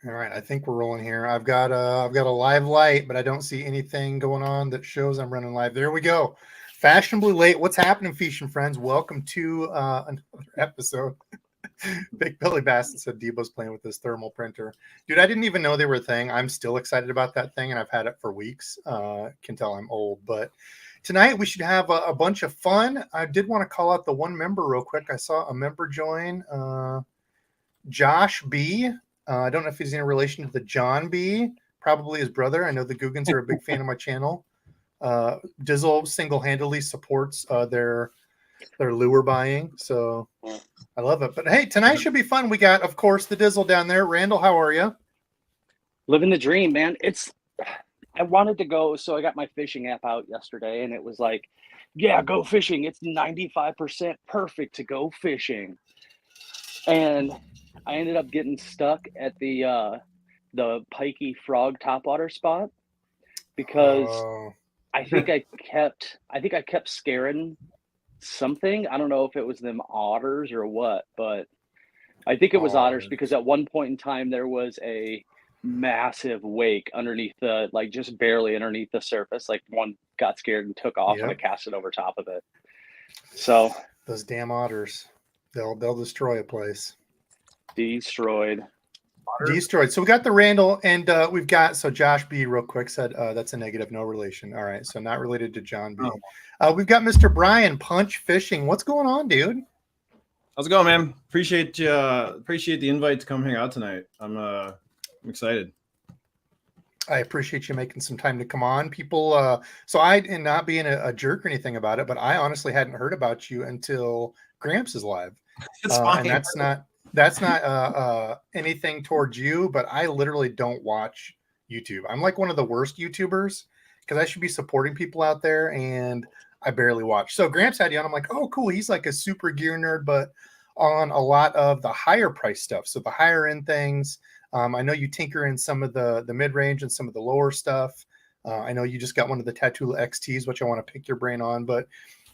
All right, I think we're rolling here. I've got a live light, but I don't see anything going on that shows I'm running live. There we go. Fashionably late. What's happening, Fish and friends? Welcome to another episode. Big Billy Bassett said DEBO'S playing with this thermal printer. Dude, I didn't even know they were a thing. I'm still excited about that thing, and I've had it for weeks. Can tell I'm old, but tonight we should have a bunch of fun. I did want to call out the one member real quick. I saw a member join, Josh B. I don't know if he's in relation to the John B. Probably his brother. I know the Googans are a big fan of my channel. Dizzle single-handedly supports their lure buying, so I love it. But hey, tonight should be fun. We got, of course, the Dizzle down there. Randall, how are you? Living the dream, man. I wanted to go, so I got my fishing app out yesterday, and it was like, yeah, go fishing. It's 95% perfect to go fishing. And I ended up getting stuck at the pikey frog topwater spot because I think I kept scaring something. I don't know if it was them otters or what, but I think it was otters because at one point in time there was a massive wake underneath just barely underneath the surface. Like one got scared and took off, and I cast it over top of it. So those damn otters, they'll destroy a place. Destroyed. So we got the Randall, and we've got Josh B. real quick said that's a negative, no relation. All right, so not related to John B. We've got Mr. Brian Punch Fishing. What's going on, dude? How's it going, man? Appreciate the invite to come hang out tonight. I'm excited. I appreciate you making some time to come on. People, so I, and not being a jerk or anything about it, but I honestly hadn't heard about you until Gramps is live. It's fine. And that's not anything towards you, but I literally don't watch YouTube. I'm like one of the worst YouTubers because I should be supporting people out there, and I barely watch. So Gramps had you on. I'm like, oh, cool. He's like a super gear nerd, but on a lot of the higher price stuff. So the higher end things. I know you tinker in some of the mid-range and some of the lower stuff. I know you just got one of the Tatula XTs, which I want to pick your brain on. But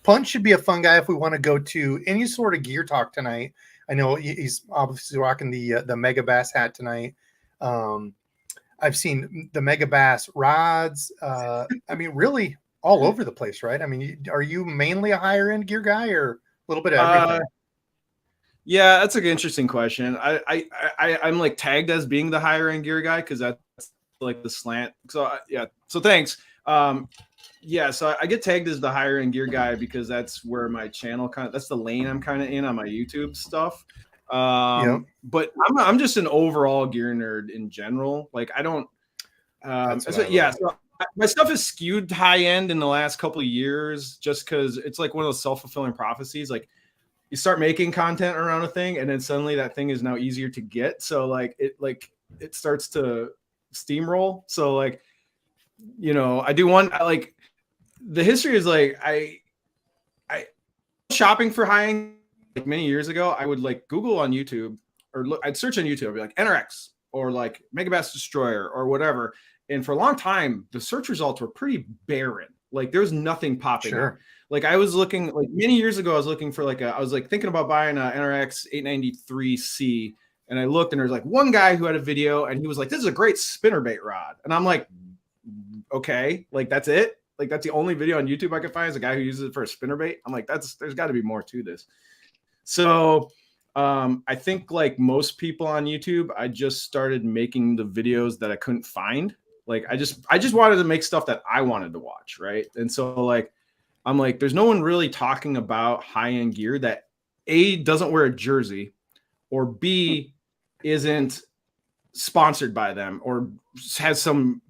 Punch should be a fun guy if we want to go to any sort of gear talk tonight. I know he's obviously rocking the Mega Bass hat tonight. I've seen the Mega Bass rods. I mean, really all over the place, right? I mean, are you mainly a higher end gear guy or a little bit of everything? Yeah, that's an interesting question. I'm like tagged as being the higher end gear guy because that's like the slant. So yeah, so thanks. Yeah, so I get tagged as the higher end gear guy because that's where my channel that's the lane I'm kind of in on my YouTube stuff. But I'm just an overall gear nerd in general. Like I don't. So my stuff is skewed high end in the last couple of years, just because it's like one of those self-fulfilling prophecies. Like you start making content around a thing, and then suddenly that thing is now easier to get. So it starts to steamroll. So like, I do one like. The history is like I shopping for high end like many years ago. I would like Google on YouTube or I'd search on YouTube. I'd be like NRX or like Mega Bass Destroyer or whatever. And for a long time, the search results were pretty barren. Like there was nothing popping up. Like I was looking like many years ago. I was looking for I was like thinking about buying a NRX 893C, and I looked and there was like one guy who had a video and he was like, "This is a great spinnerbait rod," and I'm like, "Okay, like that's it." Like that's the only video on YouTube I could find is a guy who uses it for a spinnerbait. I'm like, there's got to be more to this. So I think like most people on YouTube, I just started making the videos that I couldn't find. Like I just wanted to make stuff that I wanted to watch, right? And so like I'm like, there's no one really talking about high-end gear that A, doesn't wear a jersey, or B, isn't sponsored by them or has some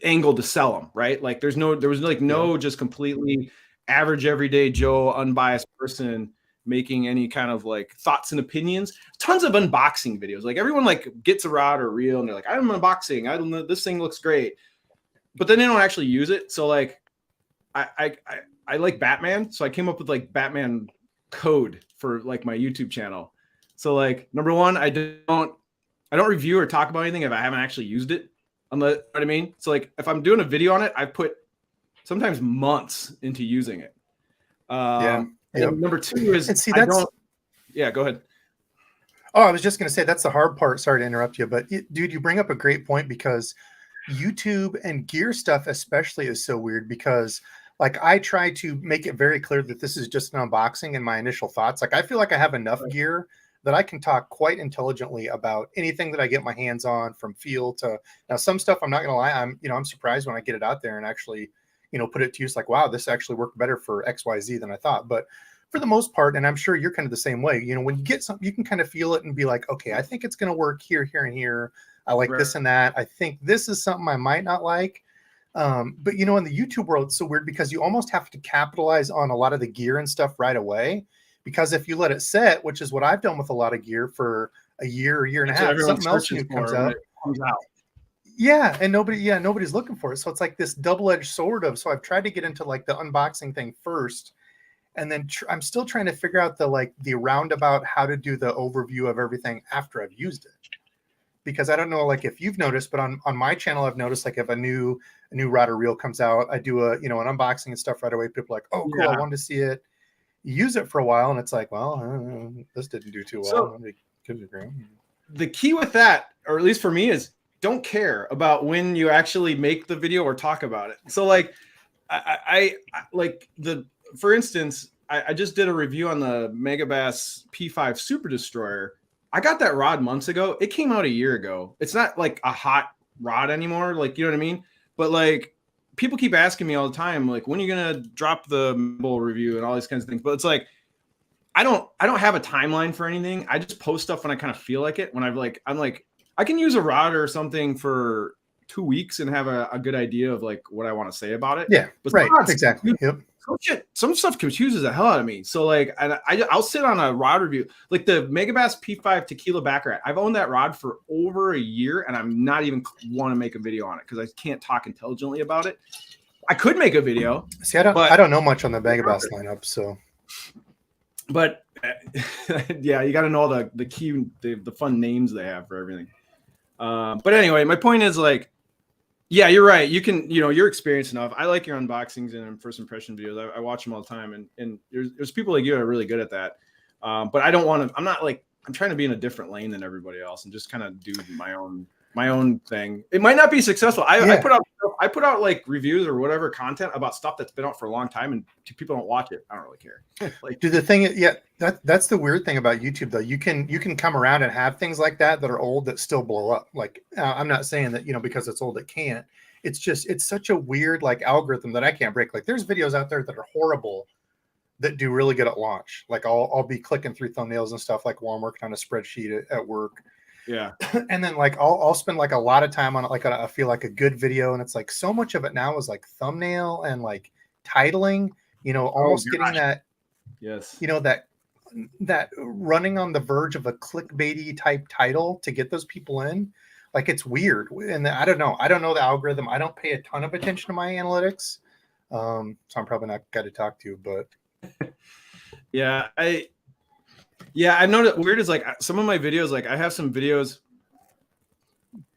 angle to sell them, right? Like there was no just completely average everyday Joe unbiased person making any kind of like thoughts and opinions. Tons of unboxing videos. Like everyone like gets a rod or reel and they're like, I'm unboxing. I don't know, this thing looks great, but then they don't actually use it. So like I like Batman, so I came up with like Batman code for like my YouTube channel. So like number one, I don't review or talk about anything if I haven't actually used it. You know what I mean? So like if I'm doing a video on it, I put sometimes months into using it. And number two is and see, go ahead. Oh, I was just going to say that's the hard part. Sorry to interrupt you, but dude, you bring up a great point because YouTube and gear stuff especially is so weird because like I try to make it very clear that this is just an unboxing and my initial thoughts. Like I feel like I have enough gear that I can talk quite intelligently about anything that I get my hands on, from feel to now some stuff. I'm not going to lie. I'm surprised when I get it out there and actually, put it to use like, wow, this actually worked better for XYZ than I thought. But for the most part, and I'm sure you're kind of the same way, when you get something, you can kind of feel it and be like, okay, I think it's going to work here, here, and here. I like this and that. I think this is something I might not like. But in the YouTube world, it's so weird because you almost have to capitalize on a lot of the gear and stuff right away. Because if you let it set, which is what I've done with a lot of gear for a year and a half, something else new comes out. Yeah, and nobody's looking for it. So it's like this double-edged sword of. So I've tried to get into like the unboxing thing first, and then I'm still trying to figure out the roundabout how to do the overview of everything after I've used it. Because I don't know, like if you've noticed, but on my channel, I've noticed like if a new rod or reel comes out, I do an unboxing and stuff right away. People are like, oh, cool, I wanted to see it. You use it for a while, and it's like, well, this didn't do too well. So, the key with that, or at least for me, is don't care about when you actually make the video or talk about it. So like, I for instance, I just did a review on the Megabass P5 Super Destroyer. I got that rod months ago. It came out a year ago. It's not like a hot rod anymore. Like, you know what I mean? But like, people keep asking me all the time, like, when are you going to drop the bull review and all these kinds of things? But it's like, I don't have a timeline for anything. I just post stuff when I kind of feel like it. When I'm like, I can use a rod or something for 2 weeks and have a good idea of like what I want to say about it. Yeah, but right. Exactly. Yep. Some stuff confuses the hell out of me. So like, I'll sit on a rod review, like the Megabass P5 Tequila Baccarat. I've owned that rod for over a year, and I'm not even want to make a video on it because I can't talk intelligently about it. I could make a video. See, I don't know much on the Megabass lineup, so. But yeah, you got to know the key, the fun names they have for everything. But anyway, my point is like, yeah, you're right. You can, you're experienced enough. I like your unboxings and first impression videos. I watch them all the time, and there's people like you that are really good at that. But I don't want to. I'm not like, I'm trying to be in a different lane than everybody else and just kind of do my own thing. It might not be successful. I put out like reviews or whatever content about stuff that's been out for a long time, and people don't watch it. I don't really care. Like, dude, the thing, that's the weird thing about YouTube though. You can come around and have things like that are old that still blow up. Like I'm not saying that because it's old it can't. It's just it's such a weird like algorithm that I can't break. Like there's videos out there that are horrible that do really good at launch. Like I'll be clicking through thumbnails and stuff like while I'm working on a spreadsheet at work. Yeah. And then like I'll spend like a lot of time on it. Like I feel like a good video, and it's like so much of it now is like thumbnail and like titling, almost getting that, yes, that running on the verge of a clickbaity type title to get those people in. Like it's weird. And I don't know the algorithm. I don't pay a ton of attention to my analytics. So I'm probably not guy to talk to, but yeah, I've noticed weird is like some of my videos, like I have some videos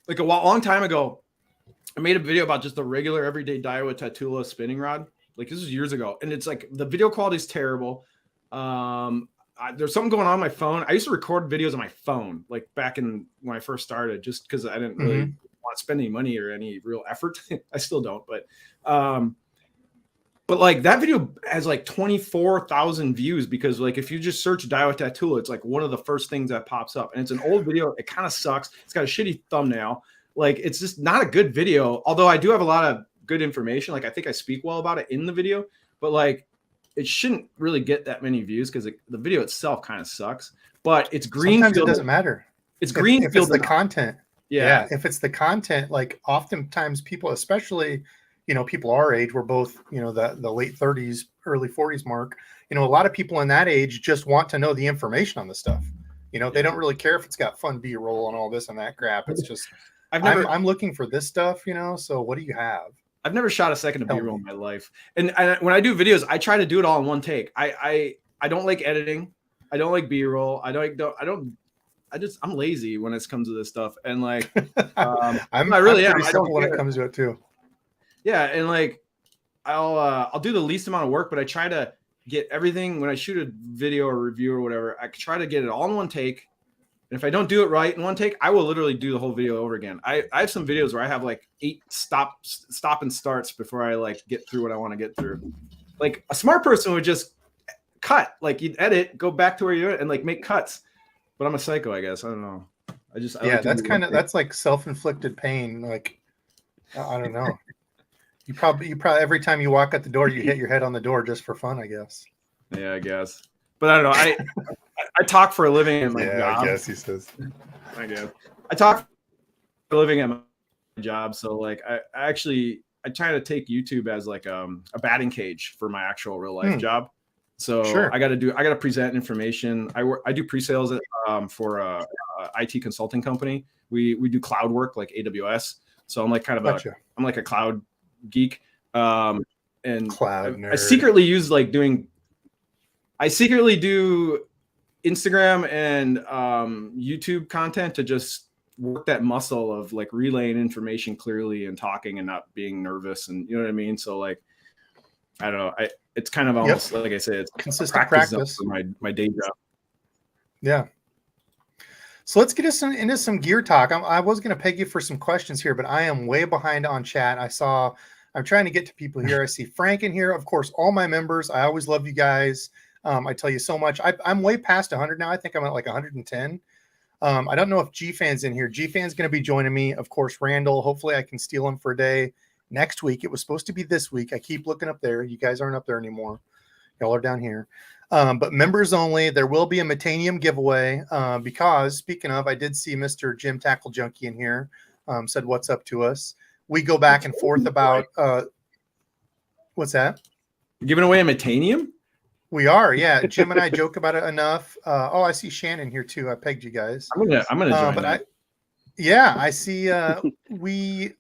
like a long time ago. I made a video about just the regular everyday Daiwa Tatula spinning rod. Like this was years ago. And it's like the video quality is terrible. There's something going on my phone. I used to record videos on my phone, like back when I first started, just because I didn't really want to spend any money or any real effort. I still don't, but like that video has like 24,000 views because like if you just search Daiwa Tatula, it's like one of the first things that pops up, and it's an old video. It kind of sucks. It's got a shitty thumbnail. Like it's just not a good video. Although I do have a lot of good information. Like I think I speak well about it in the video, but like it shouldn't really get that many views because the video itself kind of sucks. But it's greenfield. Sometimes it doesn't matter. It's greenfield. If it's the content. Yeah. If it's the content, like oftentimes people, especially people our age, we're both, the late 30s, early 40s mark, a lot of people in that age just want to know the information on the stuff. They don't really care if it's got fun B-roll and all this and that crap. It's just, I'm looking for this stuff, so what do you have? I've never shot a second of B-roll in my life. And when I do videos, I try to do it all in one take. I don't like editing. I don't like B-roll. I'm lazy when it comes to this stuff. And like, I'm simple when it comes to it too. Yeah, and like I'll do the least amount of work, but I try to get everything when I shoot a video or review or whatever. I try to get it all in one take And if I don't do it right in one take, I will literally do the whole video over again. I have some videos where I have like 8 stop and starts before I like get through what I want to get through. Like a smart person would just cut, like you'd edit, go back to where you're at and like make cuts. But I'm a psycho, I guess. I don't know. That's like self-inflicted pain. Like, I don't know. You probably every time you walk out the door, you hit your head on the door just for fun, I guess. Yeah, I guess. But I don't know. I talk for a living in my job. I guess he says. I guess I talk for a living at my job, so like I try to take YouTube as like a batting cage for my actual real life job. So I got to present information. I do pre-sales for a IT consulting company. We do cloud work like AWS. So I'm like kind of I'm like a cloud geek. And Cloud nerd. I secretly do Instagram and YouTube content to just work that muscle of like relaying information clearly and talking and not being nervous, and you know what I mean. So like, I don't know. It's kind of almost like I said, it's consistent practice for my day job. Yeah. So let's get us into some gear talk. I was going to peg you for some questions here, but I am way behind on chat. I'm trying to get to people here. I see Frank in here. Of course, all my members. I always love you guys. I tell you so much. I'm way past 100 now. I think I'm at like 110. I don't know if G-Fan's in here. G-Fan's going to be joining me. Of course, Randall. Hopefully I can steal him for a day next week. It was supposed to be this week. I keep looking up there. You guys aren't up there anymore. Y'all are down here. But members only. There will be a Metanium giveaway because, speaking of, I did see Mr. Jim Tackle Junkie in here. Said what's up to us. We go back and forth about what's that? You're giving away a Metanium? We are, yeah. Jim and I joke about it enough. I see Shannon here too. I pegged you guys. I'm gonna join. But I see. We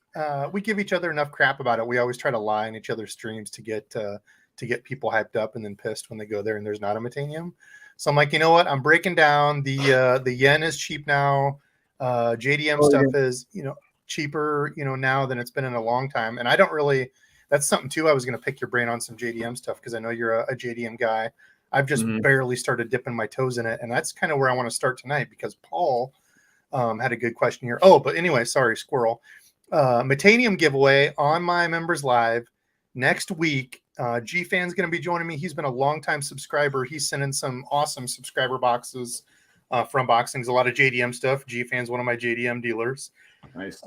give each other enough crap about it. We always try to lie in each other's streams to get people hyped up and then pissed when they go there and there's not a Metanium. So I'm like, you know what? I'm breaking down the yen is cheap now. JDM stuff is cheaper now than it's been in a long time, and I don't really. That's something too. I was going to pick your brain on some JDM stuff because I know you're a JDM guy. I've just barely started dipping my toes in it, and that's kind of where I want to start tonight because Paul had a good question here. Oh, but anyway, sorry, squirrel. Metanium giveaway on my members live next week. G-Fan's going to be joining me. He's been a longtime subscriber. He's sending some awesome subscriber boxes for unboxings. A lot of JDM stuff. G-Fan's one of my JDM dealers. Nice.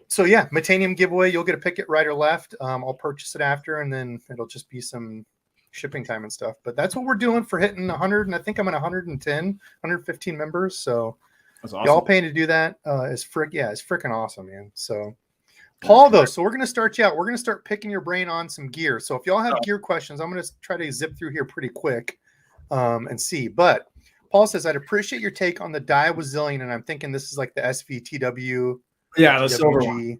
So yeah, Metanium giveaway. You'll get to pick it right or left. I'll purchase it after, and then it'll just be some shipping time and stuff. But that's what we're doing for hitting 100, and I think I'm at 110, 115 members. So that's awesome. Y'all paying to do that it's freaking awesome, man. So Paul, though, so we're gonna start you out. We're gonna start picking your brain on some gear. So if y'all have gear questions, I'm gonna try to zip through here pretty quick and see. But Paul says, I'd appreciate your take on the Daiwa Zillion, and I'm thinking this is like the SVTW. Yeah, the silver one.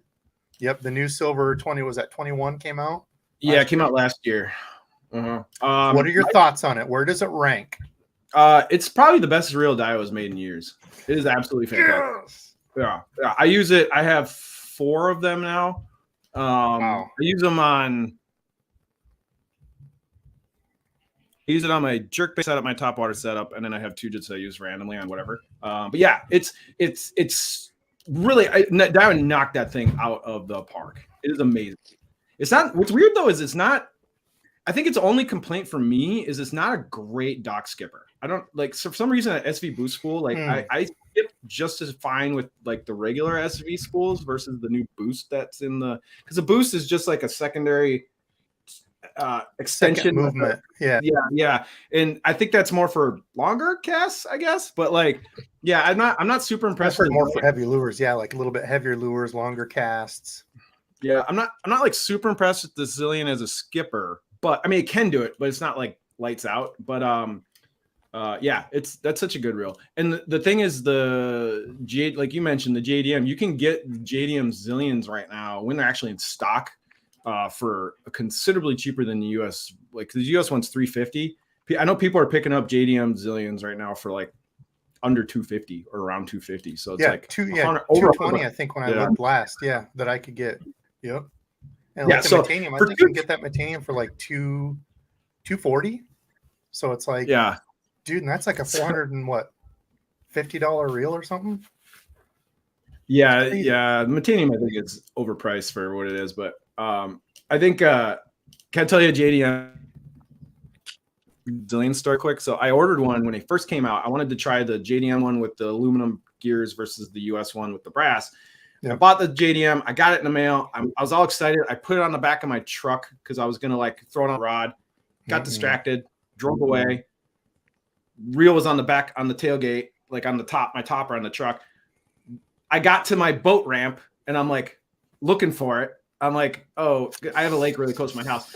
Yep, the new silver 20 was that 21 came out. Yeah, it came out last year. What are your thoughts on it? Where does it rank? It's probably the best real Daiwa's made in years. It is absolutely fantastic. Yes. Yeah, I use it. I have 4 of them now. Wow. I use them on. I use it on my jerk bait setup, my top water setup, and then I have 2 jits I use randomly on whatever. But yeah, it's really Daiwa knocked that thing out of the park. It is amazing. It's not. What's weird though is it's not. I think its only complaint for me is it's not a great dock skipper. I don't like. So for some reason at SV boost spool, like I skip just as fine with like the regular SV spools versus the new boost that's in the, because the boost is just like a secondary extension second movement. Yeah. And I think that's more for longer casts, I guess. But like, yeah, I'm not super impressed with more for heavy lures. Yeah, like a little bit heavier lures, longer casts. Yeah, I'm not like super impressed with the Zillion as a skipper. But I mean, it can do it, but it's not like lights out. But yeah, that's such a good reel. And the thing is, like you mentioned, the JDM, you can get JDM Zillions right now when they're actually in stock for considerably cheaper than the US. Like the US one's $350. I know people are picking up JDM Zillions right now for like under $250 or around $250. So it's like over 220. I think when I looked last, that I could get. Yep. And like the Metanium, I think you can get that Metanium for like $240. So it's like, dude, and that's like a 400 and what, $50 reel or something. Yeah, Crazy. yeah. The Titanium, I think, is overpriced for what it is, but I think can I tell you a JDM Zillion story quick? So I ordered one when it first came out. I wanted to try the JDM one with the aluminum gears versus the US one with the brass. Yeah. I bought the JDM. I got it in the mail. I was all excited. I put it on the back of my truck because I was gonna like throw it on a rod. Got distracted, drove away. Reel was on the back on the tailgate, like on the top, my topper on the truck. I got to my boat ramp and I'm like looking for it. I'm like, oh, I have a lake really close to my house.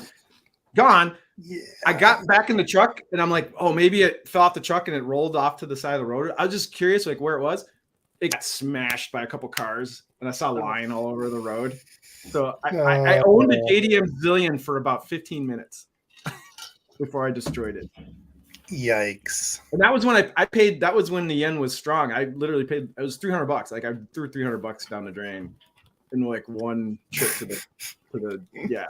Gone. Yeah. I got back in the truck and I'm like, oh, maybe it fell off the truck and it rolled off to the side of the road. I was just curious, like where it was. It got smashed by a couple cars and I saw line all over the road. So I owned a JDM Zillion for about 15 minutes before I destroyed it. Yikes. And that was when I paid. That was when the yen was strong. I literally paid. It was $300. Like I threw $300 down the drain in like one trip to the yeah.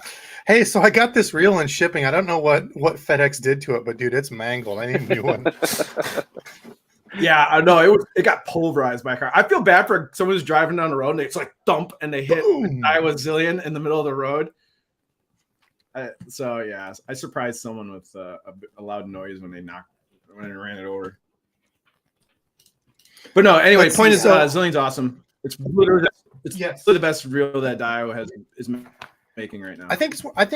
Hey, so I got this reel in shipping. I don't know what FedEx did to it, but dude, it's mangled. I need a new one. Yeah, I know it got pulverized by a car. I feel bad for someone who's driving down the road and it's like thump and they hit Daiwa Zillion in the middle of the road. So yeah, I surprised someone with a loud noise when I ran it over. But no, anyway, point is Zillion's awesome. It's literally the best reel that Daiwa is making right now. I think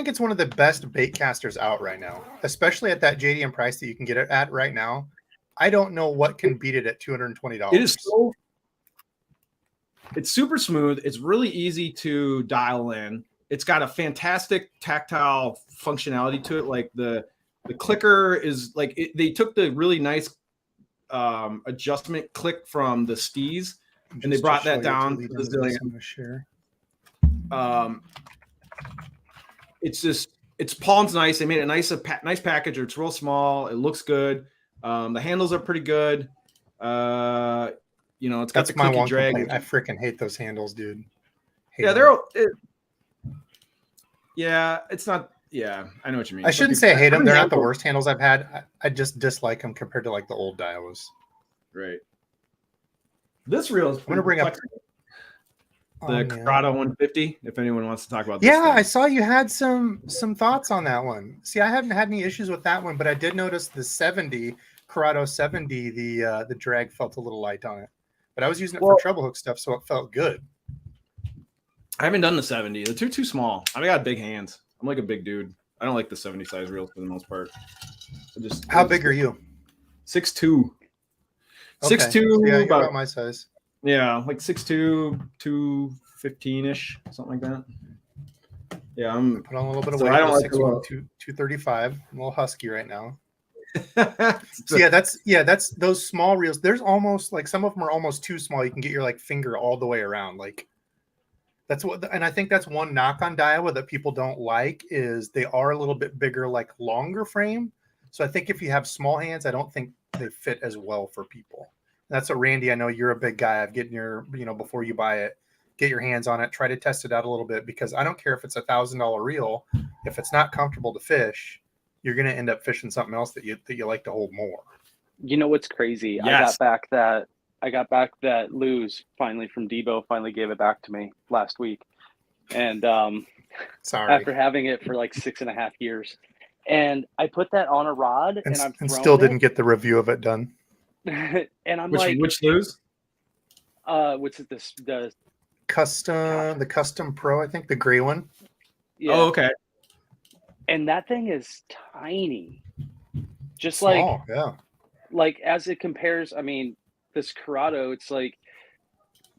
it's one of the best bait casters out right now, especially at that JDM price that you can get it at right now. I don't know what can beat it at $220. It is it's super smooth. It's really easy to dial in. It's got a fantastic tactile functionality to it. Like the clicker is like they took the really nice adjustment click from the Steez and they brought that down to the Zillion. It's palms nice. They made a nice package. It's real small. It looks good. The handles are pretty good. It's got the clicky drag. I freaking hate those handles, dude. It's not. Yeah, I know what you mean. I shouldn't say I hate them. They're not the worst handles I've had. I just dislike them compared to like the old Daiwas. Right. This reel is. I'm gonna bring up the Corrado 150. If anyone wants to talk about this. Yeah, I saw you had some thoughts on that one. See, I haven't had any issues with that one, but I did notice the Corrado 70. The drag felt a little light on it, but I was using it for treble hook stuff, so it felt good. I haven't done the 70. They're too small. I got big hands. I'm like a big dude. I don't like the 70 size reels for the most part. How big are you? 6'2". Okay. 6'2". So yeah, you're about my size. Yeah, like 6'2", 215-ish, something like that. Yeah, I'm put on a little bit of weight. I don't like 6'1", 235. I'm a little husky right now. So that's those small reels. There's almost like some of them are almost too small. You can get your like finger all the way around. Like that's what, and I think that's one knock on Daiwa that people don't like is they are a little bit bigger, like longer frame. So I think if you have small hands, I don't think they fit as well for people. That's what Randy, I know you're a big guy of getting your, before you buy it, get your hands on it, try to test it out a little bit, because I don't care if it's $1,000 reel. If it's not comfortable to fish, you're going to end up fishing something else that you like to hold more. You know what's crazy? Yes. I got back that Lose finally from Debo, finally gave it back to me last week. And sorry, after having it for like 6.5 years. And I put that on a rod and still didn't get the review of it done. And I'm which Lose? What's it? The custom pro, I think, the gray one. Yeah. Oh, okay. And that thing is tiny. Just small, like as it compares, I mean, this Corrado, it's like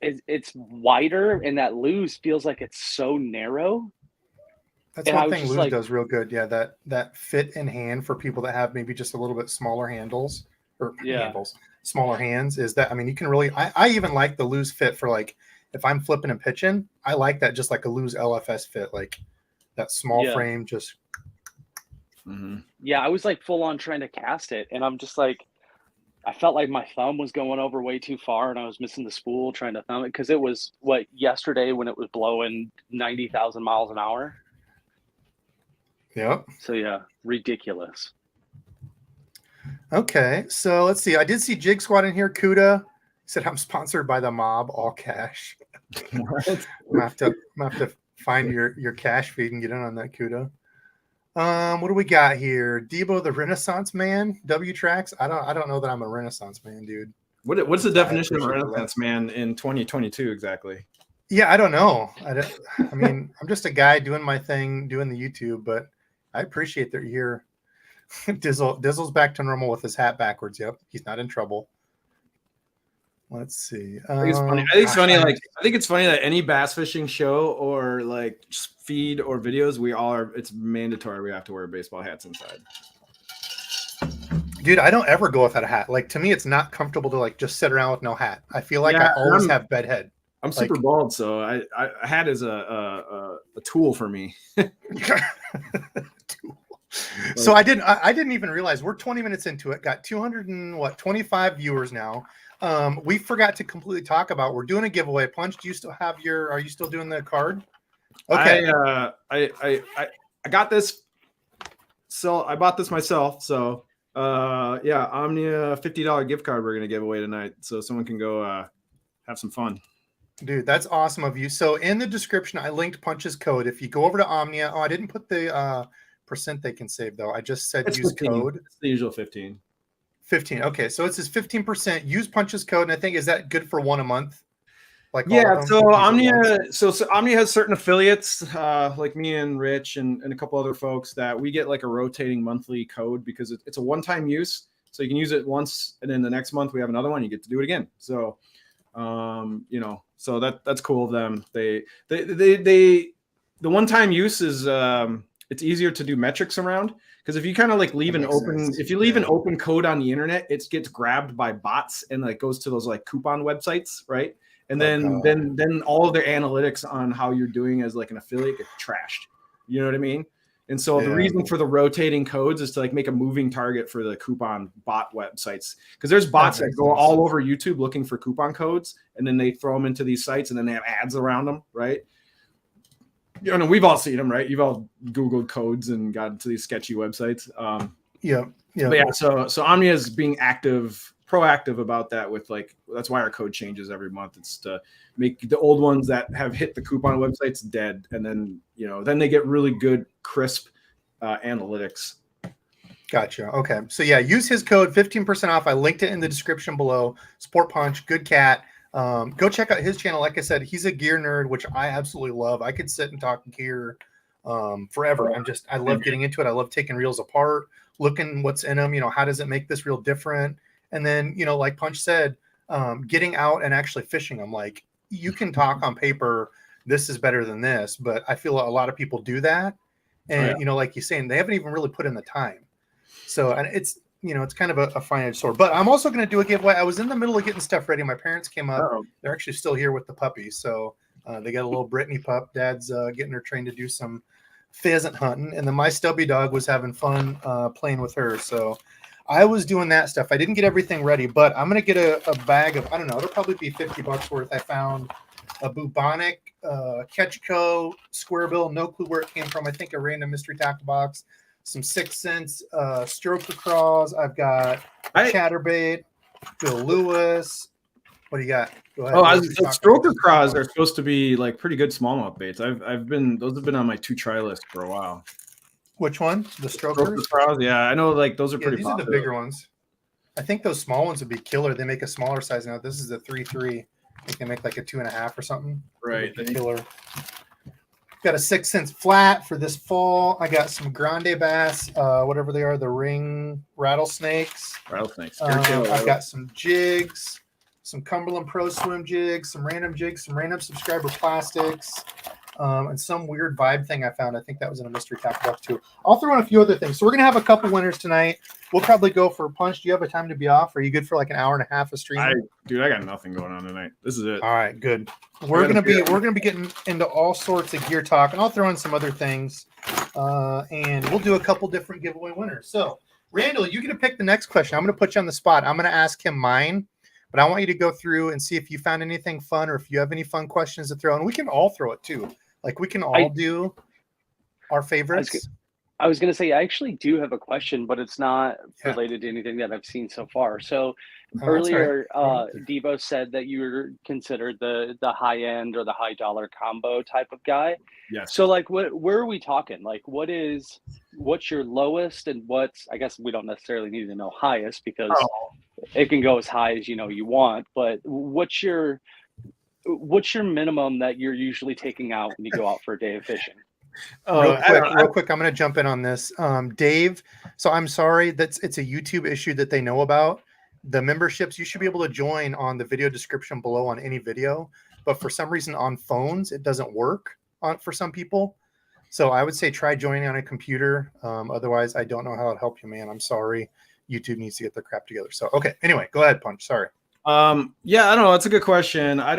it's wider, and that Lose feels like it's so narrow. That's one thing Lose does real good. Yeah, that fit in hand for people that have maybe just a little bit smaller handles smaller hands is that, I mean, you can really, I even like the Lose fit for like, if I'm flipping and pitching, I like that just like a Lose LFS fit, like that small frame just. Mm-hmm. Yeah, I was like full on trying to cast it, and I'm just like, I felt like my thumb was going over way too far, and I was missing the spool trying to thumb it, because it was yesterday when it was blowing 90,000 miles an hour. Yep. So yeah, ridiculous. Okay, so let's see. I did see Jig Squad in here. Kuda said, I'm sponsored by the mob, all cash. What? I'm gonna have to find your cash feed and get in on that, Kuda. What do we got here? Debo the Renaissance Man, W Tracks. I don't know that I'm a Renaissance man, dude. What's the definition of a appreciate the Renaissance man in 2022 exactly? Yeah, I don't know. I mean, I'm just a guy doing my thing, doing the YouTube, but I appreciate that you're here. Dizzle's back to normal with his hat backwards. Yep, he's not in trouble. Let's see. I think it's funny. I think it's funny. Like, I think it's funny that any bass fishing show or like feed or videos, we all are. It's mandatory. We have to wear baseball hats inside. Dude, I don't ever go without a hat. Like, to me, it's not comfortable to like just sit around with no hat. I feel like I always have bedhead. I'm super bald, so a hat is a tool for me. So I didn't even realize we're 20 minutes into it. Got 225 viewers now. We forgot to completely talk about. We're doing a giveaway. Punch, do you still have your? Are you still doing the card? Okay. I got this. So I bought this myself. So yeah, Omnia $50 gift card we're gonna give away tonight, so someone can go have some fun. Dude, that's awesome of you. So in the description, I linked Punch's code. If you go over to Omnia, I didn't put the percent they can save though. I just said use 15. code. It's the usual 15. 15. Okay, so it says 15%. Use Punch's code, and I think is that good for one a month? Like yeah, so Omnia, so Omnia has certain affiliates like me and Rich and a couple other folks that we get like a rotating monthly code because it's a one-time use. So you can use it once, and then the next month we have another one. You get to do it again. So you know, so that's cool of them. The one-time use is it's easier to do metrics around because if you kind of like leave an open sense. If you leave an open code on the internet, it gets grabbed by bots and like goes to those like coupon websites, right? And then all of their analytics on how you're doing as like an affiliate get trashed. You know what I mean? And so the reason for the rotating codes is to like make a moving target for the coupon bot websites. Because there's bots that go all over YouTube looking for coupon codes, and then they throw them into these sites, and then they have ads around them, right? You know, we've all seen them, right? You've all Googled codes and got into these sketchy websites. Yeah. But yeah, so Omnia is being proactive about that with like, that's why our code changes every month. It's to make the old ones that have hit the coupon websites dead. And then, you know, then they get really good, crisp analytics. Gotcha. Okay. So yeah, use his code 15% off. I linked it in the description below. Sport Punch, good cat. Go check out his channel. Like I said, he's a gear nerd, which I absolutely love. I could sit and talk gear forever. I love getting into it. I love taking reels apart, looking what's in them. You know, how does it make this reel different? And then, you know, like Punch said, getting out and actually fishing them. Like, you can talk on paper, this is better than this, but I feel a lot of people do that. And, you know, like you're saying, they haven't even really put in the time. So, and it's, you know, it's kind of a fine-edged sword. But I'm also going to do a giveaway. I was in the middle of getting stuff ready. My parents came up. They're actually still here with the puppies. So they got a little Brittany pup. Dad's getting her trained to do some pheasant hunting. And then my stubby dog was having fun playing with her. So I was doing that stuff. I didn't get everything ready, but I'm going to get a bag of, I don't know, it'll probably be $50 worth. I found a bubonic Ketchco square bill. No clue where it came from. I think a random mystery tackle box. Some 6 cents stroker craws. I've got chatterbait, Bill Lewis. What do you got? Go ahead. Stroker craws are supposed to be like pretty good smallmouth baits. Those have been on my to try list for a while. Which one? The strokers? Stroker craws, yeah, I know. Like those are pretty. These popular. are the bigger ones. I think those small ones would be killer. They make a smaller size now. This is a 3.3. They can make like a 2.5 or something. Right. Killer. Got a 6 cents flat for this fall. I got some grande bass, whatever they are, the ring rattlesnakes. I've got some jigs, some Cumberland Pro Swim jigs, some random subscriber plastics, and some weird vibe thing I found. I think that was in a mystery tackle box too. I'll throw in a few other things. So we're gonna have a couple winners tonight. We'll probably go for Punch. Do you have a time to be off? Are you good for like an hour and a half of streaming? I got nothing going on tonight. This is it. All right, good. We're gonna be getting into all sorts of gear talk, and I'll throw in some other things, and we'll do a couple different giveaway winners. So, Randall, you get to pick the next question. I'm gonna put you on the spot. I'm gonna ask him mine, but I want you to go through and see if you found anything fun or if you have any fun questions to throw, and we can all throw it too. Like we can all do our favorites. I was gonna say I actually do have a question, but it's not Yeah. related to anything that I've seen so far. So Oh, that's all right. earlier, Debo said that you're considered the high end or the high dollar combo type of guy. Yes. So like, where are we talking? Like, what's your lowest, and what's, I guess we don't necessarily need to know highest because Oh, it can go as high as you want. But what's your minimum that you're usually taking out when you go out for a day of fishing? Real quick, I'm going to jump in on this. Dave, so I'm sorry, it's a YouTube issue that they know about. The memberships, you should be able to join on the video description below on any video, but for some reason on phones, it doesn't work for some people. So I would say try joining on a computer. Otherwise, I don't know how it'll help you, man. I'm sorry. YouTube needs to get their crap together. So, okay. Anyway, go ahead, Punch. Sorry. Yeah, I don't know. That's a good question. I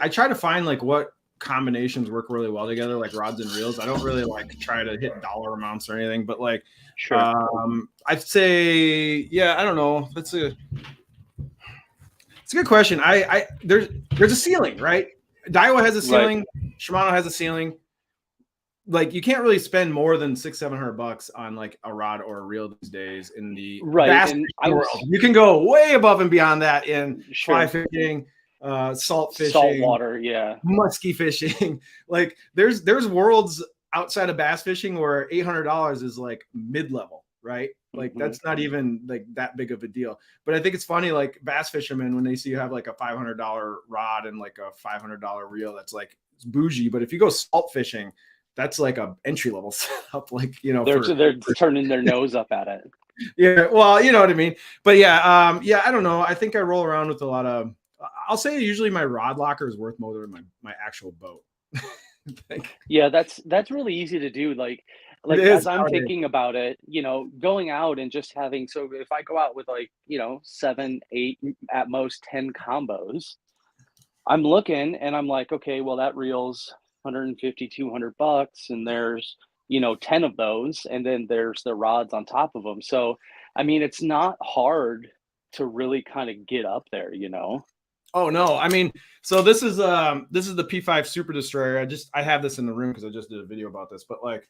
try to find like what combinations work really well together, like rods and reels. I don't really like try to hit dollar amounts or anything, but like, Sure. I'd say, yeah, I don't know. It's a good question. There's a ceiling, right? Daiwa has a ceiling. Right. Shimano has a ceiling. Like you can't really spend more than $600-700 on like a rod or a reel these days in the bass world. You can go way above and beyond that in fly fishing, salt fishing, salt water, yeah, musky fishing. Like there's worlds outside of bass fishing where $800 is like mid-level, right? Like that's not even like that big of a deal. But I think it's funny, like bass fishermen, when they see you have like a $500 rod and like a $500 reel, that's like it's bougie. But if you go salt fishing, that's like a entry level setup. Like, you know, they're turning their nose up at it. Yeah. Well, you know what I mean? But yeah, I don't know. I think I roll around with a lot of, I'll say usually my rod locker is worth more than my actual boat. Yeah, that's really easy to do. Like as I'm thinking about it, going out and just having, so if I go out with like, 7, 8, at most 10 combos, I'm looking and I'm like, okay, well that reel's $150-200, and there's 10 of those, and then there's the rods on top of them. So I mean, it's not hard to really kind of get up there. Oh no, I mean, so this is the P5 Super Destroyer. I have this in the room because I just did a video about this. But like,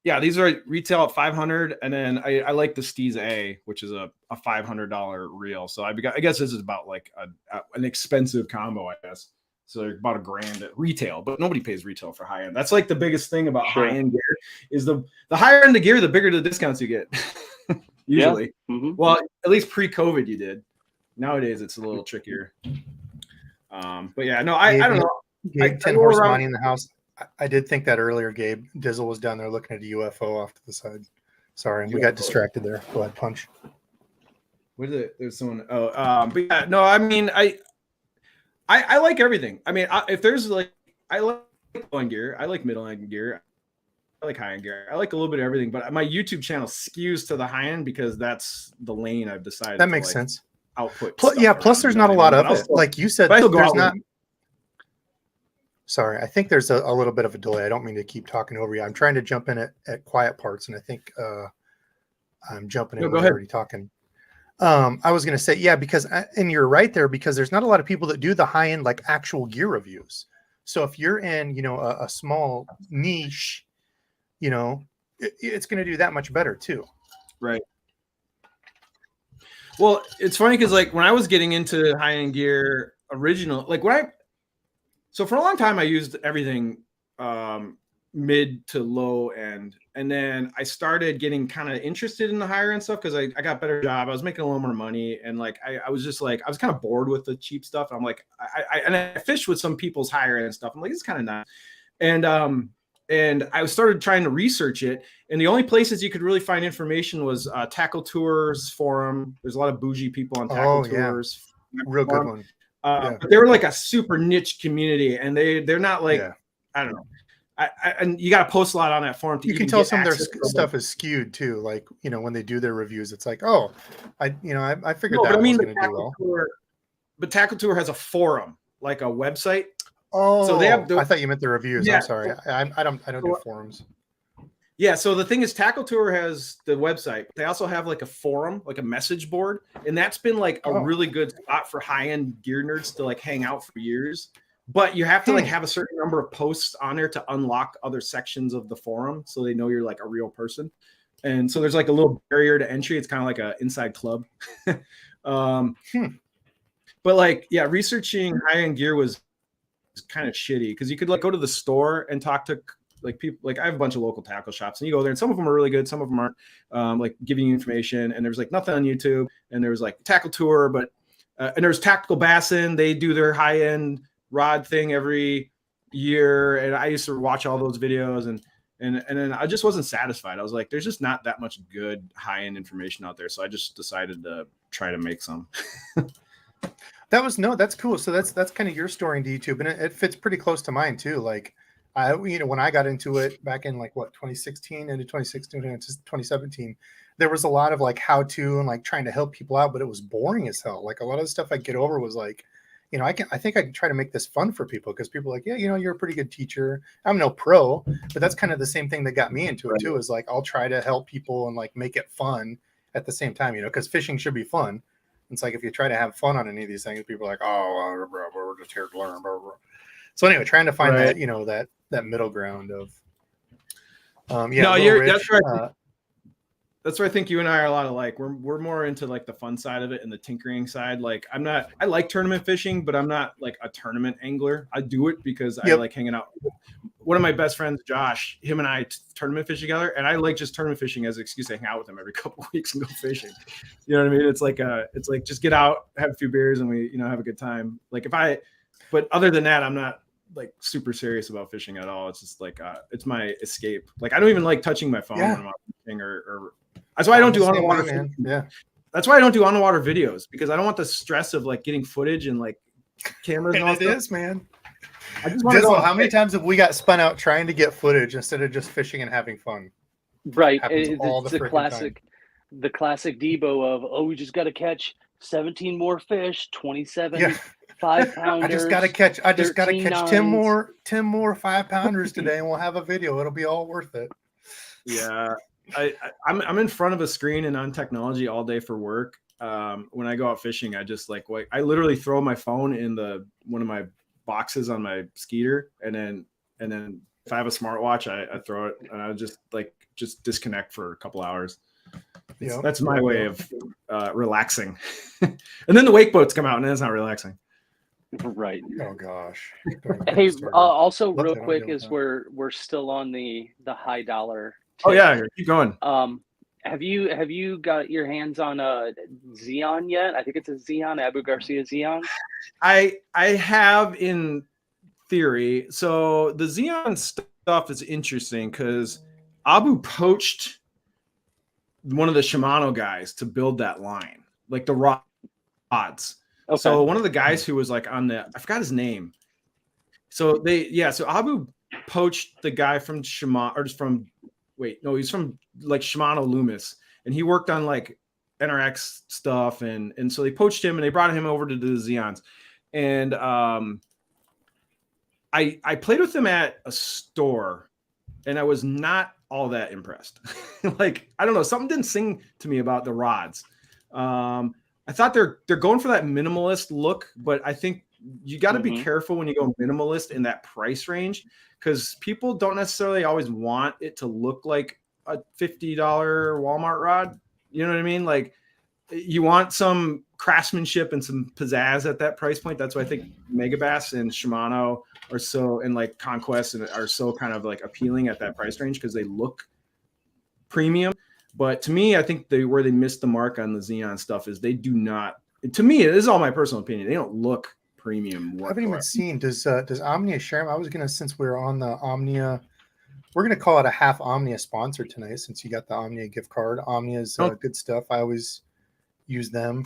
yeah, these are retail at $500, and then I like the Steez A, which is a $500 reel. So I guess this is about like an expensive combo, I guess. So about $1,000 at retail, but nobody pays retail for high end. That's like the biggest thing about high end gear is the higher end the gear, the bigger the discounts you get. Usually, well, at least pre-COVID you did. Nowadays it's a little trickier. But yeah, no, I don't know. Gabe, 10 horse money in the house. I did think that earlier, Gabe. Dizzle was down there looking at a UFO off to the side. Sorry, we got distracted there. Go ahead, Punch. What is it? There's someone. Oh, but yeah, no, I mean, I like everything. I mean, if there's like, I like low-end gear, I like middle-end gear, I like high-end gear. I like a little bit of everything, but my YouTube channel skews to the high-end because that's the lane I've decided. That makes sense. Output. Plus there's not a lot of it. Like you said, there's not. Sorry, I think there's a little bit of a delay. I don't mean to keep talking over you. I'm trying to jump in at quiet parts, and I think I'm jumping in when you're already talking. I was going to say, yeah, and you're right there, because there's not a lot of people that do the high end, like actual gear reviews. So if you're in, a small niche, it's going to do that much better too. Right. Well, it's funny because like when I was getting into high end gear so for a long time I used everything mid to low end, and then I started getting kind of interested in the higher end stuff because I got a better job. I was making a little more money, and like I was just like I was kind of bored with the cheap stuff. I'm like I fished with some people's higher end stuff. I'm like, it's kind of nice, and I started trying to research it, and the only places you could really find information was Tackle Tours forum. There's a lot of bougie people on Tackle Tours. Real good one. But they were like a super niche community, and they're not like I don't know. And you got to post a lot on that forum. You can tell some of their stuff is skewed too. Like when they do their reviews, it's like, oh, I figured that was going to do well. But Tackle Tour has a forum, like a website. Oh, so they have. I thought you meant the reviews. Yeah. I'm sorry. I don't do forums. Yeah. So the thing is, Tackle Tour has the website. They also have like a forum, like a message board, and that's been like a really good spot for high end gear nerds to like hang out for years. but you have to like have a certain number of posts on there to unlock other sections of the forum, so they know you're like a real person. And so there's like a little barrier to entry. It's kind of like an inside club. But like, yeah, researching high-end gear was kind of shitty because you could like go to the store and talk to like people. Like I have a bunch of local tackle shops, and you go there, and some of them are really good, some of them aren't. Like giving you information, and there's like nothing on YouTube, and there was like tackle tour, but and there's Tactical Bassin. They do their high-end rod thing every year, and I used to watch all those videos, and then I just wasn't satisfied. I was like, there's just not that much good high-end information out there, so I just decided to try to make some. That's cool. So that's kind of your story into YouTube, and it fits pretty close to mine too. Like when I got into it back in like 2016 into 2016 into 2017, there was a lot of like how to and like trying to help people out, but it was boring as hell. Like a lot of the stuff I get over was like, I think I can try to make this fun for people, because people are like, yeah, you're a pretty good teacher. I'm no pro, but that's kind of the same thing that got me into it too, is like, I'll try to help people and like make it fun at the same time, because fishing should be fun. It's like, if you try to have fun on any of these things, people are like, oh, we're just here to learn. Blah, blah. So anyway, trying to find that, that middle ground of, that's right. That's where I think you and I are a lot alike. We're more into like the fun side of it and the tinkering side. Like I like tournament fishing, but I'm not like a tournament angler. I do it because I like hanging out. One of my best friends, Josh, him and I tournament fish together, and I like just tournament fishing as an excuse to hang out with him every couple of weeks and go fishing. You know what I mean? It's like just get out, have a few beers, and we have a good time. But other than that, I'm not like super serious about fishing at all. It's just like it's my escape. Like I don't even like touching my phone when I'm out fishing or that's why I don't do underwater. That's why I don't do underwater videos, because I don't want the stress of like getting footage and like cameras. And all it is, man. I just want to go. How many times have we got spun out trying to get footage instead of just fishing and having fun? Right. It's the classic DEBO of, we just got to catch 17 more fish, 27 5-pounders. I just got to catch 10 more 5-pounders today, and we'll have a video. It'll be all worth it. Yeah. I'm in front of a screen and on technology all day for work. When I go out fishing, I just I literally throw my phone in one of my boxes on my Skeeter, and then if I have a smartwatch, I throw it, and I just disconnect for a couple hours. That's my way of relaxing. And then the wake boats come out, and then it's not relaxing. Right. Oh gosh. Hey, also real quick, is we're still on the high dollar. Oh yeah, keep going. Have you got your hands on a Xenon yet? I think it's a Xenon, Abu Garcia Xenon. I have, in theory. So the Xenon stuff is interesting because Abu poached one of the Shimano guys to build that line, like the rods. Okay. So one of the guys who was like I forgot his name. So Abu poached the guy from Shimano, or just from. Wait, no, he's from like Shimano Loomis, and he worked on like NRX stuff, and so they poached him and they brought him over to the Xeons, and I played with him at a store, and I was not all that impressed. Like, I don't know, something didn't sing to me about the rods. I thought they're going for that minimalist look, but I think you got to be careful when you go minimalist in that price range, because people don't necessarily always want it to look like a $50 Walmart rod. You know what I mean? Like, you want some craftsmanship and some pizzazz at that price point. That's why I think Megabass and Shimano are so, and like Conquest are so kind of like appealing at that price range, because they look premium. But to me, I think where they missed the mark on the Xenon stuff is they do not. To me, this is all my personal opinion. They don't look premium. I haven't even seen. Does Omnia share them? I was gonna, since we're on the Omnia, we're gonna call it a half Omnia sponsor tonight, since you got the Omnia gift card. Omnia's good stuff. I always use them.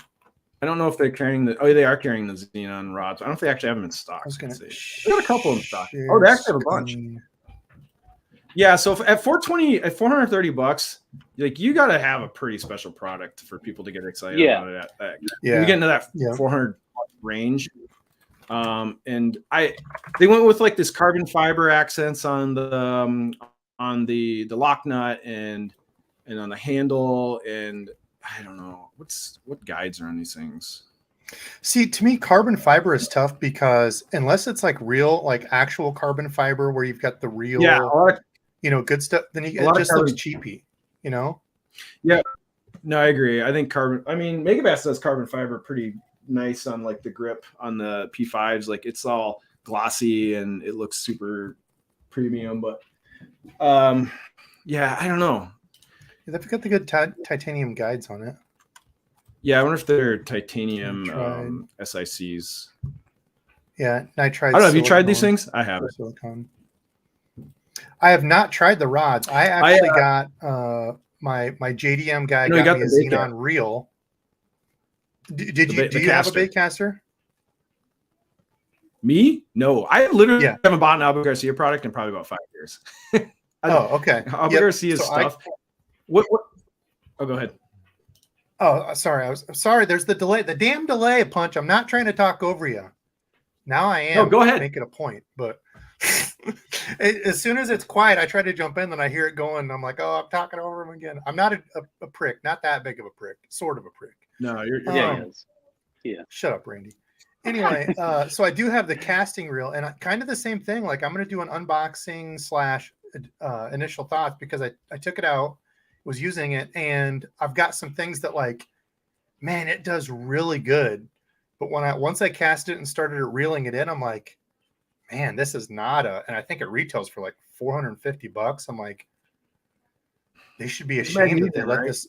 I don't know if they're carrying they are carrying the Xenon rods. I don't know if they actually have them in stock. I was gonna they got a couple in stock. Oh, they actually have a bunch. Yeah, so at $430, like, you got to have a pretty special product for people to get excited about it. You get into that 400 range. And they went with like this carbon fiber accents on the lock nut and on the handle, and I don't know what guides are on these things. See, to me, carbon fiber is tough because unless it's like real, like actual carbon fiber where you've got the real, Yeah, good stuff, then a it lot of just looks carbon. cheapy, you know? Yeah, no, I agree. I think carbon. I mean, Megabass does carbon fiber pretty nice on like the grip on the P5s. Like it's all glossy and it looks super premium. But yeah, I don't know. They've got the good titanium guides on it. Yeah, I wonder if they're titanium Nitride. SICs. Yeah, nitride. I don't know. Have you tried these things? I haven't. Silicone. I have not tried the rods. I actually got my JDM guy got me a Xenon reel. Do you have a bait caster? Me? No, I literally haven't bought an Abu Garcia product in probably about 5 years. Okay. Abu Garcia stuff. What? Oh, go ahead. Oh, sorry. I'm sorry. There's the delay. The damn delay, Punch. I'm not trying to talk over you. Now I am. No, go ahead. Make it a point. But as soon as it's quiet, I try to jump in, then I hear it going. And I'm like, oh, I'm talking over him again. I'm not a prick. Not that big of a prick. Sort of a prick. No, you're he is. Yeah. Shut up, Randy. Anyway, so I do have the casting reel, and kind of the same thing. Like I'm going to do an unboxing / initial thoughts because I took it out, was using it, and I've got some things that like, man, it does really good. But once I cast it and started reeling it in, I'm like, man, this is not and I think it retails for like $450. I'm like, they should be ashamed that they let this.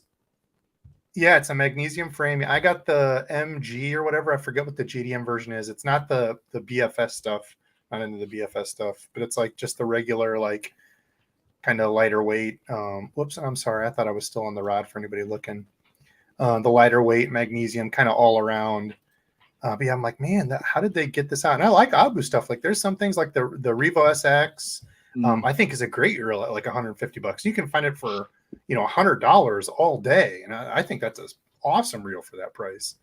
Yeah, it's a magnesium frame. I got the MG or whatever. I forget what the JDM version is. It's not the BFS stuff. Not into the BFS stuff, but it's like just the regular, like kind of lighter weight. Whoops, I'm sorry. I thought I was still on the rod for anybody looking. The lighter weight magnesium kind of all around. But yeah, I'm like, man, how did they get this out? And I like Abu stuff. Like there's some things like the Revo SX, I think is a great reel at like $150. You can find it for, $100 all day. And I think that's an awesome reel for that price.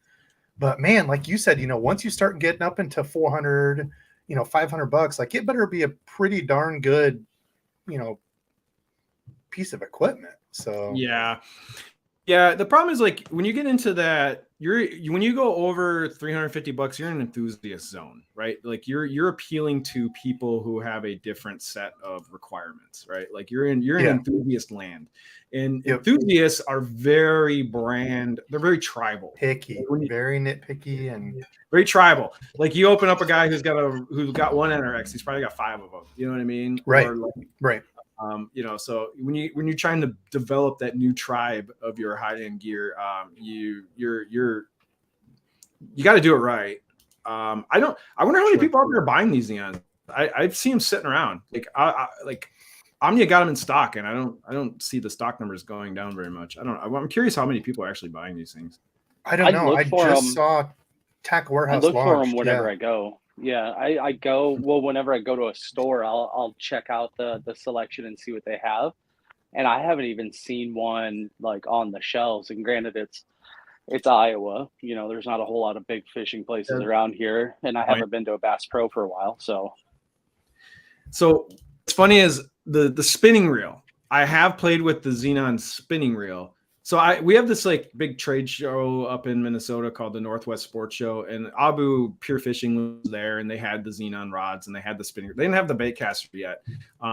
But man, like you said, once you start getting up into 400, $500, like it better be a pretty darn good, piece of equipment. So yeah. The problem is like when you get into that, when you go over $350, you're in an enthusiast zone, right? Like you're appealing to people who have a different set of requirements, right? Like you're in enthusiast land, and enthusiasts are very they're very tribal, picky, very nitpicky, and very tribal. Like you open up a guy who's got one NRX, he's probably got 5 of them. You know what I mean? Right. Or like, right. So when you're trying to develop that new tribe of your high-end gear, you got to do it right. I wonder how many people out there are buying these Xeons. I've seen them sitting around. Like Omnia got them in stock, and I don't see the stock numbers going down very much. I'm curious how many people are actually buying these things. I don't know. I just saw Tackle Warehouse. I look for them whenever I go. Yeah, I go. Well, whenever I go to a store, I'll check out the selection and see what they have. And I haven't even seen one like on the shelves. And granted, it's Iowa. There's not a whole lot of big fishing places around here, and I haven't been to a Bass Pro for a while. So what's funny is the spinning reel. I have played with the Xenon spinning reel. So we have this like big trade show up in Minnesota called the Northwest Sports Show, and Abu Pure Fishing was there, and they had the Xenon rods and they had the spinning. They didn't have the bait caster yet,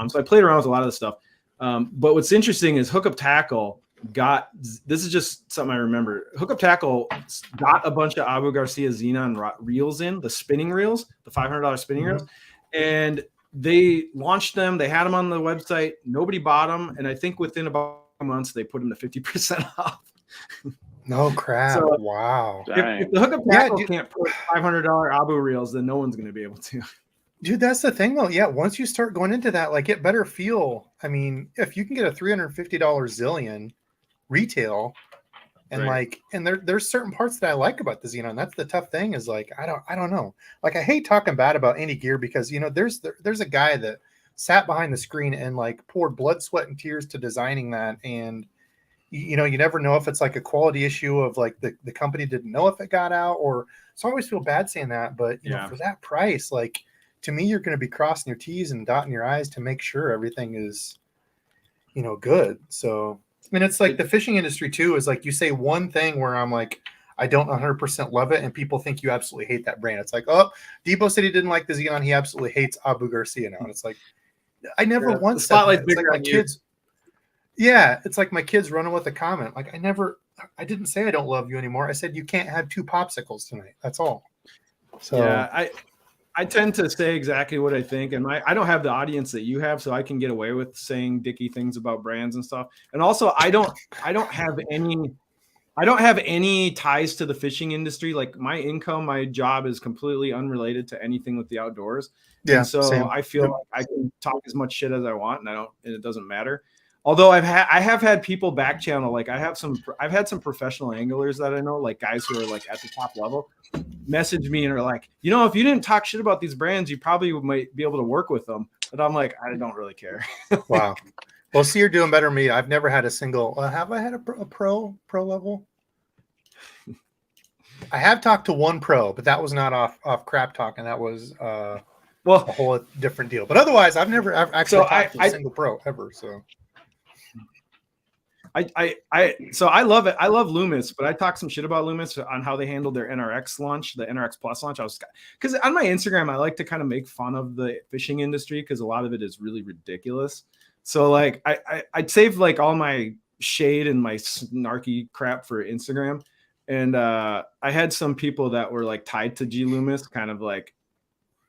so I played around with a lot of the stuff. But what's interesting is Hookup Tackle this is just something I remember. Hookup Tackle got a bunch of Abu Garcia Xenon reels in, the spinning reels, the $500 spinning reels, and they launched them. They had them on the website. Nobody bought them, and I think within about months they put them to 50% off. No crap. So, wow. If the Hookup Tackle can't put $500 Abu reels, then no one's going to be able to. Dude, that's the thing though. Yeah, once you start going into that, like it better feel. I mean, if you can get a $350 Zillion retail, and and there's certain parts that I like about the Xenon. That's the tough thing is like I don't know. Like I hate talking bad about any gear because there's a guy that sat behind the screen and like poured blood, sweat, and tears to designing that, and you never know if it's like a quality issue of like the company didn't know if it got out, or so I always feel bad saying that, but you know, for that price, like to me, you're going to be crossing your T's and dotting your I's to make sure everything is, good. So, I mean, it's like the fishing industry too, is like you say one thing where I'm like, I don't 100% love it, and people think you absolutely hate that brand. It's like, oh, Debo said he didn't like the Xenon. He absolutely hates Abu Garcia now. And it's like, I never Yeah, once the said that. spotlight's It's like bigger my on you. kids. Yeah, it's like my kids running with a comment. Like, I didn't say I don't love you anymore. I said you can't have 2 popsicles tonight. That's all. So yeah, I tend to say exactly what I think, and I don't have the audience that you have, so I can get away with saying dicky things about brands and stuff. And also, I don't have any ties to the fishing industry. Like my income, my job is completely unrelated to anything with the outdoors. yeah, And so same. I feel like I can talk as much shit as I want, and it doesn't matter. Although I have had people back channel, like I've had some professional anglers that I know, like guys who are like at the top level, message me and are like, if you didn't talk shit about these brands, you probably might be able to work with them. But I'm like, I don't really care. Wow. Well, see, you're doing better than me. I've never had a single. Have I had a pro level? I have talked to one pro, but that was not off crap talk, and that was a whole different deal. But otherwise, I've actually talked to a single pro ever. So I love it. I love Loomis, but I talked some shit about Loomis on how they handled their NRX launch, the NRX Plus launch. Because on my Instagram, I like to kind of make fun of the fishing industry because a lot of it is really ridiculous. So like I'd save like all my shade and my snarky crap for Instagram. And I had some people that were like tied to G Loomis kind of like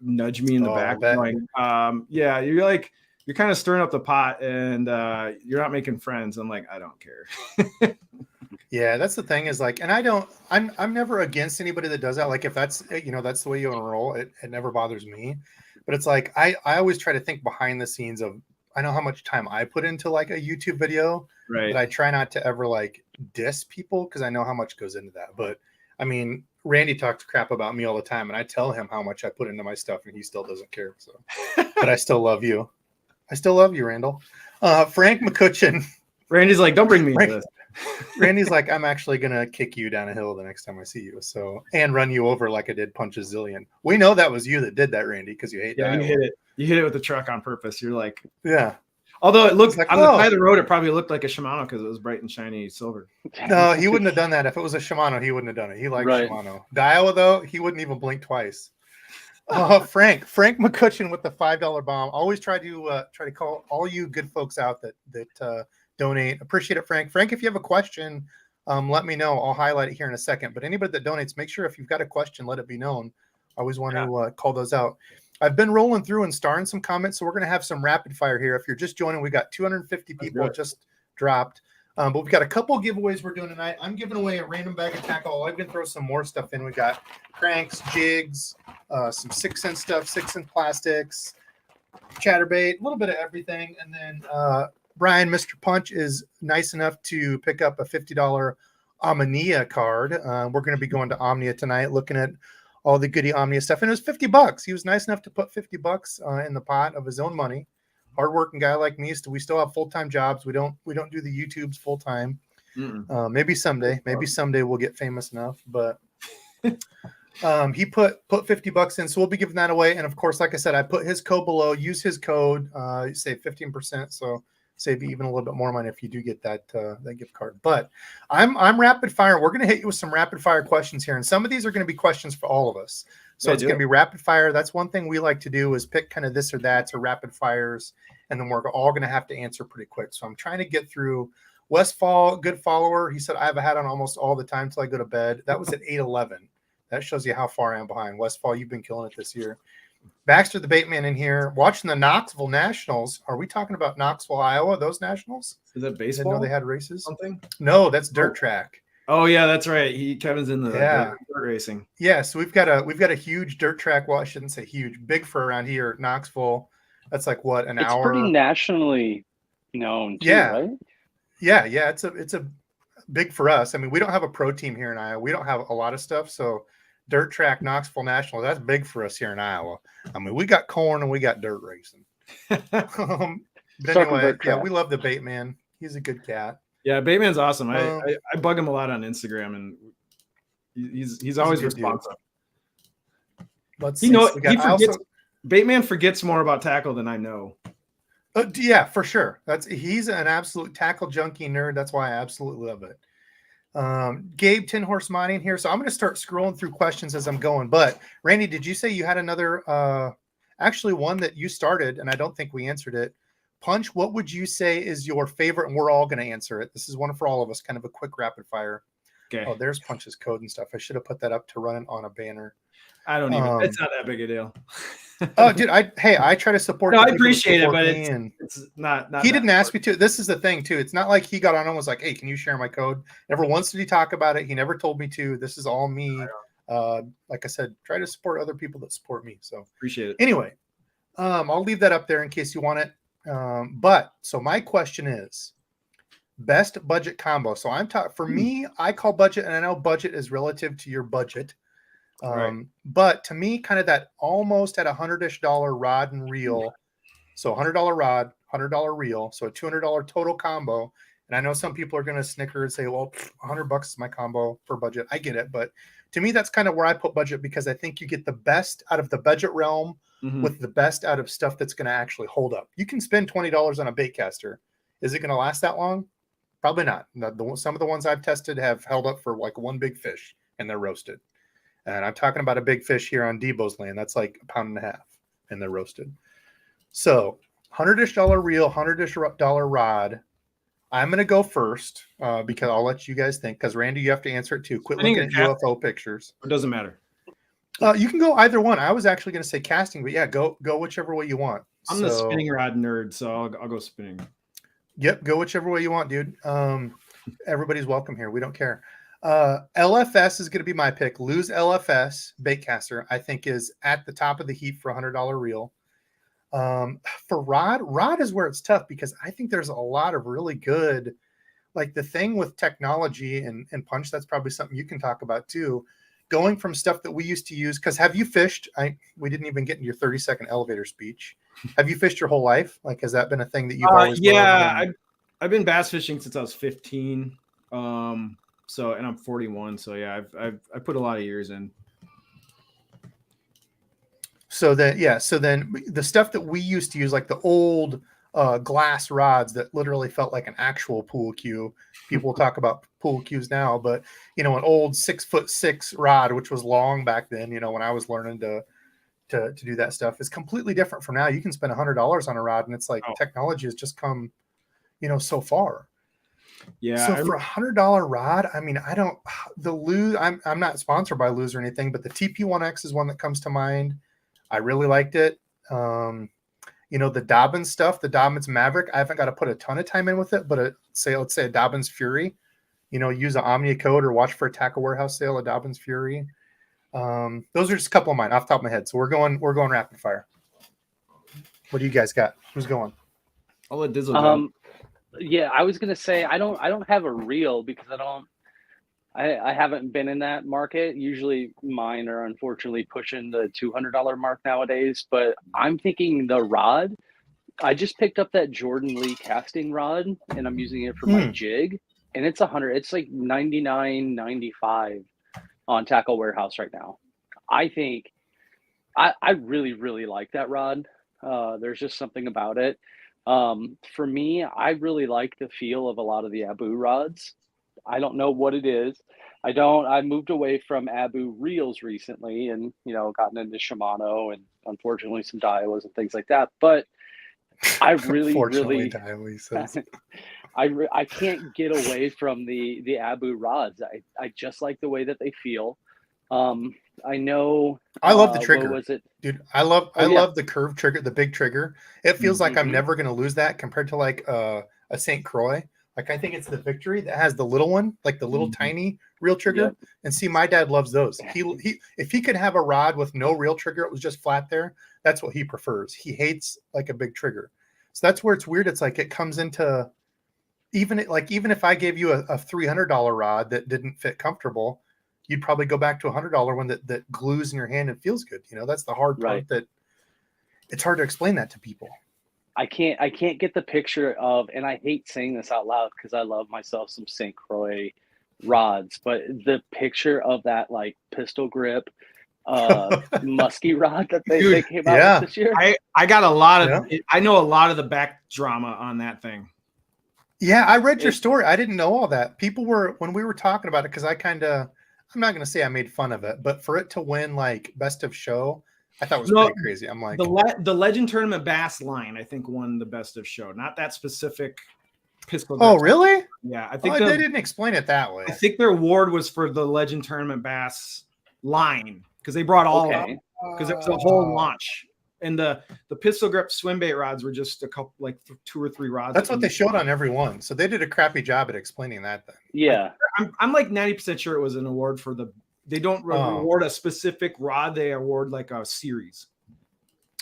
nudge me in the back going, yeah, you're kind of stirring up the pot and you're not making friends. I'm like, I don't care. Yeah, that's the thing is like, and I'm never against anybody that does that. Like if that's, that's the way you want to roll, it never bothers me. But it's like, I always try to think behind the scenes of, I know how much time I put into like a YouTube video, right? But I try not to ever like diss people because I know how much goes into that. But I mean, Randy talks crap about me all the time, and I tell him how much I put into my stuff, and he still doesn't care. So, but I still love you. I still love you, Randall. Frank McCutcheon. Randy's like, don't bring me into this. Randy's like, I'm actually gonna kick you down a hill the next time I see you. So, and run you over like I did punch a Zillion. We know that was you that did that, Randy, because you hate. Yeah, you hit it. You hit it with the truck on purpose. You're like, yeah. Although it looks like, on the side of the road, it probably looked like a Shimano because it was bright and shiny silver. No, he wouldn't have done that. If it was a Shimano, he wouldn't have done it. He likes Shimano. Daiwa, though, he wouldn't even blink twice. Frank McCutcheon with the $5 bomb. Always try to call all you good folks out that donate. Appreciate it, Frank. Frank, if you have a question, let me know. I'll highlight it here in a second. But anybody that donates, make sure if you've got a question, let it be known. I always want to call those out. I've been rolling through and starring some comments, so we're going to have some rapid fire here. If you're just joining, we got 250 people just dropped. But we've got a couple giveaways we're doing tonight. I'm giving away a random bag of tackle. I'm going to throw some more stuff in. We got cranks, jigs, some 6-cent stuff, 6-cent plastics, chatterbait, a little bit of everything. And then Brian, Mr. Punch, is nice enough to pick up a $50 Omnia card. We're going to be going to Omnia tonight, looking at all the goody Omnia stuff. And it was $50. He was nice enough to put $50 in the pot of his own money. Hardworking guy like me. We still have full-time jobs. We don't do the YouTubes full-time. Maybe someday we'll get famous enough, but he put $50 in. So we'll be giving that away. And of course, like I said, I put his code below. Use his code, save 15%. So save you even a little bit more money if you do get that gift card. But I'm rapid fire. We're going to hit you with some rapid fire questions here. And some of these are going to be questions for all of us. So it's going to be rapid fire. That's one thing we like to do is pick kind of this or that or rapid fires. And then we're all going to have to answer pretty quick. So I'm trying to get through. Westfall, good follower. He said, I have a hat on almost all the time till I go to bed. That was at 8:11. That shows you how far I am behind. Westfall, you've been killing it this year. Baxter, the Baitman in here, watching the Knoxville Nationals. Are we talking about Knoxville, Iowa, those Nationals? Is that baseball? Didn't know they had races. Something? No, that's dirt track. Oh yeah, that's right. Kevin's in the dirt racing. Yeah, so we've got a huge dirt track. Well, I shouldn't say huge, big for around here, Knoxville. That's like what, an hour? It's pretty nationally known too, right? Yeah. It's a big for us. I mean, we don't have a pro team here in Iowa. We don't have a lot of stuff. So dirt track, Knoxville National, that's big for us here in Iowa. I mean, we got corn and we got dirt racing. But anyway, we love the Baitman. He's a good cat. Yeah, Baitman's awesome. I bug him a lot on Instagram, and he's always responsive. Let's see. Baitman forgets more about tackle than I know. Yeah, for sure. He's an absolute tackle junkie nerd. That's why I absolutely love it. Gabe 10 Horse Mining here. So I'm going to start scrolling through questions as I'm going. But Randy, did you say you had another, actually one that you started, and I don't think we answered it. Punch, what would you say is your favorite? And we're all going to answer it. This is one for all of us, kind of a quick rapid fire. Okay. Oh, there's Punch's code and stuff. I should have put that up to run it on a banner. I don't even. It's not that big a deal. Oh, dude, I try to support. No, I appreciate it, but it's not. He didn't ask me to. This is the thing too. It's not like he got on and was like, "Hey, can you share my code?" Never once did he talk about it. He never told me to. This is all me. Like I said, try to support other people that support me. So appreciate it. Anyway, I'll leave that up there in case you want it. But so my question is, best budget combo. So I'm talking for me. I call budget, and I know budget is relative to your budget. Right. But to me, kind of that almost at $100-ish rod and reel. So $100 rod, $100 reel. So a $200 total combo. And I know some people are going to snicker and say, well, $100 is my combo for budget. I get it. But to me, that's kind of where I put budget, because I think you get the best out of the budget realm with the best out of stuff that's going to actually hold up. You can spend $20 on a bait caster. Is it going to last that long? Probably not. Some of the ones I've tested have held up for like one big fish and they're roasted. And I'm talking about a big fish here on DEBO'S land. That's like 1.5 pounds, and they're roasted. So $100-ish reel, $100-ish rod. I'm going to go first because I'll let you guys think. Because Randy, you have to answer it too. Quit looking at UFO pictures. It doesn't matter. You can go either one. I was actually going to say casting, but yeah, go whichever way you want. I'm the spinning rod nerd, so I'll go spinning. Yep, go whichever way you want, dude. Everybody's welcome here. We don't care. LFS is going to be my pick. Lose LFS baitcaster, I think, is at the top of the heap for $100 reel. For rod is where it's tough, because I think there's a lot of really good, like the thing with technology and Punch, that's probably something you can talk about too. Going from stuff that we used to use, because have you fished? We didn't even get in your 30-second elevator speech. Have you fished your whole life? Like, has that been a thing that you've always loved? I've been bass fishing since I was 15. So, and I'm 41. So yeah, I put a lot of years in. So then the stuff that we used to use, like the old glass rods that literally felt like an actual pool cue. People talk about pool cues now, but an old 6'6" rod, which was long back then, when I was learning to do that stuff, is completely different from now. You can spend $100 on a rod, and it's like technology has just come, so far. Yeah. So for $100 rod, I mean, I'm not sponsored by Lose or anything, but the TP1X is one that comes to mind. I really liked it. The Dobbins stuff, the Dobbins Maverick, I haven't got to put a ton of time in with it, but let's say a Dobbins Fury, use an Omnia code or watch for a tackle warehouse sale, a Dobbins Fury. Those are just a couple of mine off the top of my head. So we're going rapid fire. What do you guys got? Who's going? I'll let Dizzle go. Yeah, I was gonna say I don't have a reel because I haven't been in that market. Usually mine are unfortunately pushing the $200 mark nowadays, but I'm thinking the rod. I just picked up that Jordan Lee casting rod and I'm using it for my jig, and it's it's like $99.95 on Tackle Warehouse right now. I think I really, really like that rod. There's just something about it. For me, I really like the feel of a lot of the Abu rods. I don't know what it is. I moved away from Abu reels recently and, gotten into Shimano and unfortunately some Daiwas and things like that. But I really, really, I can't get away from the Abu rods. I just like the way that they feel. I know. I love the trigger. What was it? Dude, I love the curved trigger, the big trigger. It feels like I'm never going to lose that compared to like a St. Croix. Like, I think it's the Victory that has the little one, like the little tiny reel trigger. Yep. And see, my dad loves those. He if he could have a rod with no reel trigger, it was just flat there, that's what he prefers. He hates like a big trigger. So that's where it's weird. It's like it comes into even if I gave you a $300 rod that didn't fit comfortable, you'd probably go back to a $100 one that glues in your hand and feels good. That's the hard part, that it's hard to explain that to people. I can't get the picture of, and I hate saying this out loud because I love myself some St. Croix rods, but the picture of that like pistol grip musky rod that they came out with this year. I got a lot of I know a lot of the back drama on that thing. Yeah, I read your story. I didn't know all that. People were, when we were talking about it, because I'm not going to say I made fun of it, but for it to win like best of show, I thought was pretty crazy. I'm like, the Legend Tournament Bass line, I think, won the best of show, not that specific pistol. Oh, really? Yeah, I think they didn't explain it that way. I think their award was for the Legend Tournament Bass line because they brought all of them because it was a whole launch. And the pistol grip swim bait rods were just a couple, like 2 or 3 rods. That's what they showed on every one. So they did a crappy job at explaining that then. Yeah. I'm like 90% sure it was an award for they don't award a specific rod. They award like a series.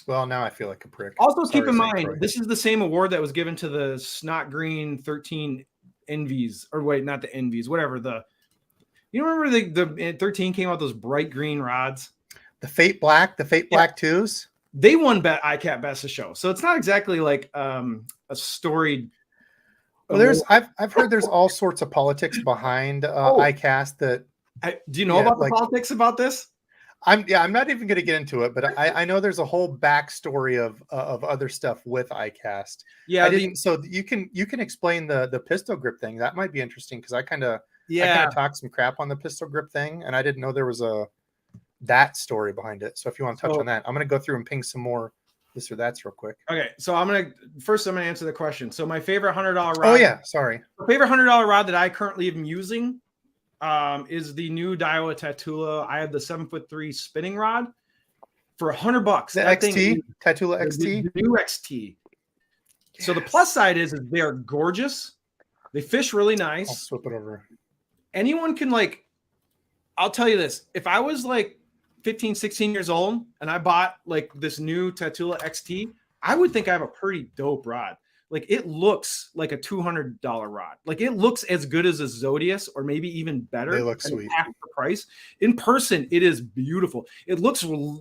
Well, now I feel like a prick. Also, keep in mind, this is the same award that was given to the Snot Green 13 Envies, or wait, not the Envies, whatever. You remember the 13 came out those bright green rods? The Fate Black 2s? They won ICAP Best of Show. So it's not exactly like a storied. Well, I've heard there's all sorts of politics behind ICAST that. Do you know about the politics about this? I'm not even going to get into it, but I know there's a whole backstory of other stuff with ICAST. Yeah. So you can explain the pistol grip thing. That might be interesting because I kind of talked some crap on the pistol grip thing, and I didn't know there was that story behind it. So if you want to touch on that, I'm going to go through and ping some more this or that's real quick. Okay, so I'm going to answer the question. So my favorite $100 rod. Oh yeah, sorry. My favorite $100 rod that I currently am using is the new Daiwa Tatula. I have the 7'3" spinning rod for $100. The XT Tatula XT, the new XT. Yes. So the plus side is they are gorgeous. They fish really nice. I'll flip it over. Anyone can I'll tell you this. If I was 15, 16 years old and I bought this new Tatula XT, I would think I have a pretty dope rod. It looks like a $200 rod. It looks as good as a Zodius or maybe even better. They look sweet. Half the price. In person, it is beautiful.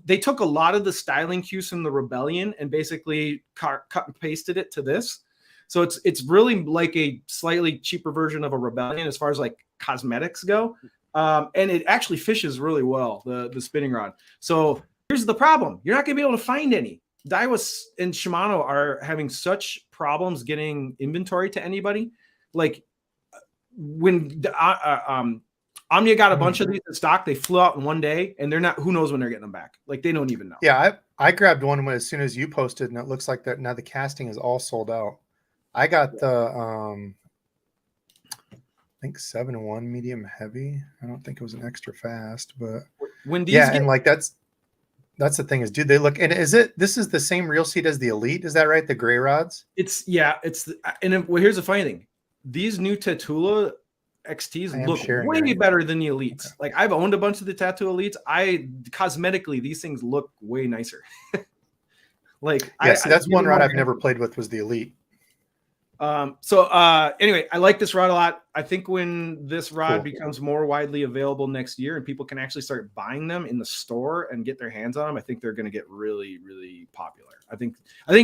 They took a lot of the styling cues from the Rebellion and basically cut and pasted it to this. So it's really like a slightly cheaper version of a Rebellion as far as cosmetics go. And it actually fishes really well, the spinning rod. So here's the problem. You're not going to be able to find any. Daiwa and Shimano are having such problems getting inventory to anybody. When Omnia got a bunch of these in stock, they flew out in one day, and they're not. Who knows when they're getting them back? They don't even know. Yeah, I grabbed one as soon as you posted, and it looks like that now the casting is all sold out. I got the I think 7-1 medium heavy. I don't think it was an extra fast, but when these and that's the thing is, dude, they look, and this is the same reel seat as the Elite, is that right? The gray rods? Here's the funny thing. These new Tatula XTs look way better than the Elites. Okay. I've owned a bunch of the Tattoo Elites. Cosmetically, these things look way nicer. That's one rod I've never played with was the Elite. Anyway, I like this rod a lot. I think when this rod becomes more widely available next year and people can actually start buying them in the store and get their hands on them, I think they're going to get really, really popular. I think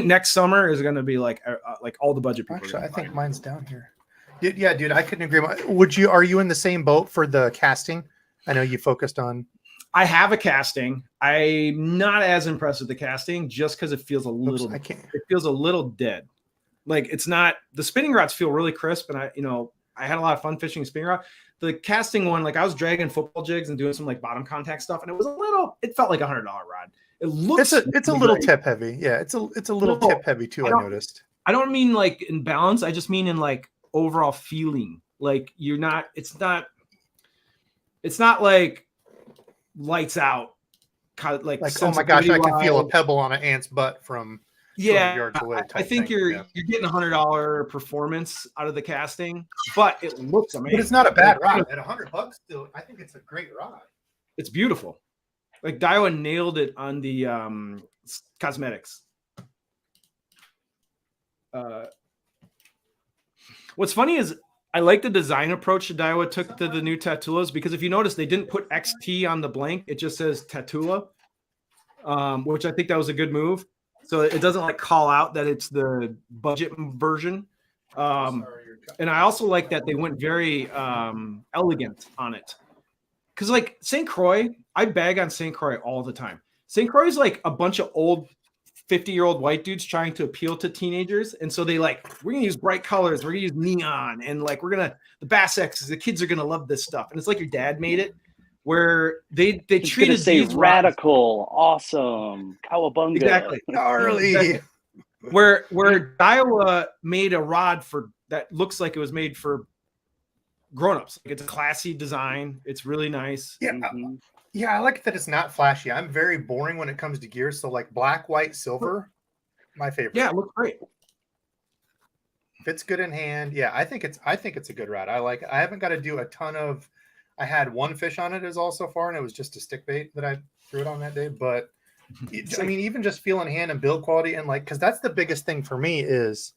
next summer is going to be like all the budget people. Actually, I think mine's down here. Yeah, dude, I couldn't agree more. Are you in the same boat for the casting? I know you focused on. I have a casting. I'm not as impressed with the casting just because it feels a little. It feels a little dead. It's not, the spinning rods feel really crisp, and I had a lot of fun fishing spinning rod. The casting one, I was dragging football jigs and doing some bottom contact stuff, and it felt like $100 rod. It looks it's a little tip heavy. Yeah, it's a little tip heavy too. I noticed. I don't mean in balance. I just mean in overall feeling. It's not like lights out. Oh my gosh, I can feel a pebble on an ant's butt from. Yeah, I think you're getting $100 performance out of the casting, but it looks amazing. But it's not a bad rod at $100. Still, I think it's a great rod. It's beautiful. Daiwa nailed it on the cosmetics. What's funny is I like the design approach that Daiwa took to the new Tatulas because if you notice, they didn't put XT on the blank; it just says Tatula, which I think that was a good move. So it doesn't call out that it's the budget version. And I also like that they went very elegant on it. Because St. Croix, I bag on St. Croix all the time. St. Croix is a bunch of old 50-year-old white dudes trying to appeal to teenagers. And so they like, we're going to use bright colors. We're going to use neon. And like, the Bass X's, the kids are going to love this stuff. And it's like your dad made it, where they treated these radical, awesome, cowabunga. Exactly. Gnarly. Where Daiwa made a rod that looks like it was made for grown-ups. Like, it's a classy design. It's really nice. Yeah. Yeah, I like that it's not flashy. I'm very boring when it comes to gear. So like black, white, silver, my favorite. Yeah, it looks great. Fits good in hand. Yeah, I think it's a good rod. I like it. I haven't got to do a ton of. I had one fish on it is all so far, and it was just a stick bait that I threw it on that day. But I mean, even just feel in hand and build quality, and like, because that's the biggest thing for me is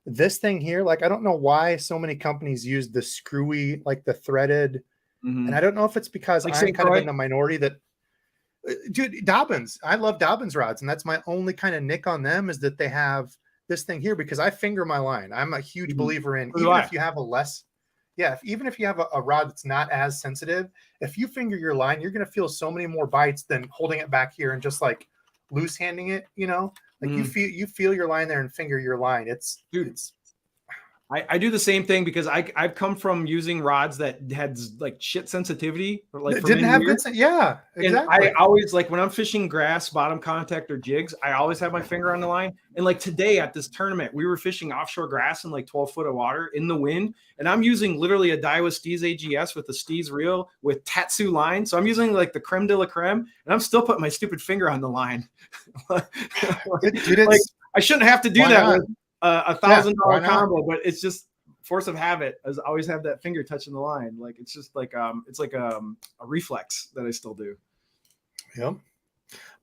this thing here. Like, I don't know why so many companies use the screwy, like the threaded. And I don't know if it's because like I'm kind of in the minority that, dude, Dobbins. I love Dobbins rods, and that's my only kind of nick on them is that they have this thing here because I finger my line. I'm a huge believer in even if you have even if you have a rod that's not as sensitive, if you finger your line, you're going to feel so many more bites than holding it back here and just like loose handing it. You know, like you feel your line there and finger your line. It's I do the same thing because I've come from using rods that had like shit sensitivity. Like didn't have good. Yeah, exactly. And I always like when I'm fishing grass, bottom contact, or jigs, I always have my finger on the line. And like today at this tournament, we were fishing offshore grass in like 12 foot of water in the wind. And I'm using literally a Daiwa Steez AGS with the Steez reel with Tatsu line. So I'm using like the creme de la creme, and I'm still putting my stupid finger on the line. Dude, like, I shouldn't have to do that with a $1,000 combo, but it's just force of habit. I always have that finger touching the line. Like it's just like it's like a reflex that I still do. Yep.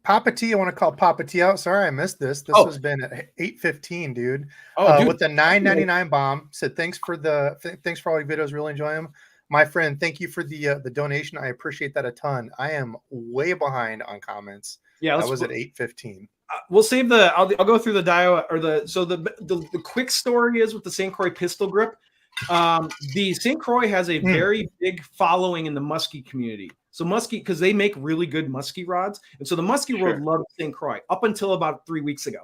Papa T, I want to call Papa T out. Sorry, I missed this. This has been at 8:15, dude. Dude. With the $9.99 bomb. Said thanks for all your videos. Really enjoy them, my friend. Thank you for the donation. I appreciate that a ton. I am way behind on comments. Yeah, that was at 8:15. We'll save I'll go through the Daiwa or the quick story is with the St. Croix pistol grip. The St. Croix has a very big following in the muskie community. So muskie, because they make really good muskie rods. And so the muskie world loved St. Croix up until about 3 weeks ago.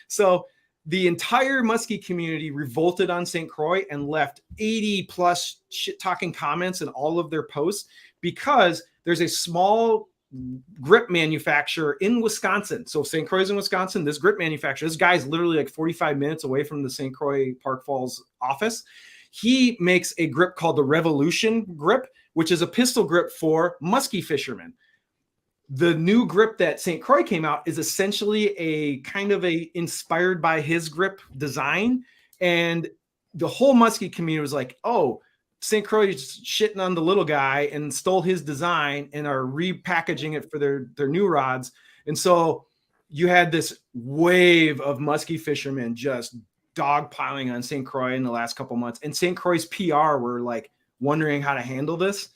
So the entire muskie community revolted on St. Croix and left 80 plus shit talking comments in all of their posts because there's a small grip manufacturer in Wisconsin. So St. Croix is in Wisconsin. This grip manufacturer, this guy's literally like 45 minutes away from the St. Croix Park Falls office. He makes a grip called the Revolution grip, which is a pistol grip for muskie fishermen. The new grip that St. Croix came out is essentially a kind of a inspired by his grip design. And the whole muskie community was like, oh, St. Croix is shitting on the little guy and stole his design and are repackaging it for their new rods. And so you had this wave of muskie fishermen just dogpiling on St. Croix in the last couple months. And St. Croix's PR were like wondering how to handle this.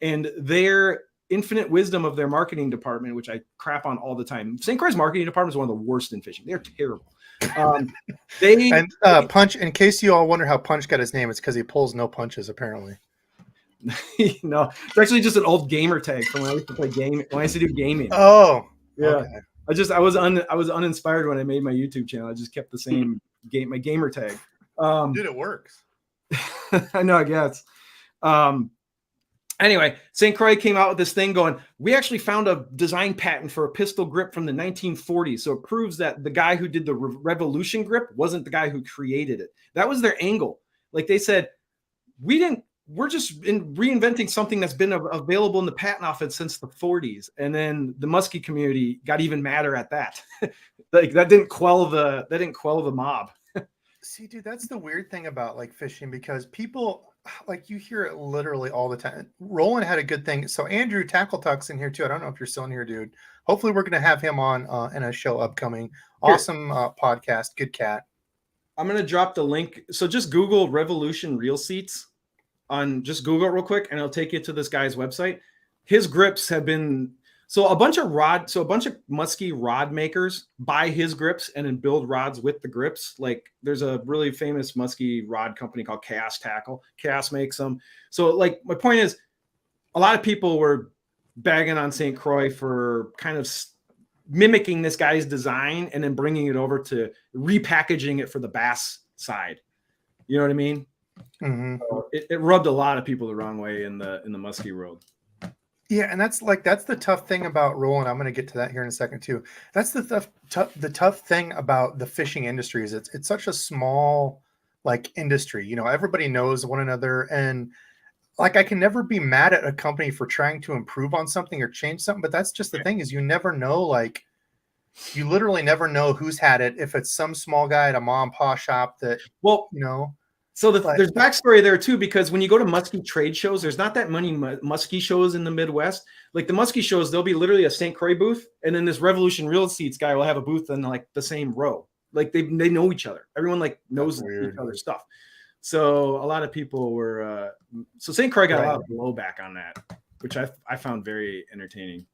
And their infinite wisdom of their marketing department, which I crap on all the time. St. Croix's marketing department is one of the worst in fishing. They're terrible. Punch, in case you all wonder how Punch got his name, it's because he pulls no punches, apparently. No, it's actually just an old gamer tag from when I used to play when I used to do gaming. Oh, yeah. Okay. I was uninspired when I made my YouTube channel. I just kept the same my gamer tag. Dude, it works. I know, I guess. Anyway, St. Croix came out with this thing going, we actually found a design patent for a pistol grip from the 1940s. So it proves that the guy who did the Revolution grip wasn't the guy who created it. That was their angle. Like they said, we're just reinventing something that's been available in the patent office since the 40s. And then the muskie community got even madder at that. Like that didn't quell the mob. See, dude, that's the weird thing about like fishing, because people, like, you hear it literally all the time. Roland had a good thing. So Andrew Tackle Tuck's in here too. I don't know if you're still in here, dude. Hopefully we're going to have him on in a show upcoming. Awesome podcast. Good cat. I'm going to drop the link. So just Google Revolution reel seats just Google it real quick, and it'll take you to this guy's website. His grips have been, a bunch of muskie rod makers buy his grips and then build rods with the grips. Like there's a really famous muskie rod company called Chaos Tackle. Chaos makes them. So like my point is, a lot of people were bagging on St. Croix for kind of mimicking this guy's design and then bringing it over to repackaging it for the bass side. You know what I mean? Mm-hmm. So it rubbed a lot of people the wrong way in the muskie world. Yeah, and that's the tough thing about rolling. I'm going to get to that here in a second too. That's the tough thing about the fishing industry is it's such a small like industry. You know, everybody knows one another, and like I can never be mad at a company for trying to improve on something or change something. But that's just the thing is you never know. Like you literally never know who's had it. If it's some small guy at a mom and pop shop that you know. So there's backstory there too, because when you go to muskie trade shows, there's not that many muskie shows in the Midwest. Like the muskie shows, there'll be literally a St. Croix booth, and then this Revolution Real Estates guy will have a booth in like the same row. Like they know each other. Everyone like knows each other's stuff. So a lot of people were. So St. Croix got a lot of blowback on that, which I found very entertaining.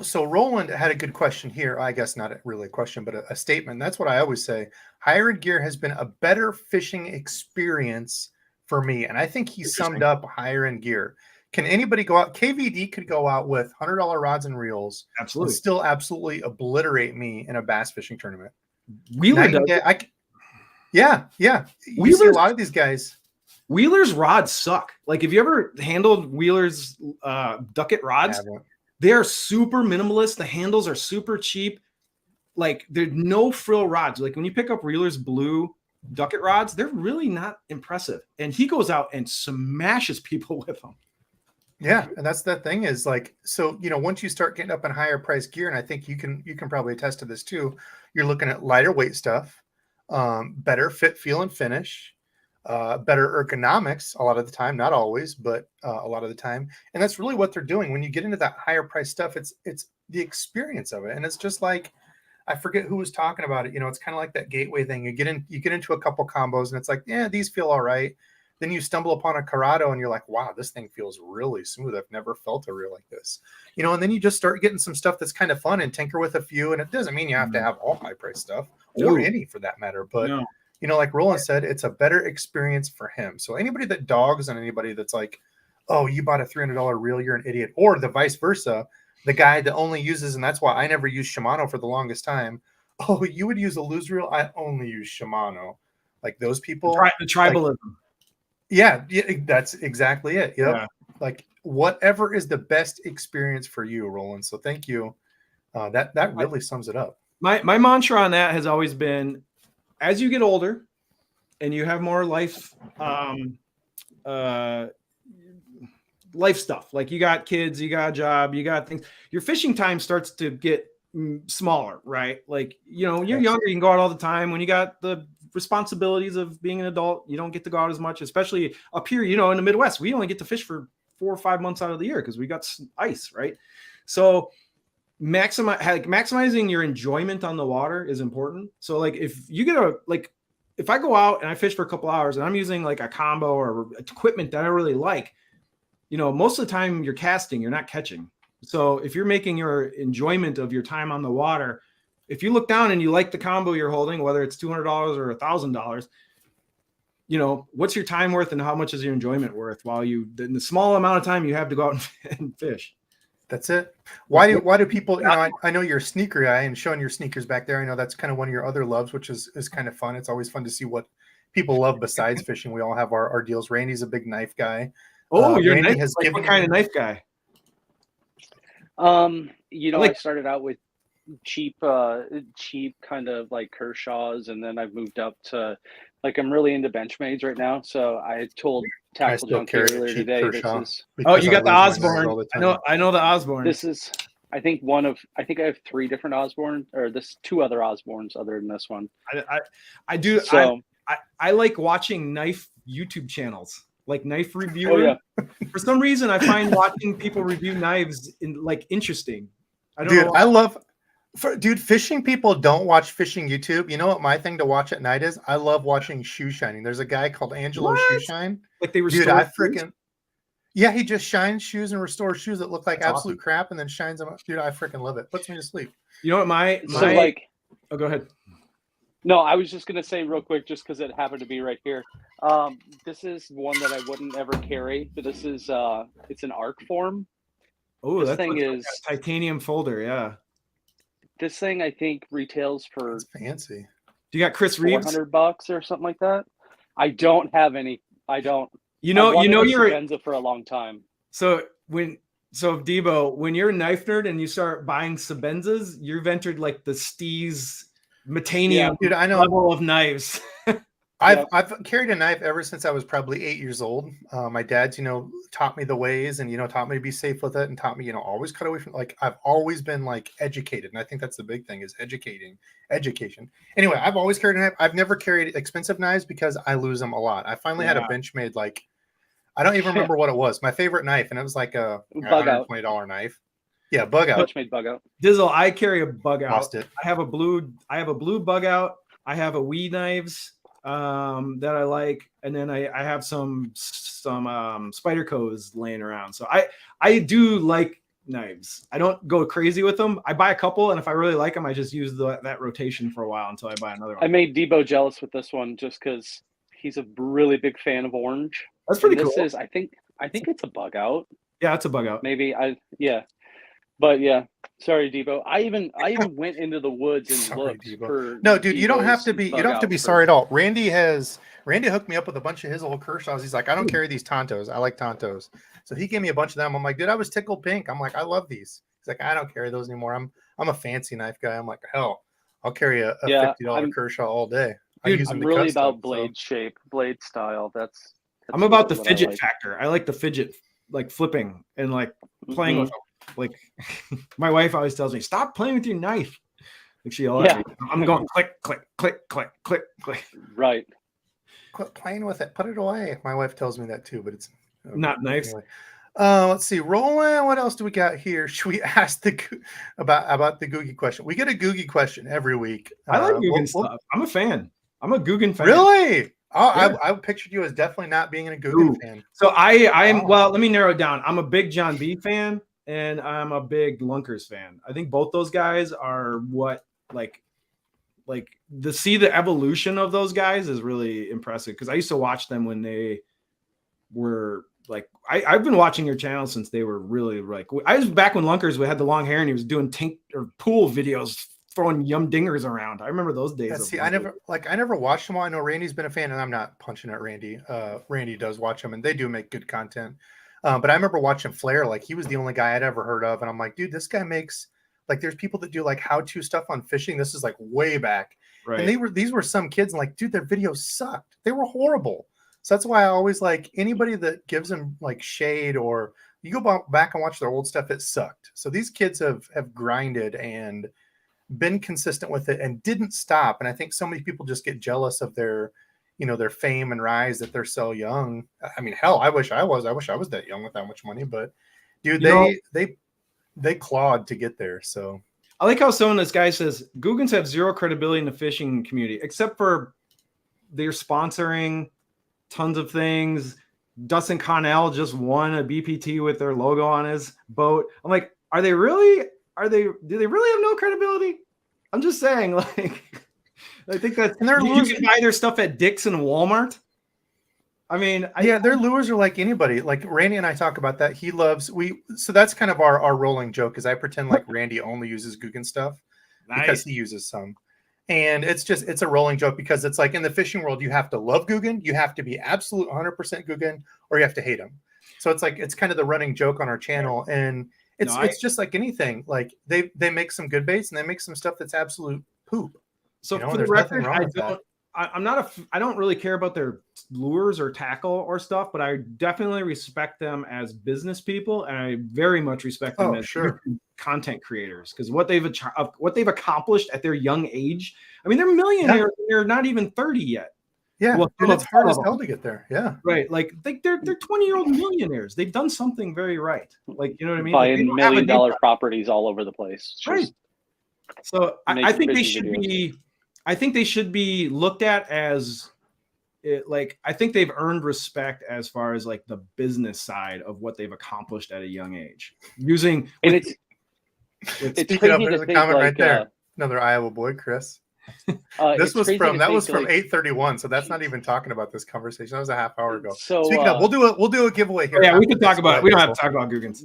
So Roland had a good question here. I guess not really a question, but a statement. That's what I always say. Higher End Gear has been a better fishing experience for me. And I think he summed up Higher End Gear. Can anybody go out? KVD could go out with $100 rods and reels. Absolutely. And still absolutely obliterate me in a bass fishing tournament. Wheeler does. Yeah. You see a lot of these guys. Wheeler's rods suck. Like, have you ever handled Wheeler's Ducket rods? They are super minimalist. The handles are super cheap. Like, there's no frill rods. Like, when you pick up Wheeler's blue Ducket rods, they're really not impressive. And he goes out and smashes people with them. Yeah, and that's the thing is like, so, you know, once you start getting up in higher price gear, and I think you can probably attest to this too, you're looking at lighter weight stuff, better fit, feel, and finish, better ergonomics a lot of the time, not always, but a lot of the time. And that's really what they're doing. When you get into that higher price stuff, it's the experience of it. And it's just like, I forget who was talking about it. You know, it's kind of like that gateway thing. You get into a couple combos and it's like, yeah, these feel all right. Then you stumble upon a Corrado and you're like, wow, this thing feels really smooth. I've never felt a reel like this, you know, and then you just start getting some stuff that's kind of fun and tinker with a few. And it doesn't mean you have to have all high price stuff or any for that matter. But, you know, like Roland said, it's a better experience for him. So anybody that dogs on anybody that's like, oh, you bought a $300 reel, you're an idiot. Or the vice versa, the guy that only uses, and that's why I never used Shimano for the longest time. Oh, you would use a loose reel? I only use Shimano. Like those people. The tribalism. Like, yeah, that's exactly it. Yep. Yeah. Like whatever is the best experience for you, Roland. So thank you. That really sums it up. My mantra on that has always been, as you get older and you have more life stuff, like you got kids, you got a job, you got things, your fishing time starts to get smaller, right? Like, you know, you're younger, you can go out all the time. When you got the responsibilities of being an adult, you don't get to go out as much, especially up here, you know, in the Midwest, we only get to fish for 4 or 5 months out of the year because we got ice, right? So maximizing your enjoyment on the water is important. So like if you get if I go out and I fish for a couple hours and I'm using like a combo or equipment that I really like, you know, most of the time you're casting, you're not catching. So if you're making your enjoyment of your time on the water, if you look down and you like the combo you're holding, whether it's $200 or $1,000, you know, what's your time worth and how much is your enjoyment worth while in the small amount of time you have to go out and fish? That's it. Why do people, you know, I know you're a sneaker guy and showing your sneakers back there. I know that's kind of one of your other loves, which is kind of fun. It's always fun to see what people love besides fishing. We all have our deals. Randy's a big knife guy. Oh, you're Randy what kind of knife guy? You know, I started out with cheap kind of like Kershaws, and then I've moved up to like I'm really into Benchmades right now. So I told Tackle Junkie earlier today. You got the Osborne. I know the Osborne. This is I think I have 3 different Osborne, or this 2 other Osbornes other than this one. I do. So I like watching knife YouTube channels. Like knife reviewer. Oh, yeah. For some reason, I find watching people review knives interesting. I don't know. I love, fishing people don't watch fishing YouTube. You know what my thing to watch at night is? I love watching shoe shining. There's a guy called Angelo Shoe Shine. Like they restore he just shines shoes and restores shoes that look like absolute crap and then shines them up. Dude, I freaking love it. Puts me to sleep. You know what oh, go ahead. No, I was just going to say real quick, just because it happened to be right here. This is one that I wouldn't ever carry, but this is it's an arc form. Oh, This that's thing like is a titanium folder. Yeah. this thing I think retails for It's fancy. Do you got Chris Reeves? $400 or something like that. I don't have any. I don't. You know a you're Sebenza for a long time. so Debo, when you're a knife nerd and you start buying Sebenzas, you've entered like the Steez Metanium Dude, I know. level of knives. I've carried a knife ever since I was probably 8 years old. My dad's, taught me the ways and, taught me to be safe with it and taught me, always cut away from, like, I've always been like educated. And I think that's the big thing is education. Anyway, I've always carried a knife. I've never carried expensive knives because I lose them a lot. I finally had a Benchmade, like, I don't even remember what it was. My favorite knife. And it was like a $120 knife. Yeah. Bug out. Benchmade bug out. Dizzle, I carry a bug out. Lost it. I have a blue bug out. I have a Wee knives that I like, and then I have some Spyderco's laying around. So I do like knives. I don't go crazy with them. I buy a couple, and if I really like them, I just use that rotation for a while until I buy another one. I made Debo jealous with this one just because he's a really big fan of orange. That's pretty cool. This is, I think it's a bug out. Yeah, it's a bug out. Maybe But yeah, sorry, Debo. I even went into the woods and looked for. No, dude, you don't have to Debo's be sorry at all. Randy hooked me up with a bunch of his old Kershaws. He's like, I don't carry these Tontos. I like Tontos. So he gave me a bunch of them. I'm like, dude, I was tickled pink. I'm like, I love these. He's like, I don't carry those anymore. I'm a fancy knife guy. I'm like, hell, I'll carry a $50 Kershaw all day. Dude, I'm really about blade shape, blade style. That's I'm about the fidget factor. I like the fidget, like flipping and like playing with them. Like my wife always tells me, stop playing with your knife. Like she always, I'm going click, click, click, click, click, click. Right. Quit playing with it. Put it away. My wife tells me that too, but it's not knives. Anyway. Let's see. Roland, what else do we got here? Should we ask about the Googie question? We get a Googie question every week. I like Guggen stuff. I'm a fan. I'm a Guggen fan. Really? Oh, yeah. I pictured you as definitely not being a Guggen fan. So I'm well, let me narrow it down. I'm a big John B fan and I'm a big Lunkers fan. I think both those guys are what like see the evolution of those guys is really impressive because I used to watch them when they were like I've been watching your channel since they were really like I was back when Lunkers had the long hair and he was doing tank or pool videos throwing yum dingers around. I remember those days. Yeah, see, I never watched them all. I know Randy's been a fan, and I'm not punching at Randy. Randy does watch them, and they do make good content. But I remember watching Flair, like he was the only guy I'd ever heard of, and I'm like, dude, this guy makes like there's people that do like how-to stuff on fishing. This is like way back, right? And these were some kids, and like, dude, their videos sucked. They were horrible. So that's why I always like anybody that gives them like shade or you go back and watch their old stuff. It sucked. So these kids have grinded and been consistent with it and didn't stop. And I think so many people just get jealous of their fame and rise that they're so young. I mean, hell, I wish I was that young with that much money, but dude, they clawed to get there. So I like how someone, this guy says Guggens have zero credibility in the fishing community, except for they're sponsoring tons of things. Dustin Connell just won a BPT with their logo on his boat. I'm like, do they really have no credibility? I'm just saying, like, I think that you can buy their stuff at Dick's and Walmart. I mean, their lures are like anybody. Like Randy and I talk about that. So that's kind of our rolling joke is I pretend like Randy only uses Guggen stuff because he uses some. And it's a rolling joke because it's like in the fishing world, you have to love Guggen, you have to be absolute 100% Guggen, or you have to hate him. So it's like it's kind of the running joke on our channel. And it's just like anything. Like they make some good baits and they make some stuff that's absolute poop. So for the record, I don't really care about their lures or tackle or stuff, but I definitely respect them as business people, and I very much respect them as content creators because what they've accomplished at their young age. I mean, they're millionaires. Yeah. They're not even 30 yet. Yeah, well, it's hard as hell to get there. Yeah, right. Like they're 20-year-old millionaires. They've done something very right. Like you know what I mean? Buying $1 million properties all over the place. Right. So I think they should be. I think they should be looked at as I think they've earned respect as far as like the business side of what they've accomplished at a young age. It's crazy to think comment right there. Another Iowa boy, Chris. This was crazy from to think, 8:31, so that's not even talking about this conversation. That was a half hour ago. So speaking of, we'll do a giveaway here. Yeah, we can talk about it. We don't have to talk about Googans.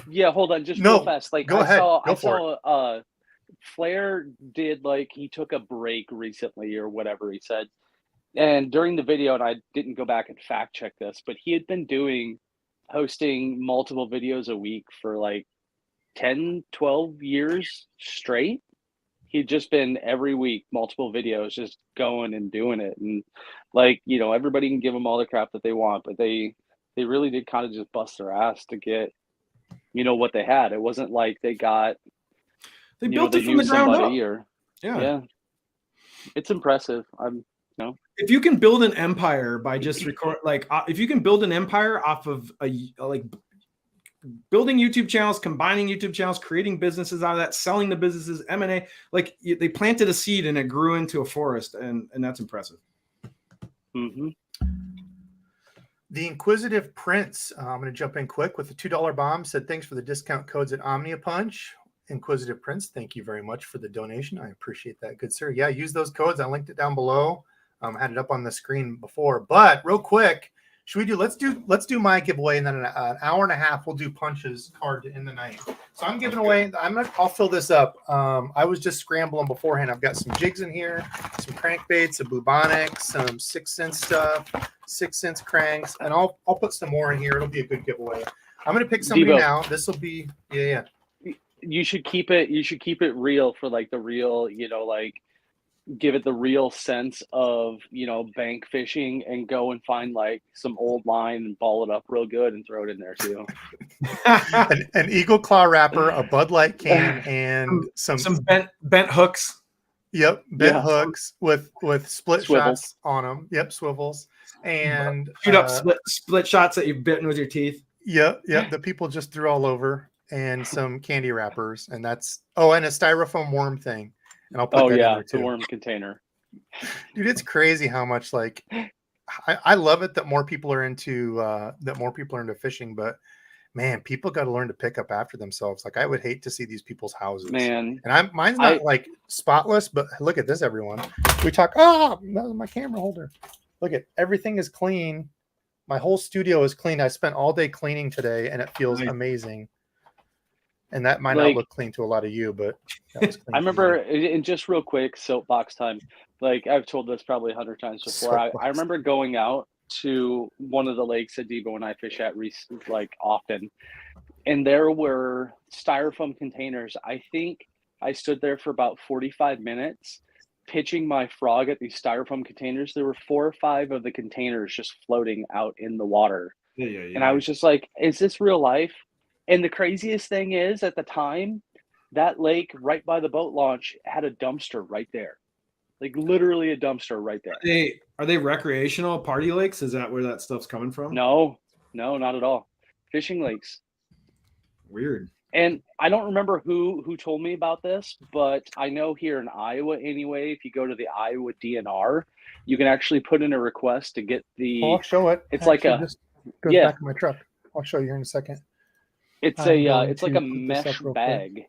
Yeah, hold on, just real fast. Like go ahead. Go for it. Flair did, like, he took a break recently or whatever he said. And during the video, and I didn't go back and fact check this, but he had been hosting multiple videos a week for like 10, 12 years straight. He'd just been every week, multiple videos, just going and doing it. And like, you know, everybody can give them all the crap that they want, but they really did kind of just bust their ass to get, you know, what they had. It wasn't like they built it from the ground up. Yeah. It's impressive. If you can build an empire by just if you can build an empire off of building YouTube channels, combining YouTube channels, creating businesses out of that, selling the businesses, M&A, like they planted a seed and it grew into a forest, and that's impressive. Mm-hmm. The Inquisitive Prince, I'm going to jump in quick with the $2 bomb, said thanks for the discount codes at Omnia Punch. Inquisitive Prince, thank you very much for the donation. I appreciate that, good sir. Yeah, use those codes. I linked it down below. I had it up on the screen before, but real quick, let's do my giveaway, and then an hour and a half we'll do Punch's card to end the night. So I'm giving away. I'll fill this up. I was just scrambling beforehand. I've got some jigs in here, some crankbaits, a bubonic, some 6 cent stuff, 6 cents cranks, and I'll put some more in here. It'll be a good giveaway. I'm gonna pick somebody now. This will be yeah. You should keep it real for like the real, you know, like give it the real sense of, you know, bank fishing, and go and find like some old line and ball it up real good and throw it in there too. an Eagle Claw wrapper, a Bud Light can, and some bent hooks. Yep, bent hooks with split swivels shots on them. Yep, swivels, and shoot up split shots that you've bitten with your teeth. Yep. The people just threw all over, and some candy wrappers, and that's and a styrofoam worm thing. And I'll put that in there too. The worm container. Dude, it's crazy how much like I love it that more people are into fishing, but man, people got to learn to pick up after themselves. Like I would hate to see these people's houses. Man, and mine's not like spotless, but look at this, everyone. We talk. That was my camera holder. Look at everything is clean. My whole studio is clean. I spent all day cleaning today, and it feels amazing. And that might not look clean to a lot of you, but that was clean. I remember, and just real quick, soapbox time. Like I've told this probably 100 times before. I remember going out to one of the lakes that Debo and I fish at like often, and there were styrofoam containers. I think I stood there for about 45 minutes pitching my frog at these styrofoam containers. There were 4 or 5 of the containers just floating out in the water. Yeah. And I was just like, is this real life? And the craziest thing is, at the time, that lake right by the boat launch had a dumpster right there. Like literally a dumpster right there. Are they recreational party lakes? Is that where that stuff's coming from? No, not at all. Fishing lakes. Weird. And I don't remember who told me about this, but I know here in Iowa anyway, if you go to the Iowa DNR, you can actually put in a request to get the... I'll show it. It's actually, like just goes back in my truck. I'll show you here in a second. It's like a mesh bag.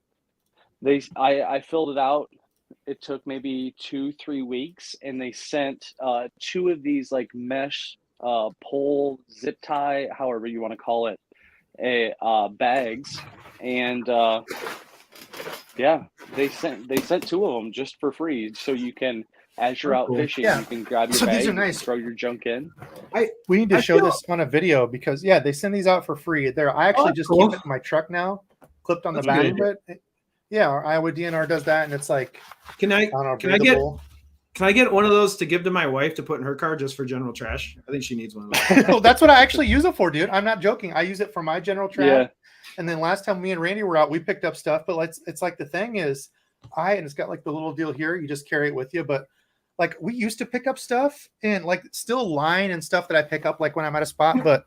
I filled it out. It took maybe 2-3 weeks, and they sent 2 of these like mesh pole zip tie, however you want to call it, bags, and they sent 2 of them just for free, so you can, as you're out fishing, you can grab your bag, these are nice. Throw your junk in. We need to show this on a video because they send these out for free. I actually just keep it in my truck now, clipped on the back of it. Yeah, our Iowa DNR does that, and it's like, can I get one of those to give to my wife to put in her car just for general trash? I think she needs one of those. Well, that's what I actually use it for, dude. I'm not joking. I use it for my general trash. Yeah. And then last time me and Randy were out, we picked up stuff, but it's like the thing is, and it's got like the little deal here. You just carry it with you, but like we used to pick up stuff and like still line and stuff that I pick up like when I'm at a spot, but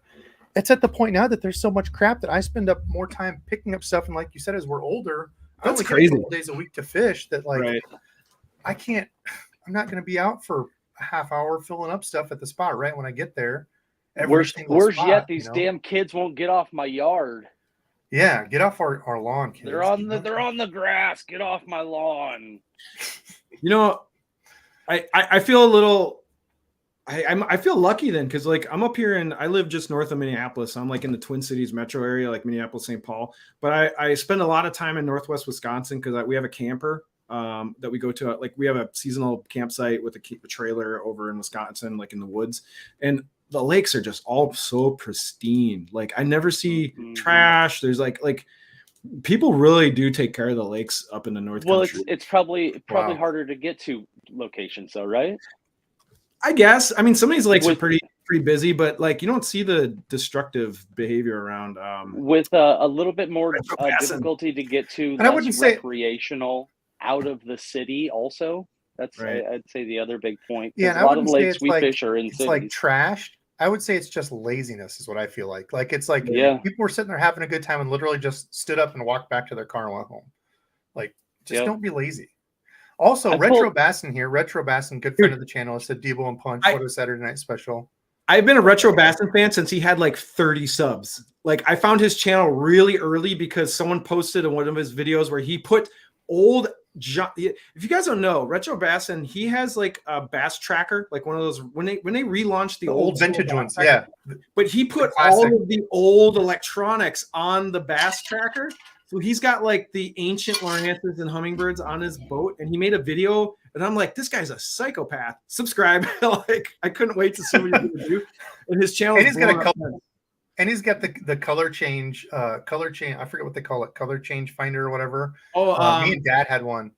it's at the point now that there's so much crap that I spend up more time picking up stuff. And like you said, as we're older, that's crazy. 2 days a week to fish that like I can't. I'm not going to be out for a half hour filling up stuff at the spot right when I get there. Worse yet, these damn kids won't get off my yard. Yeah, get off our lawn, kids. They're on the grass. Get off my lawn. You know, I feel a little. I feel lucky then because like I'm up here I live just north of Minneapolis. So I'm like in the Twin Cities metro area, like Minneapolis, St. Paul. But I spend a lot of time in Northwest Wisconsin because we have a camper that we go to. Like we have a seasonal campsite with a trailer over in Wisconsin, like in the woods, and the lakes are just all so pristine. Like I never see trash. There's like people really do take care of the lakes up in the North Country. It's probably harder to get to locations though, right? I guess. I mean, some of these lakes are pretty busy, but like you don't see the destructive behavior around. With a little bit more difficulty to get to, and I wouldn't say recreational out of the city. Also, that's right. I'd say the other big point. Yeah, a lot of lakes we fish are in it's cities. like trashed. I would say it's just laziness, is what I feel like. Like it's like people were sitting there having a good time and literally just stood up and walked back to their car and went home. Like, just don't be lazy. Also, Retro Bassin here. Retro Bassin, good friend of the channel, said Debo and Punch. What a Saturday night special. I've been a Retro Bassin fan since he had like 30 subs. Like I found his channel really early because someone posted in one of his videos where he put old. If you guys don't know, Retro Bassin, he has like a bass tracker, like one of those when they relaunched the old vintage ones, tracker, But he put all of the old electronics on the bass tracker. So he's got like the ancient Lawrences and hummingbirds on his boat, and he made a video, and I'm like, this guy's a psychopath. Subscribe. Like I couldn't wait to see what he's gonna do. And his channel. And he's got a color, and he's got the color change. I forget what they call it, color change finder or whatever. Me and Dad had one.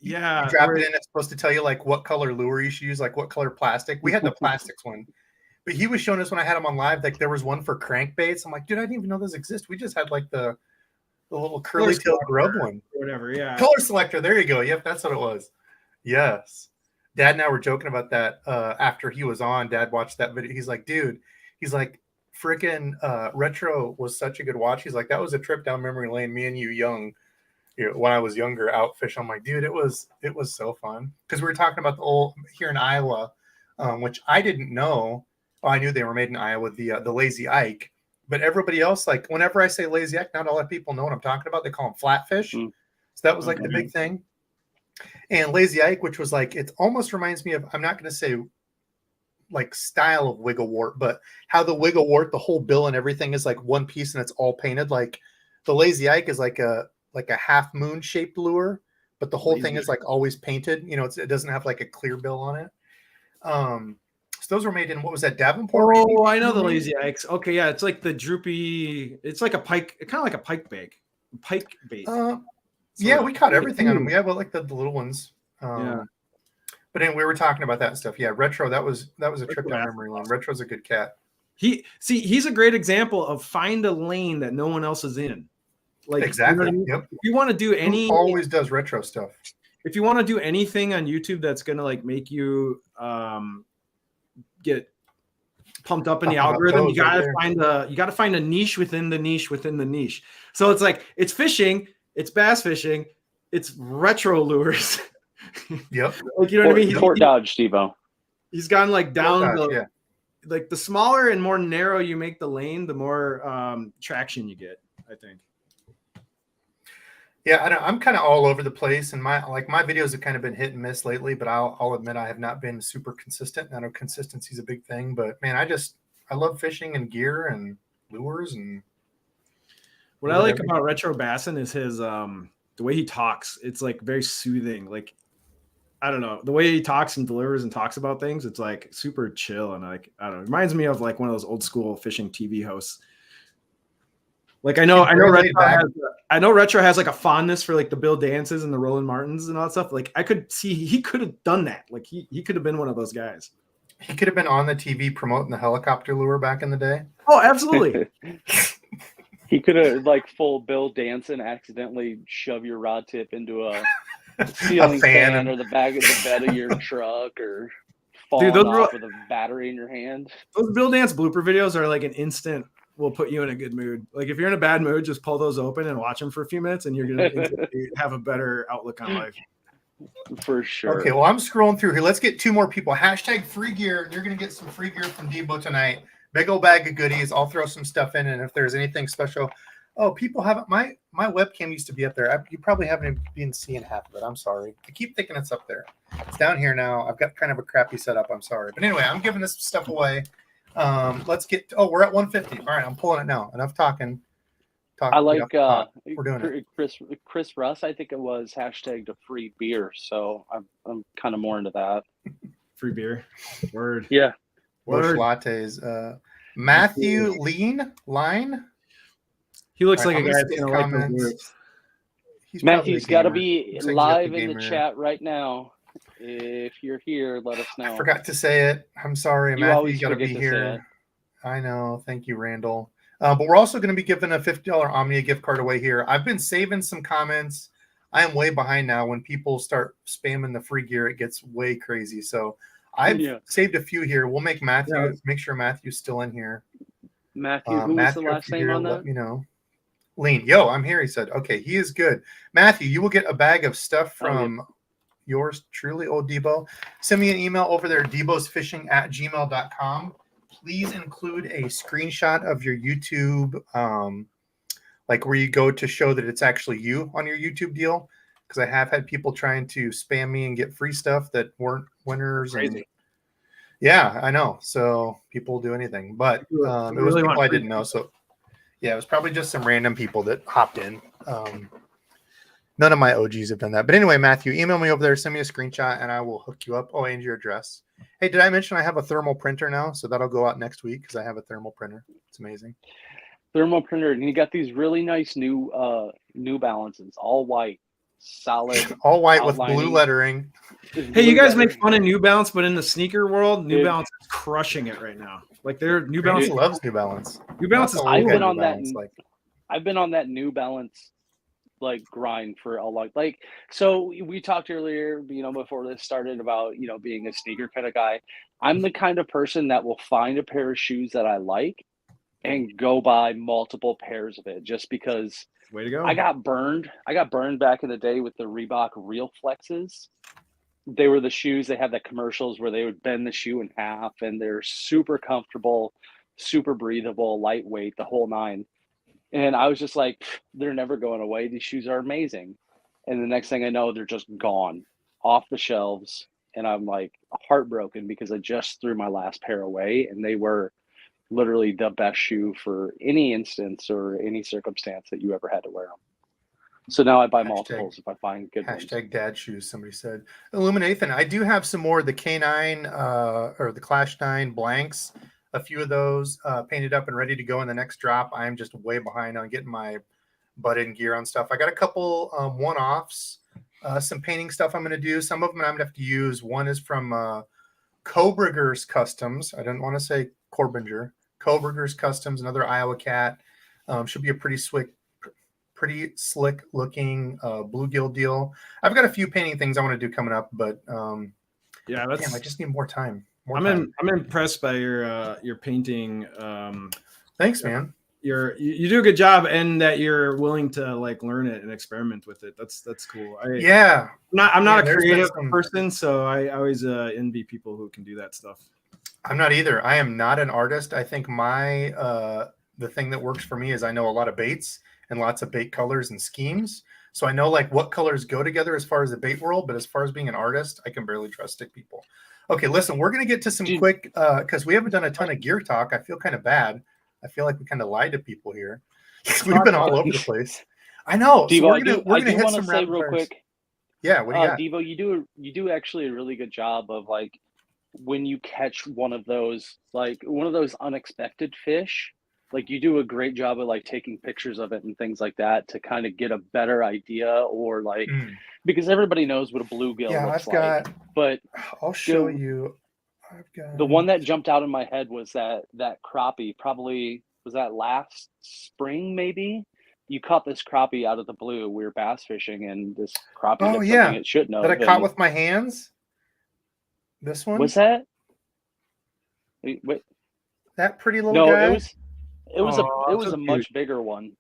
Yeah, you drop it in. It's supposed to tell you like what color lure you should use, like what color plastic. We had the plastics one, but he was showing us when I had him on live. Like there was one for crankbaits. I'm like, dude, I didn't even know those exist. We just had like the little curly tail grub one, whatever. Yeah, color selector. There you go. Yep, that's what it was. Yes, Dad and I were joking about that after he was on. Dad watched that video. He's like, dude, freaking Retro was such a good watch. He's like, that was a trip down memory lane. Me and you when I was younger out fishing. I'm like, dude, it was so fun because we were talking about the old here in Iowa, which I didn't know. Well, I knew they were made in Iowa, the Lazy Ike. But everybody else, like whenever I say Lazy Ike, not a lot of people know what I'm talking about. They call them flatfish. So that was like the big thing. And Lazy Ike, which was like, it almost reminds me of, I'm not going to say like style of wiggle wart, but how the wiggle wart, the whole bill and everything is like one piece and it's all painted. Like the Lazy Ike is like a half moon shaped lure, but the whole thing is like always painted. You know, it doesn't have like a clear bill on it. So those were made in, what was that, Davenport? Oh, I know the Lazy Ikes. Okay, yeah, it's like the droopy. It's like a pike, kind of like a pike bait. Yeah, we caught everything on them. We have like the little ones. But anyway, we were talking about that stuff. Yeah, Retro. That was a trip down memory lane. Retro's a good cat. He's a great example of find a lane that no one else is in. Like exactly. You know what I mean? Yep. If you want to do always does retro stuff. If you want to do anything on YouTube that's gonna like make you get pumped up in the algorithm, you gotta find a niche within the niche within the niche. So it's like it's fishing, it's bass fishing, it's retro lures. Yep. Like, you know what I mean? Port Dodge, Steve-O. He's gone like down like the smaller and more narrow you make the lane, the more traction you get, I think. Yeah, I'm kind of all over the place, and my videos have kind of been hit and miss lately. But I'll admit I have not been super consistent. I know consistency is a big thing, but man, I love fishing and gear and lures and. What I like about Retro Bassin is his the way he talks. It's like very soothing. Like I don't know, the way he talks and delivers and talks about things. It's like super chill and like I don't know. It reminds me of like one of those old school fishing TV hosts. Like I know Retro has like a fondness for like the Bill Dances and the Roland Martins and all that stuff. Like I could see he could have done that. Like he could have been one of those guys. He could have been on the TV promoting the helicopter lure back in the day. Oh, absolutely. He could have like full Bill Danson accidentally shove your rod tip into a ceiling fan or the bed of your truck or fall off with a battery in your hand. Those Bill Dance blooper videos are like an instant. Will put you in a good mood. Like if you're in a bad mood, just pull those open and watch them for a few minutes, and you're gonna have a better outlook on life. For sure. Okay, well I'm scrolling through here. Let's get two more people. Hashtag free gear. You're gonna get some free gear from Debo tonight. Big old bag of goodies. I'll throw some stuff in, and if there's anything special, Oh, people haven't. My webcam used to be up there. You probably haven't been seeing half of it. I'm sorry. I keep thinking it's up there. It's down here now. I've got kind of a crappy setup. I'm sorry. But anyway, I'm giving this stuff away. Let's get. Oh, we're at 150. All right, I'm pulling it now. Enough talking. I like We're doing it. Chris Russ. I think it was hashtag to free beer. So I'm kind of more into that. Free beer. Word. Yeah. Bush lattes. Matthew Line. He looks All like right, a guy I'm that's gonna gonna skip like those comments. words. Matthew's got to gamer. be Looks like he's live got the in the gamer. chat right now. If you're here, let us know. I forgot to say it. I'm sorry, You Matthew. always You got to forget be to say it. here. I know. Thank you, Randall. But we're also going to be giving a $50 Omnia gift card away here. I've been saving some comments. I am way behind now. When people start spamming the free gear, it gets way crazy. So I've saved a few here. We'll make Matthew make sure Matthew's still in here. Matthew, who was the last name on that? Let me know. Lean. Yo, I'm here. He said, okay, he is good. Matthew, you will get a bag of stuff from yours truly, old Debo. Send me an email over there, debosfishing@gmail.com. Please include a screenshot of your YouTube, like where you go to show that it's actually you on your YouTube deal. Because I have had people trying to spam me and get free stuff that weren't winners. Crazy. And yeah, I know. So people do anything, but it was people I didn't know. So yeah, it was probably just some random people that hopped in. None of my OGs have done that. But anyway, Matthew, email me over there, send me a screenshot, and I will hook you up. Oh, and your address. Hey, did I mention I have a thermal printer now? So that'll go out next week because I have a thermal printer. It's amazing. Thermal printer, and you got these really nice New Balances, all white, solid, all white with blue lettering. Hey, you guys make fun of New Balance, but in the sneaker world, New Balance is crushing it right now. Like New Balance loves New Balance. New Balance is cool. I've been on that New Balance like grind for a long, like, so we talked earlier, before this started about, being a sneaker kind of guy. I'm the kind of person that will find a pair of shoes that I like and go buy multiple pairs of it just because. Way to go. I got burned back in the day with the Reebok Real Flexes. They were the shoes, they had the commercials where they would bend the shoe in half, and they're super comfortable, super breathable, lightweight, the whole nine. And I was just like, they're never going away. These shoes are amazing. And the next thing I know, they're just gone off the shelves. And I'm like heartbroken because I just threw my last pair away, and they were literally the best shoe for any instance or any circumstance that you ever had to wear them. So now I buy multiples if I find good ones. Dad shoes, somebody said. Illuminathan, I do have some more of the K9 or the Clash 9 blanks. A few of those painted up and ready to go in the next drop. I'm just way behind on getting my butt in gear on stuff. I got a couple one-offs, some painting stuff I'm going to do. Some of them I'm going to have to use. One is from Cobriger's Customs. I didn't want to say Corbinger. Cobriger's Customs, another Iowa cat. Should be a pretty slick looking bluegill deal. I've got a few painting things I want to do coming up, but I just need more time. I'm impressed by your painting. Thanks, man. You do a good job, and that you're willing to like learn it and experiment with it. That's cool. I'm not a creative person, so I always envy people who can do that stuff. I'm not either. I am not an artist. I think my the thing that works for me is I know a lot of baits and lots of bait colors and schemes. So I know like what colors go together as far as the bait world, but as far as being an artist, I can barely trust stick people. Okay, listen, we're going to get to some quick, because we haven't done a ton of gear talk. I feel kind of bad. I feel like we kind of lied to people here. We've been all over the place. I know. Devo, so we're gonna hit some rapid real fires. Quick. Yeah, what do you got? Devo, you do actually a really good job of like when you catch one of those unexpected fish, like you do a great job of like taking pictures of it and things like that to kind of get a better idea, or like because everybody knows what a bluegill looks like. But I'll show you. I've got the one that jumped out in my head was that crappie. Probably was that last spring, maybe. You caught this crappie out of the blue. We were bass fishing, and this crappie did something it shouldn't have. That I caught with my hands. This one was that. Wait. That pretty little guy. No, it was a much bigger one.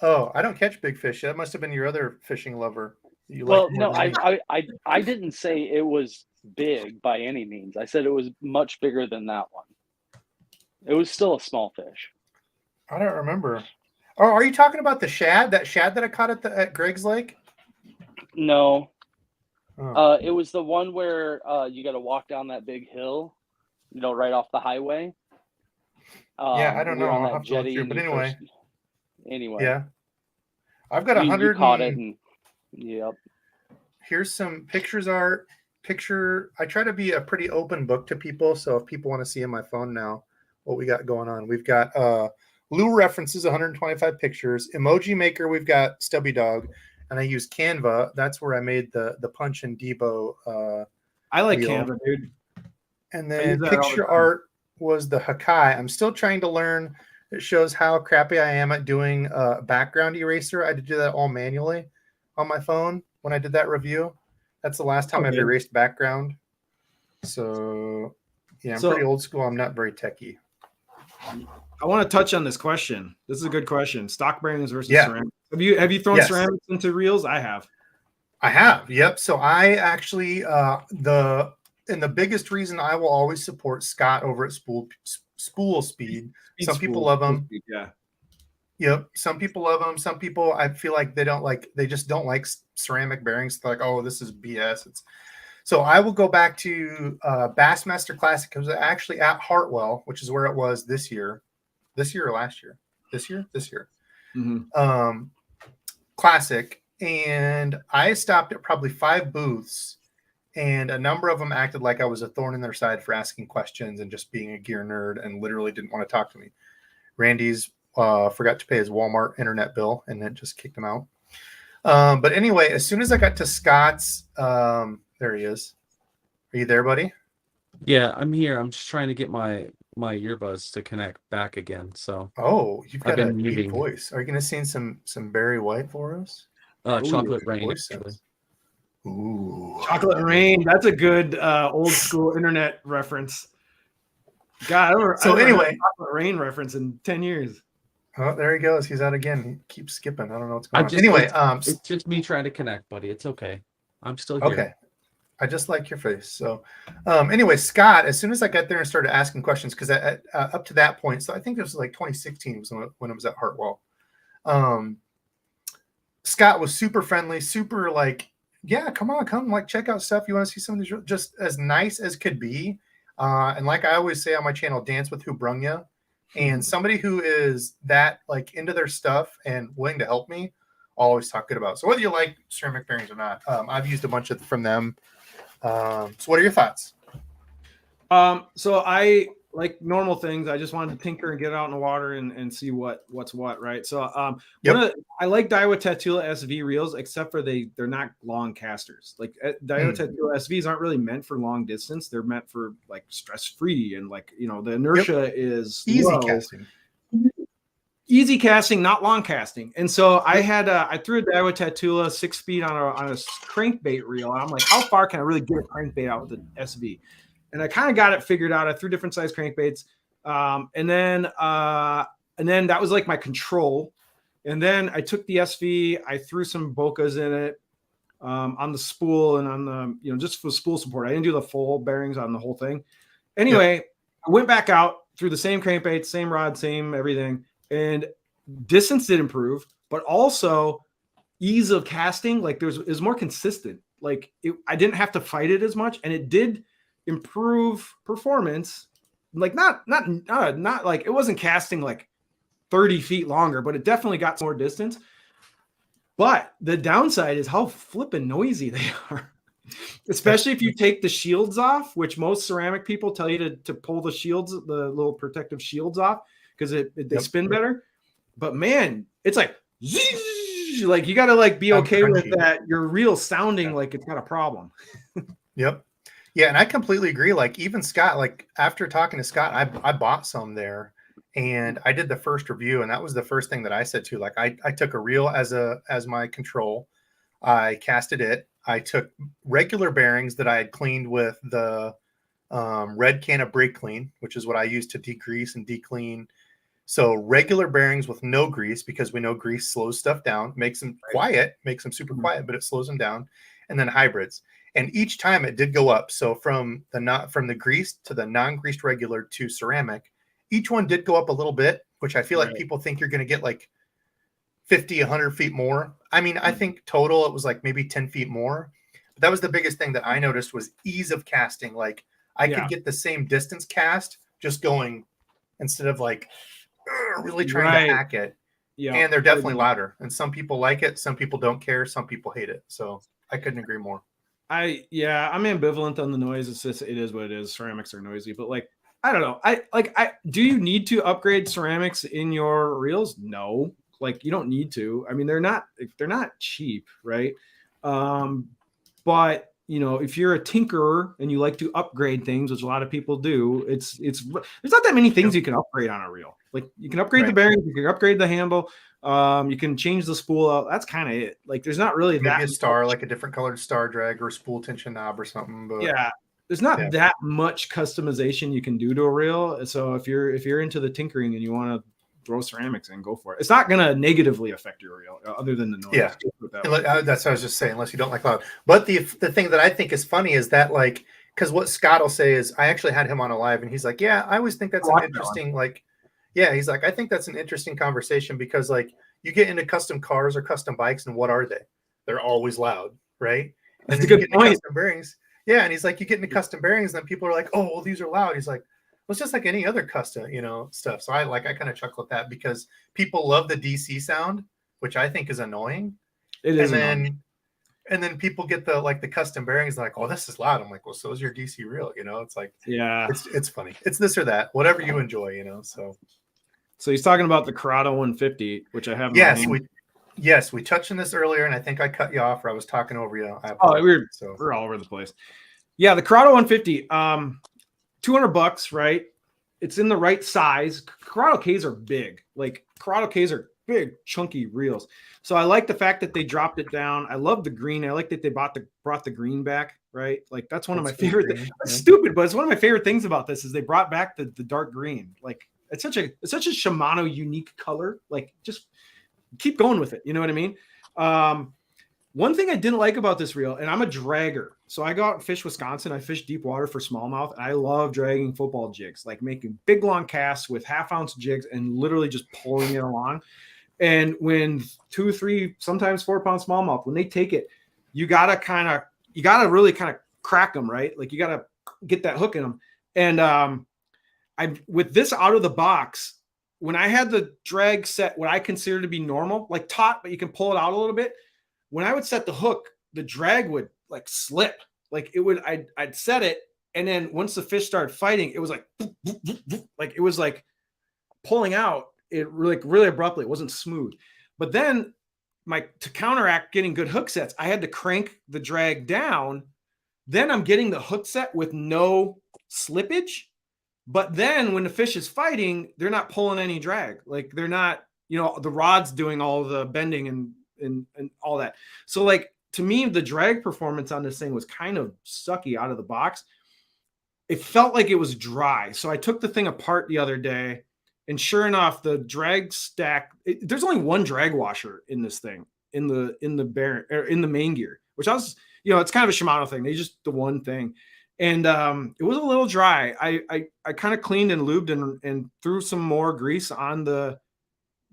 Oh, I don't catch big fish. That must have been your other fishing lover. I didn't say it was big by any means. I said it was much bigger than that one. It was still a small fish. I don't remember. Oh, are you talking about the shad? That shad that I caught at Greg's Lake? No, Oh. it was the one where you got to walk down that big hill, right off the highway. Yeah, I don't We know. were on I'll that have to look jetty, through. and But you anyway, first. Anyway, yeah, I've got you 100 caught it, and and yep. here's some pictures. I try to be a pretty open book to people. So if people want to see in my phone now what we got going on, we've got Lou references 125 pictures. Emoji Maker, we've got Stubby Dog, and I use Canva. That's where I made the Punch and Debo I like wheel. Canva, dude. And I use then that all the picture time. art was the Hakai. I'm still trying to learn. It shows how crappy I am at doing background eraser. I had to do that all manually on my phone when I did that review. That's the last time I've Okay. erased background. So yeah, I'm pretty old school. I'm not very techie. I want to touch on this question. This is a good question. Stock bearings versus Yeah. ceramics. Have you thrown Yes. ceramics into reels? I have. I have. Yep. So I actually the biggest reason I will always support Scott over at Spool Speed. Some people love them. Yeah. Yep. Some people love them. Some people, I feel like they just don't like ceramic bearings. They're like, oh, this is BS. So I will go back to Bassmaster Classic. It was actually at Hartwell, which is where it was this year or last year, this year. Mm-hmm. Classic. And I stopped at probably 5 booths, and a number of them acted like I was a thorn in their side for asking questions and just being a gear nerd and literally didn't want to talk to me. Randy's forgot to pay his Walmart internet bill and then just kicked him out. But anyway, as soon as I got to Scott's, there he is. Are you there, buddy? Yeah, I'm here. I'm just trying to get my earbuds to connect back again. So you've got a deep voice. Are you going to sing some Barry White for us? Chocolate Rain, actually. Ooh, Chocolate Rain. That's a good old school internet reference. God, I haven't heard Chocolate Rain reference in 10 years. Oh, there he goes. He's out again. He keeps skipping. I don't know what's going on. Anyway, it's just me trying to connect, buddy. It's okay. I'm still here. Okay. I just like your face. So anyway, Scott, as soon as I got there and started asking questions, because up to that point, so I think it was like 2016 when it was at Hartwell. Scott was super friendly, super like, yeah, come like check out stuff. You want to see some of these, just as nice as could be. And like I always say on my channel, dance with who brung ya. And somebody who is that like into their stuff and willing to help me, I'll always talk good about. So whether you like ceramic bearings or not, I've used a bunch from them. So what are your thoughts? So I like normal things. I just wanted to tinker and get out in the water and see what's what, right? So I like Daiwa Tatula SV reels, except for they're not long casters. Like Daiwa Tatula SVs aren't really meant for long distance. They're meant for like stress free and like the inertia is easy casting. Easy casting, not long casting. And so I threw a Daiwa Tatula 6-speed on a crankbait reel. And I'm like, how far can I really get a crankbait out with the SV? And I kind of got it figured out. I threw different size crankbaits. And then that was like my control. And then I took the SV, I threw some Bocas in it on the spool and on the, just for spool support. I didn't do the full bearings on the whole thing. Anyway, I went back out through the same crankbait, same rod, same everything. And distance did improve, but also ease of casting. Like it was more consistent. Like I didn't have to fight it as much, and it did improve performance. Like not like it wasn't casting like 30 feet longer, but it definitely got more distance. But the downside is how flippin' noisy they are. Especially if you take the shields off, which most ceramic people tell you to pull the shields, the little protective shields off, because they spin better. But man, it's like you got to like be okay with that. Your reel sounding like it's got a problem. Yep. Yeah, and I completely agree. Like even Scott, like after talking to Scott, I bought some there, and I did the first review, and that was the first thing that I said too. Like I took a reel as my control. I casted it. I took regular bearings that I had cleaned with the red can of brake clean, which is what I use to degrease and declean. So regular bearings with no grease, because we know grease slows stuff down, makes them quiet, makes them super quiet, but it slows them down. And then hybrids. And each time it did go up. So from the greased to the non-greased regular to ceramic, each one did go up a little bit, which I feel like people think you're going to get like 50, 100 feet more. I mean, I think total it was like maybe 10 feet more. But that was the biggest thing that I noticed was ease of casting. Like I could get the same distance cast just going instead of like really trying to hack it. Yeah. And they're definitely louder. And some people like it. Some people don't care. Some people hate it. So I couldn't agree more. I'm ambivalent on the noise. It's just, it is what it is. Ceramics are noisy, but like, I don't know. Do you need to upgrade ceramics in your reels? No, like you don't need to. I mean, they're not cheap, right? But you know, if you're a tinkerer and you like to upgrade things, which a lot of people do, there's not that many things you can upgrade on a reel. Like you can upgrade the bearings, you can upgrade the handle, you can change the spool out. That's kind of it. Like there's not really maybe a star, like a different colored star drag or a spool tension knob or something. But yeah, there's not that much customization you can do to a reel. So if you're into the tinkering and you want to throw ceramics in, go for it. It's not going to negatively affect your reel other than the noise. Yeah, that's what I was just saying, unless you don't like loud. But the thing that I think is funny is that, like, because what Scott will say is, I actually had him on a live and he's like, yeah, I always think that's an interesting, like, yeah, he's like, I think that's an interesting conversation because, like, you get into custom cars or custom bikes and what are they? They're always loud, right? And that's a good point. Custom bearings. Yeah, and he's like, you get into custom bearings and then people are like, oh, well, these are loud. He's like, well, it's just like any other custom, stuff. So I kind of chuckle at that because people love the DC sound, which I think is annoying. It is annoying. And then people get the custom bearings, like, oh, this is loud. I'm like, well, so is your DC reel, It's like, yeah, it's funny. It's this or that, whatever you enjoy, So he's talking about the Corrado 150, which I have. Yes, we touched on this earlier, and I think I cut you off or I was talking over you. We're all over the place. Yeah, the Corrado 150. $200, right? It's in the right size. Corrado Ks are big. Like Corrado Ks are big, chunky reels. So I like the fact that they dropped it down. I love the green. I like that they brought the green back, right? Like that's one of my favorite things. It's stupid, but it's one of my favorite things about this is they brought back the dark green. Like it's such a Shimano unique color. Like just keep going with it. You know what I mean? One thing I didn't like about this reel, and I'm a dragger. So I go out and fish Wisconsin. I fish deep water for smallmouth. And I love dragging football jigs, like making big long casts with 1/2 ounce jigs and literally just pulling it along. And when 2, 3, sometimes 4 pound smallmouth, when they take it, you gotta really kind of crack them, right? Like you gotta get that hook in them. And with this out of the box, when I had the drag set, what I consider to be normal, like taut, but you can pull it out a little bit. When I would set the hook, the drag would like slip. Like it would, I'd set it. And then once the fish started fighting, it was like it was like pulling out it really abruptly. It wasn't smooth. But then to counteract getting good hook sets, I had to crank the drag down. Then I'm getting the hook set with no slippage. But then when the fish is fighting, they're not pulling any drag. Like they're not, the rod's doing all the bending and all that. So like, to me, the drag performance on this thing was kind of sucky out of the box. It felt like it was dry. So I took the thing apart the other day, and sure enough, the drag stack, there's only one drag washer in this thing, in the main gear, which I was, it's kind of a Shimano thing. They just the one thing. And it was a little dry. I kind of cleaned and lubed and threw some more grease on the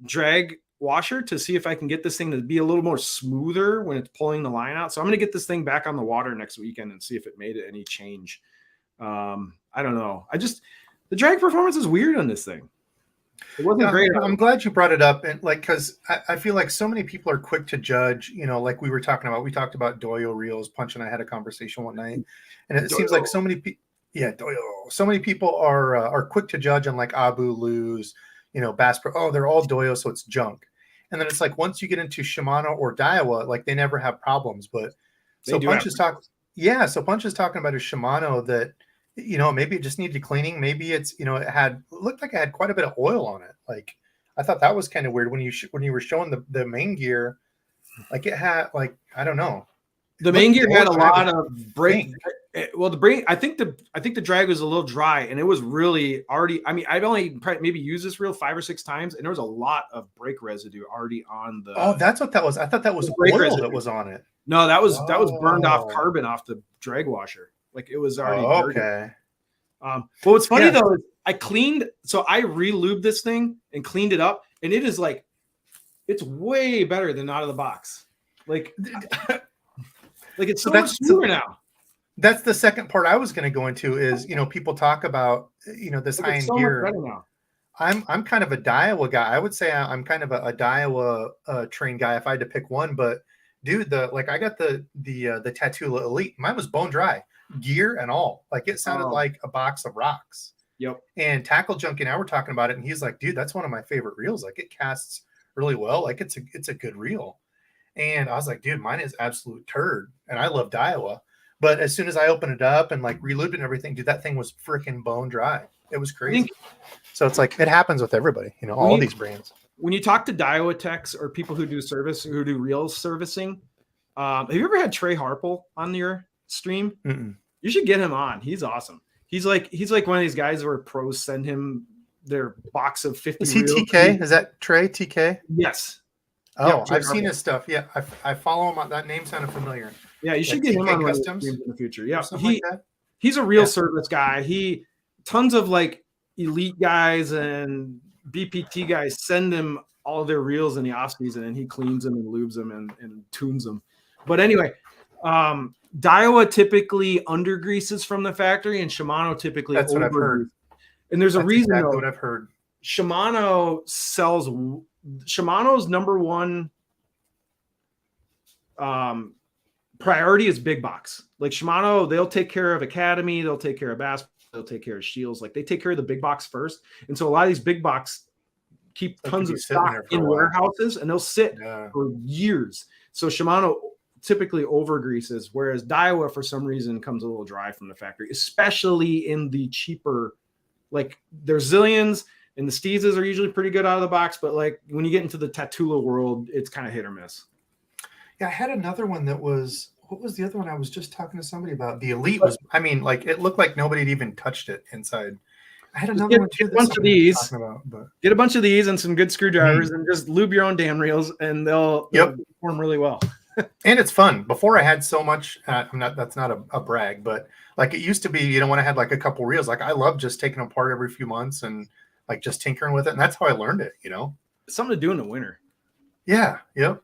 drag washer to see if I can get this thing to be a little more smoother when it's pulling the line out. So I'm going to get this thing back on the water next weekend and see if it made any change. I don't know. The drag performance is weird on this thing. It wasn't great. I'm glad you brought it up. And because I feel like so many people are quick to judge, like we talked about Doyo reels. Punch and I had a conversation one night, and it seems like so many people, Doyo. So many people are quick to judge on like Abu Luz, Bass Pro. Oh, they're all Doyo, so it's junk. And then it's like once you get into Shimano or Daiwa, like they never have problems. But so Punch is talking about a Shimano that, maybe it just needed cleaning. Maybe it's, it looked like it had quite a bit of oil on it. Like I thought that was kind of weird when you were showing the main gear, like it had like, I don't know. The main gear had a lot of brake. Well, I think the drag was a little dry, and it was really already. I mean, I've only maybe used this reel 5 or 6 times, and there was a lot of brake residue already on the. Oh, that's what that was. I thought that was oil residue that was on it. No, that was burned off carbon off the drag washer. Like it was already. Okay. But what's funny though is I re-lubed this thing and cleaned it up, and it is like it's way better than out of the box. Like, like it's so So much smoother now. That's the second part I was going to go into is, people talk about, this Like, high it's end so gear. much better now. I'm kind of a Daiwa guy. I would say I'm kind of a Daiwa train guy if I had to pick one. But dude, I got the Tatula Elite. Mine was bone dry, gear and all. Like it sounded like a box of rocks. Yep. And Tackle Junkie and I were talking about it, and he's like, dude, that's one of my favorite reels. Like it casts really well. Like it's a good reel. And I was like, dude, mine is absolute turd. And I love Daiwa. But as soon as I opened it up and like relubed and everything, dude, that thing was freaking bone dry. It was crazy. So it's like it happens with everybody, all these brands. When you talk to Daiwa techs or people who do reel servicing, have you ever had Trey Harple on your stream? Mm-mm. You should get him on. He's awesome. He's like one of these guys where pros send him their box of 50. Is he reels. TK? Is that Trey TK? Yes. Oh, yeah, I've seen his stuff. Yeah, I follow him. That name sounded familiar. Yeah, you should get him on Customs in the future. Yeah, he's a real service guy. He tons of like elite guys and BPT guys send him all their reels in the off season, and he cleans them and lubes them and tunes them. But anyway, Daiwa typically under greases from the factory, and Shimano typically that's what I've heard. And there's a reason exactly what I've heard. Shimano's number one priority is big box. Like Shimano, they'll take care of Academy, they'll take care of Bass, they'll take care of Shields. Like they take care of the big box first. And so a lot of these big box keep tons of stock in warehouses, and they'll sit for years. So Shimano typically over greases, whereas Daiwa for some reason comes a little dry from the factory, especially in the cheaper, like their Zillions and the Steezes are usually pretty good out of the box, but like when you get into the Tatula world, it's kind of hit or miss. Yeah, I had another one that was, what was the other one I was just talking to somebody about? The Elite was, I mean, like it looked like nobody had even touched it inside. I had another one too. Get a bunch of these. But get a bunch of these and some good screwdrivers and just lube your own damn reels, and they'll perform really well. And it's fun. Before I had so much, that's not a brag, but like it used to be, when I had like a couple reels, like I love just taking them apart every few months and like just tinkering with it. And that's how I learned it, It's something to do in the winter. Yeah. Yep.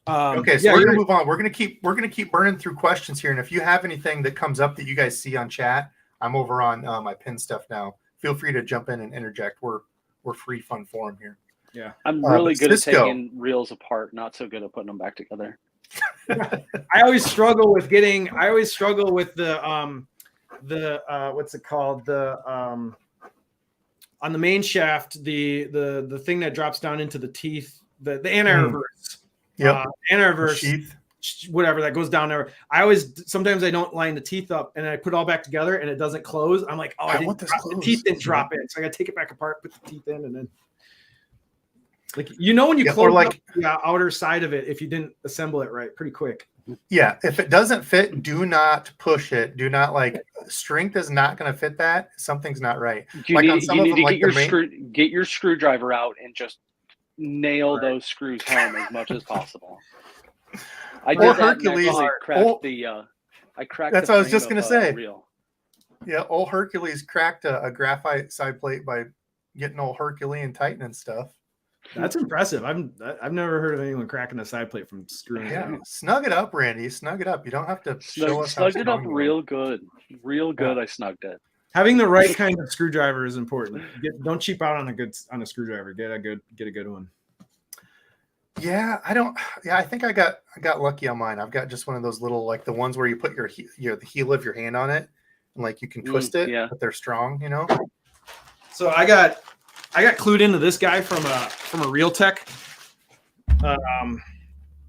Okay. So we're going to move on. We're going to keep burning through questions here. And if you have anything that comes up that you guys see on chat, I'm over on my pin stuff now. Feel free to jump in and interject. We're free fun forum here. Yeah. I'm really good at taking reels apart, not so good at putting them back together. I always struggle with the what's it called? The on the main shaft, the thing that drops down into the teeth, the anti-reverse. Anti-reverse sheath, whatever that goes down there. Sometimes I don't line the teeth up and I put it all back together and it doesn't close. I'm like, the teeth didn't drop in. So I gotta take it back apart, put the teeth in, and then like when you close up the outer side of it, if you didn't assemble it right pretty quick. Yeah, if it doesn't fit, do not push it. Do not strength is not going to fit that. Something's not right. You need to get your screwdriver out and just nail those screws home as much as possible. I did Hercules. I cracked. That's what I was just going to say. Reel. Yeah, old Hercules cracked a graphite side plate by getting old Herculean tightening stuff. That's impressive. I've never heard of anyone cracking a side plate from screwing. Yeah, snug it up, Randy. Snug it up. You don't have to show us. Snug it up real good. I snugged it. Having the right kind of screwdriver is important. Don't cheap out on a screwdriver. Get a good one. Yeah, I think I got lucky on mine. I've got just one of those little, like the ones where you put the heel of your hand on it and like you can twist it, but they're strong, So I got clued into this guy from a Real Tech.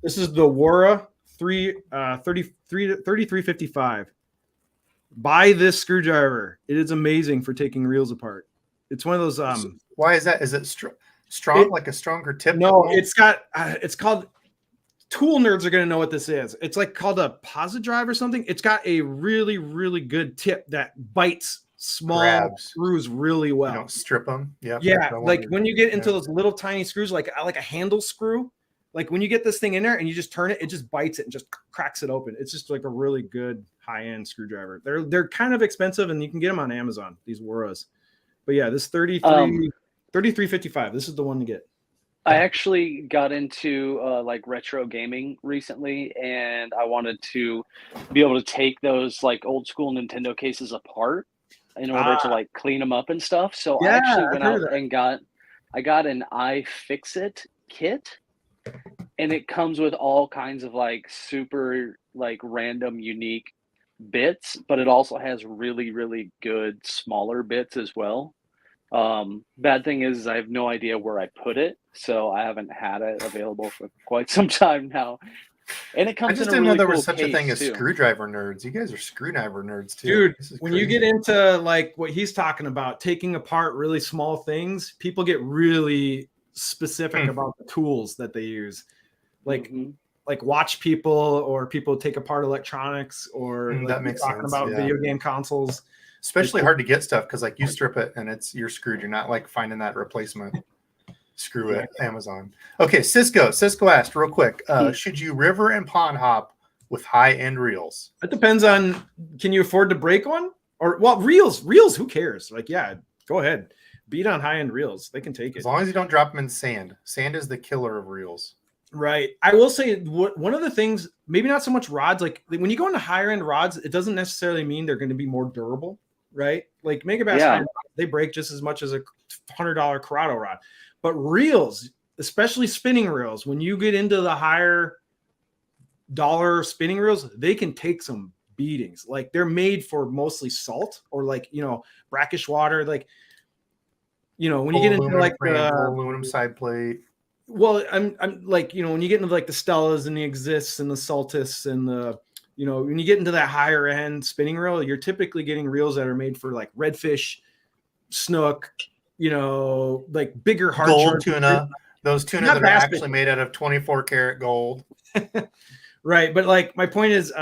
This is the Wara 3355. Buy this screwdriver. It is amazing for taking reels apart. It's one of those. Why is that? Is it strong, like a stronger tip? No, it's got. It's called. Tool nerds are going to know what this is. It's like called a Posidrive or something. It's got a really, really good tip that bites small screws really well. You don't strip them. Yeah. Like when you get into those little tiny screws, like a handle screw, like when you get this thing in there and you just turn it, it just bites it and just cracks it open. It's just like a really good high-end screwdriver. They're kind of expensive and you can get them on Amazon, these Waras. But yeah, this 3355, this is the one to get. I actually got into like retro gaming recently, and I wanted to be able to take those like old school Nintendo cases apart in order to like clean them up and stuff. So I Yeah, actually I've went heard of out that. and got an iFixit kit, and it comes with all kinds of like super like random unique bits, but it also has really, really good smaller bits as well. Bad thing is I have no idea where I put it, so I haven't had it available for quite some time now. And it I comes in just a didn't know really there was cool such a thing case as too. screwdriver nerds. You guys are screwdriver nerds too. Dude, This is when you crazy. get into like what he's talking about, taking apart really small things, people get really specific about the tools that they use. Like Mhm. like watch people, or people take apart electronics, or like that makes talking sense. about Yeah. video game consoles. Especially hard to get stuff because like you strip it and you're screwed. You're not like finding that replacement. Screw it, Amazon. Okay, Cisco asked real quick. Should you river and pond hop with high-end reels? It depends on, can you afford to break one? Or well, reels, who cares? Like, yeah, go ahead. Beat on high-end reels. They can take it. As long as you don't drop them in sand. Sand is the killer of reels. Right. I will say one of the things, maybe not so much rods, like when you go into higher end rods, it doesn't necessarily mean they're going to be more durable, right? Like Megabass, Yeah. they break just as much as a $100 Corrado rod. But reels, especially spinning reels, when you get into the higher dollar spinning reels, they can take some beatings. Like they're made for mostly salt or like, brackish water. Like, when you get into like full aluminum side plate. Well, I'm like, when you get into like the Stellas and the Exists and the Saltis and the, when you get into that higher end spinning reel, you're typically getting reels that are made for like redfish, snook, like bigger hard gold tuna. Those tuna Not that are bass actually fishing. made out of 24 karat gold. Right. But like my point is,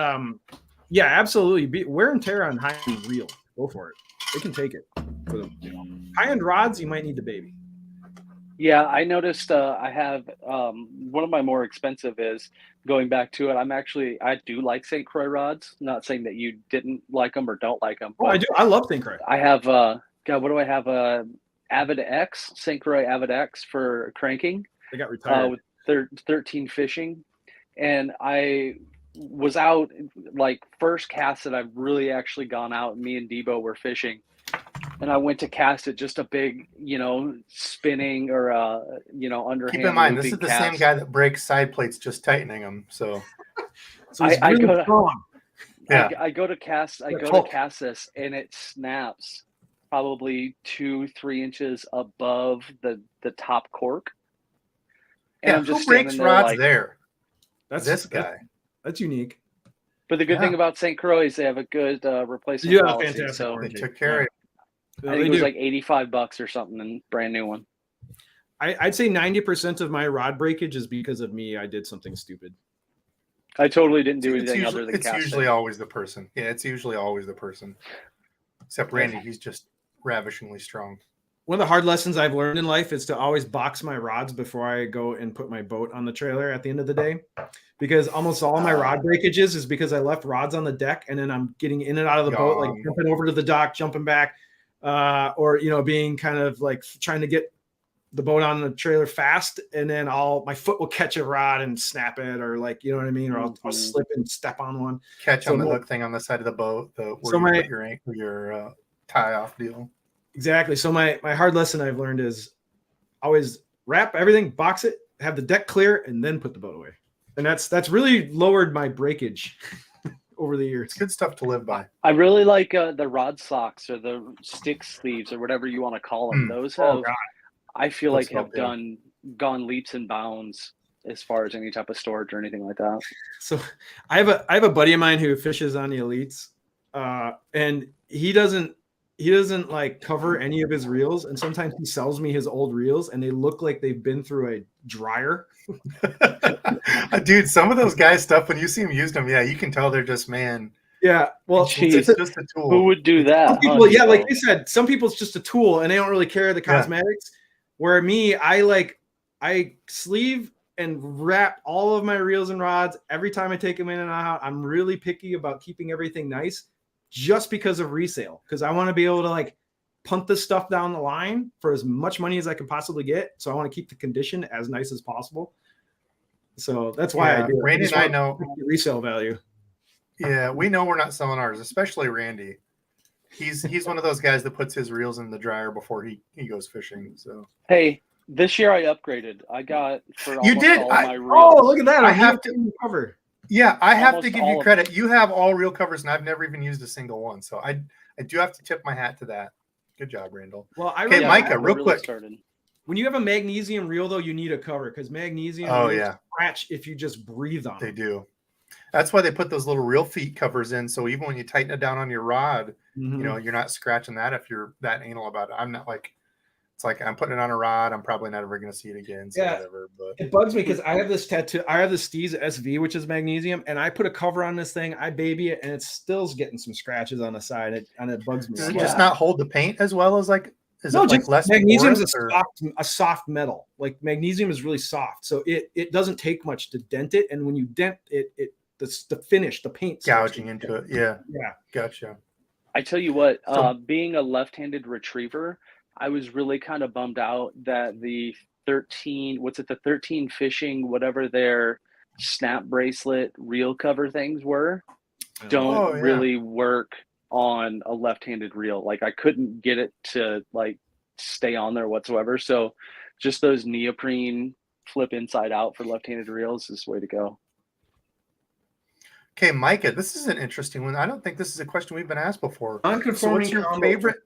yeah, absolutely. Wear and tear on high end reel. Go for it. They can take it. For them, high end rods, you might need the baby. Yeah, I noticed I have one of my more expensive is going back to it. I do like St. Croix rods. Not saying that you didn't like them or don't like them. Oh, I do. I love St. Croix. I have God, what do I have? Avid X, St. Croix Avid X for cranking. They got retired. With 13 fishing, and I was out like first cast that I've really actually gone out. Me and Debo were fishing. And I went to cast it, just a big, spinning or, underhand. Keep in mind, this is the cast. same guy that breaks side plates, just tightening them. So I go to cast this, and it snaps probably 2-3 inches above the top cork. And I'm just who breaks standing rods like, there? That's this guy. That's unique. But the good thing about St. Croix is they have a good replacement You have policy. fantastic So warranty. They took care of it. I think it was like $85 or something, and brand new one. I'd say 90% of my rod breakage is because of me. I did something stupid. I totally didn't do anything other than It's casting. usually always the person. Yeah, it's usually always the person. Except Randy, he's just ravishingly strong. One of the hard lessons I've learned in life is to always box my rods before I go and put my boat on the trailer at the end of the day. Because almost all my rod breakages is because I left rods on the deck, and then I'm getting in and out of the boat, like jumping over to the dock, jumping back, or being kind of like trying to get the boat on the trailer fast, and then my foot will catch a rod and snap it, or like, you know what I mean, or I'll slip and step on one. Catch on the hook thing on the side of the boat, where you put your tie off deal. Exactly. So my hard lesson I've learned is always wrap everything, box it, have the deck clear, and then put the boat away. And that's really lowered my breakage over the years. It's good stuff to live by. I really like the rod socks or the stick sleeves or whatever you want to call them. Those have, I feel like, have gone leaps and bounds as far as any type of storage or anything like that. So I have a buddy of mine who fishes on the Elites, and he doesn't like cover any of his reels, and sometimes he sells me his old reels and they look like they've been through a dryer. Dude, some of those guys stuff, when you see them use them, you can tell they're just, man. Yeah, well, it's just a tool. Who would do that? Some people, like they said, some people it's just a tool and they don't really care the cosmetics. Where me, I sleeve and wrap all of my reels and rods every time I take them in and out. I'm really picky about keeping everything nice, just because of resale, because I want to be able to like punt this stuff down the line for as much money as I can possibly get. So I want to keep the condition as nice as possible. So that's why I do it. Randy and I know resale value. Yeah, we know we're not selling ours, especially Randy. He's one of those guys that puts his reels in the dryer before he goes fishing. So Hey, this year I upgraded. I got for You almost did? all I- my reels. Oh, look at that. I I have have to cover. yeah, I have to Almost give all you of credit. You have all reel covers, and I've never even used a single one. So I do have to tip my hat to that. Good job, Randall. Well, I Okay, really Micah, I real really quick. started. when you have a magnesium reel, though, you need a cover because magnesium Oh, reels yeah. scratch if you just breathe on They them. do. That's why they put those little reel feet covers in. So even when you tighten it down on your rod, Mhm. you know, you're not scratching that if you're that anal about it. I'm not like, it's like I'm putting it on a rod. I'm probably not ever going to see it again. So Yeah. whatever. But It bugs me because I have this tattoo. I have the Steez SV, which is magnesium, and I put a cover on this thing. I baby it, and it still's getting some scratches on the side, and it bugs me. does it Yeah. just not hold the paint as well as like, is No, it like just less magnesium's porous, or- a soft metal. Like magnesium is really soft, so it doesn't take much to dent it. And when you dent it, the finish, the paint starts gouging to- into it? Yeah. Yeah, Gotcha. I tell you what, So- being a left-handed retriever, I was really kind of bummed out that the 13 fishing, whatever their snap bracelet reel cover things were, don't Oh, yeah. really work on a left-handed reel. Like I couldn't get it to like stay on there whatsoever. So just those neoprene flip inside out for left-handed reels is the way to go. Okay, Micah, this is an interesting one. I don't think this is a question we've been asked before. So non-conforming. what's your combo. favorite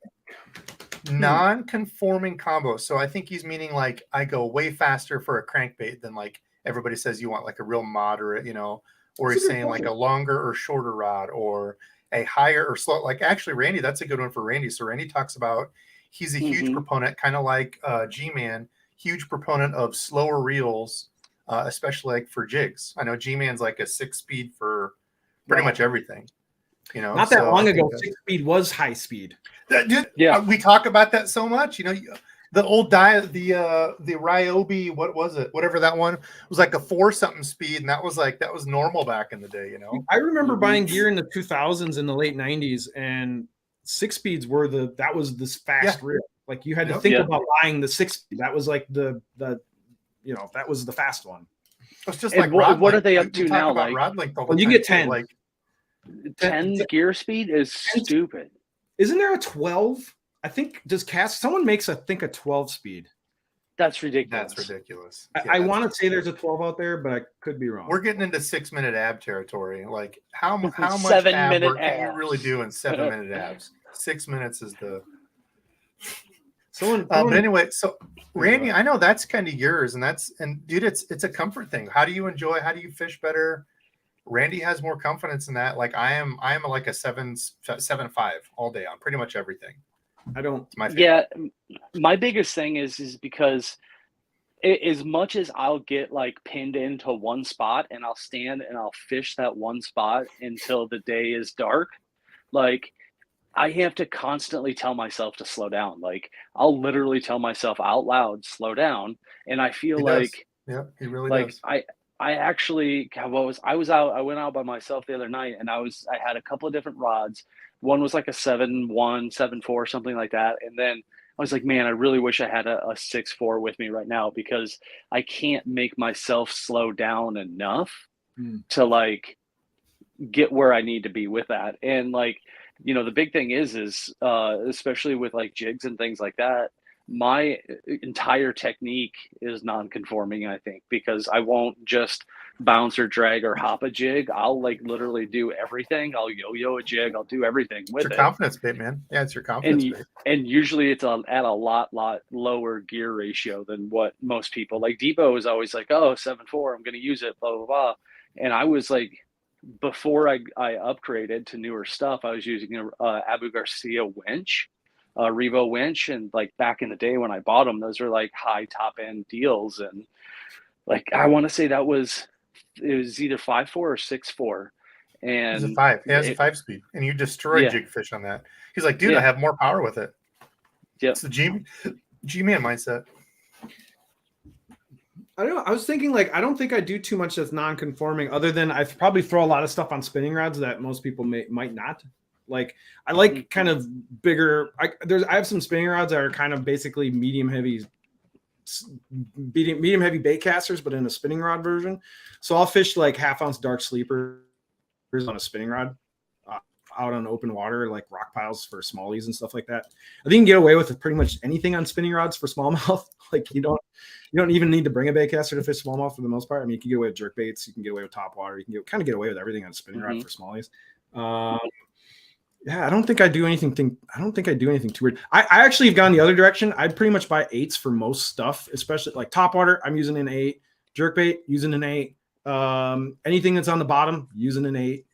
non-conforming combo? So I think he's meaning like I go way faster for a crankbait than like everybody says you want, like a real moderate, you know, or That's he's a good saying like point. a longer or shorter rod, or a higher or slow. Like actually, Randy, that's a good one for Randy. So Randy talks about he's a huge Mhm. proponent, kind of like G-Man, huge proponent of slower reels, especially like for jigs. I know G-Man's like a 6-speed for pretty Wow. much everything. You know, Not that so long I think ago, that- 6-speed was high speed. Dude, Yeah. we talk about that so much. You know, the old the Ryobi, what was it? Whatever that one was, like a 4-something speed, and that was normal back in the day. You know, I remember Mhm. buying gear in the 2000s in the late 90s, and 6-speeds were that was this fast reel. Like you had to Yep. think Yeah. about buying the 6-speed. That was like the that was the fast one. it's just And like what- rod what are length. they up We to talk now, about like- rod length all the Well, you time, get too, 10. Like 10 gear speed is stupid. Isn't there a 12? I think someone makes a 12 speed. That's ridiculous. that's ridiculous. I Yeah, want to that's say there's a 12 out there, but I could be wrong. We're getting into 6-minute ab territory. Like how much 7-minute ab work can you abs. really do in 7-minute abs? 6 minutes is the. Someone But anyway, so Randy, I know that's kind of yours, and dude, it's a comfort thing. How do you fish better? Randy has more confidence in that. Like I am like a 7.5 all day on pretty much everything. I don't. It's my favorite. Yeah, my biggest thing is because as much as I'll get like pinned into one spot and I'll stand and I'll fish that one spot until the day is dark, like I have to constantly tell myself to slow down. Like I'll literally tell myself out loud, slow down. And I feel He does. like Yeah, he really like does. I actually I went out by myself the other night, and I had a couple of different rods. One was like a 7.1, 7.4, something like that. And then I was like, man, I really wish I had a 6.4 with me right now, because I can't make myself slow down enough to like get where I need to be with that. And like, you know, the big thing is especially with like jigs and things like that, my entire technique is non-conforming, I think, because I won't just bounce or drag or hop a jig. I'll like literally do everything. I'll yo-yo a jig. I'll do everything with It's your it. confidence bait, man. Yeah, it's your confidence bait. And usually it's at a lot lower gear ratio than what most people like. Debo is always like, oh, 7.4, I'm going to use it, blah, blah, blah. And I was like, before I upgraded to newer stuff, I was using a Abu Garcia winch, Revo winch. And like back in the day when I bought them, those were like high top end deals. And like, I want to say it was either 5.4 or 6.4. And It's a 5. He has a 5-speed, and you destroy jig fish on that. He's like, dude, I have more power with it. Yep. It's the G-Man mindset. I don't know. I was thinking like I don't think I do too much that's non-conforming, other than I probably throw a lot of stuff on spinning rods that most people might not. Like I like kind of bigger. I have some spinning rods that are kind of basically medium heavy bait casters, but in a spinning rod version. So I'll fish like 1/2 ounce dark sleepers on a spinning rod out on open water, like rock piles for smallies and stuff like that. I think you can get away with pretty much anything on spinning rods for smallmouth. Like you don't even need to bring a bait caster to fish smallmouth for the most part. I mean, you can get away with jerk baits, you can get away with top water, you can kind of get away with everything on a spinning rod for smallies. Yeah, I don't think I do anything too weird. I actually have gone the other direction. I'd pretty much buy 8s for most stuff, especially like top water. I'm using an 8. Jerk bait, using an 8. Anything that's on the bottom, using an 8.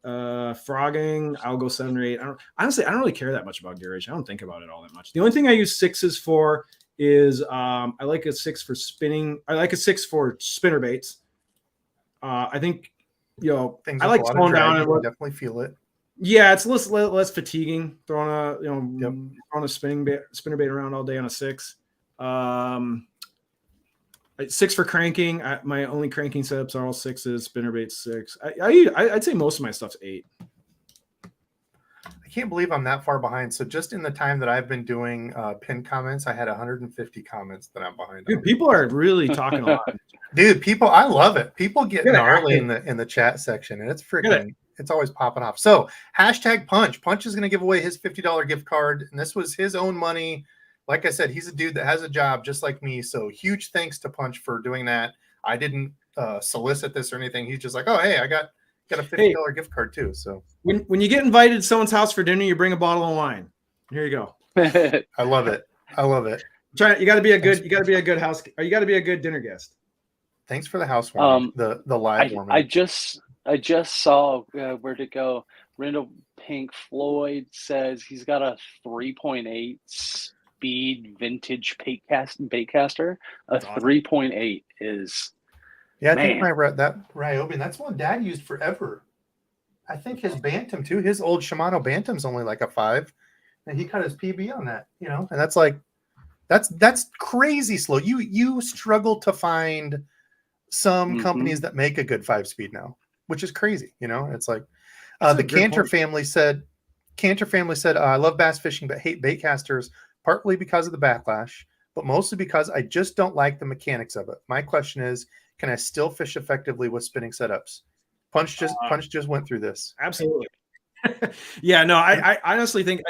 Frogging, I'll go 7 or 8. I don't really care that much about gear ratio. I don't think about it all that much. The only thing I use 6s for is I like a 6 for spinning. I like a 6 for spinner baits. I think things I like slowing down and definitely feel it. Yeah, it's less fatiguing throwing a spinner bait around all day on a 6. 6 for cranking. My only cranking setups are all 6s. Spinner bait 6. I'd say most of my stuff's 8. I can't believe I'm that far behind. So just in the time that I've been doing pin comments, I had 150 comments that I'm behind. Dude, people are really talking a lot. Dude, I love it. People get gnarly in the chat section, and it's freaking. It's always popping off. So hashtag Punch. Punch is going to give away his $50 gift card, and this was his own money. Like I said, he's a dude that has a job just like me. So huge thanks to Punch for doing that. I didn't solicit this or anything. He's just like, oh, hey, I got a $50 gift card too. So when you get invited to someone's house for dinner, you bring a bottle of wine. Here you go. I love it. You got to be a good house. Or you got to be a good dinner guest. Thanks for the housewarming. The live warming. I just saw where'd it go? Randall Pink Floyd says he's got a 3.8 speed vintage baitcaster. A 3.8 is. Yeah, I think that Ryobi, that's one Dad used forever. I think his Bantam too. His old Shimano Bantam's only like a 5, and he cut his PB on that. And that's crazy slow. You struggle to find some companies that make a good 5-speed now, which is crazy. It's like the Cantor family said. I love bass fishing, but hate bait casters, partly because of the backlash, but mostly because I just don't like the mechanics of it. My question is, can I still fish effectively with spinning setups? Punch just went through this. Absolutely. Yeah, no, I honestly think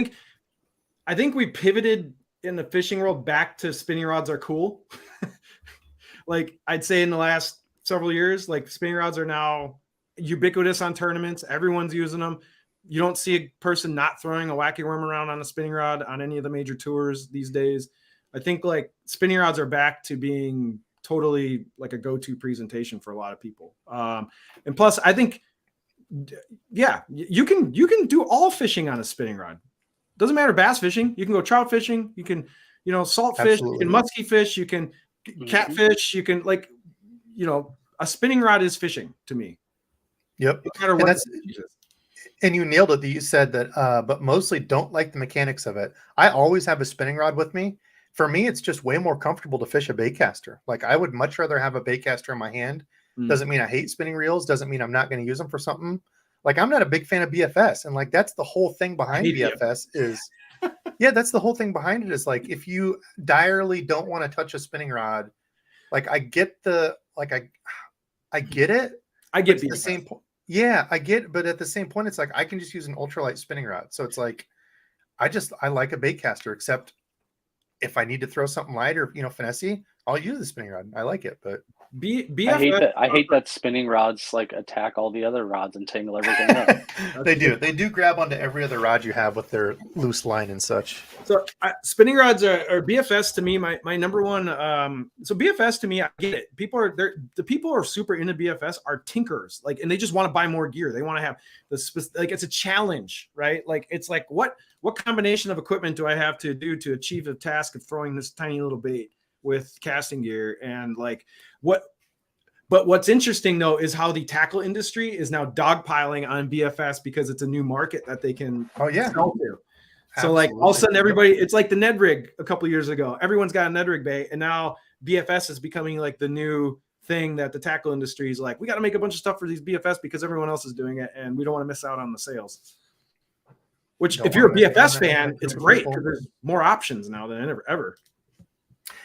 we pivoted in the fishing world back to spinning rods are cool. Like I'd say in the last several years, like spinning rods are now ubiquitous on tournaments. Everyone's using them. You don't see a person not throwing a wacky worm around on a spinning rod on any of the major tours these days. I think like spinning rods are back to being totally like a go-to presentation for a lot of people. And plus I think, yeah, you can do all fishing on a spinning rod. Doesn't matter bass fishing. You can go trout fishing. You can, salt fish, you can musky fish, you can catfish, you can a spinning rod is fishing to me. Yep. No matter what. And you nailed it. That you said that, but mostly don't like the mechanics of it. I always have a spinning rod with me. For me, it's just way more comfortable to fish a baitcaster. Like I would much rather have a baitcaster in my hand. Doesn't mean I hate spinning reels. Doesn't mean I'm not going to use them for something. Like I'm not a big fan of BFS, and like that's the whole thing behind BFS is. Yeah, that's the whole thing behind it is like if you direly don't want to touch a spinning rod, like I get the I get it. I get the same point. Yeah, I get, but at the same point, it's like I can just use an ultralight spinning rod. So it's like I like a baitcaster, except if I need to throw something light or finessey, I'll use the spinning rod. I like it, but I hate that spinning rods like attack all the other rods and tangle everything up. They do grab onto every other rod you have with their loose line and such. So spinning rods are BFS to me. My number one. So BFS to me, I get it. The people who are super into BFS are tinkers, like, and they just want to buy more gear. They want to have it's a challenge, right? Like it's like what combination of equipment do I have to do to achieve the task of throwing this tiny little bait with casting gear? And like but what's interesting though is how the tackle industry is now dogpiling on BFS because it's a new market that they can sell to. So like all of a sudden everybody, it's like the Ned rig a couple of years ago. Everyone's got a Ned rig bait, and now BFS is becoming like the new thing that the tackle industry is like, we got to make a bunch of stuff for these BFS because everyone else is doing it, and we don't want to miss out on the sales. Which, Don't if you're a want to- BFS don't want to fan, connect it's with great people. because there's more options now than ever.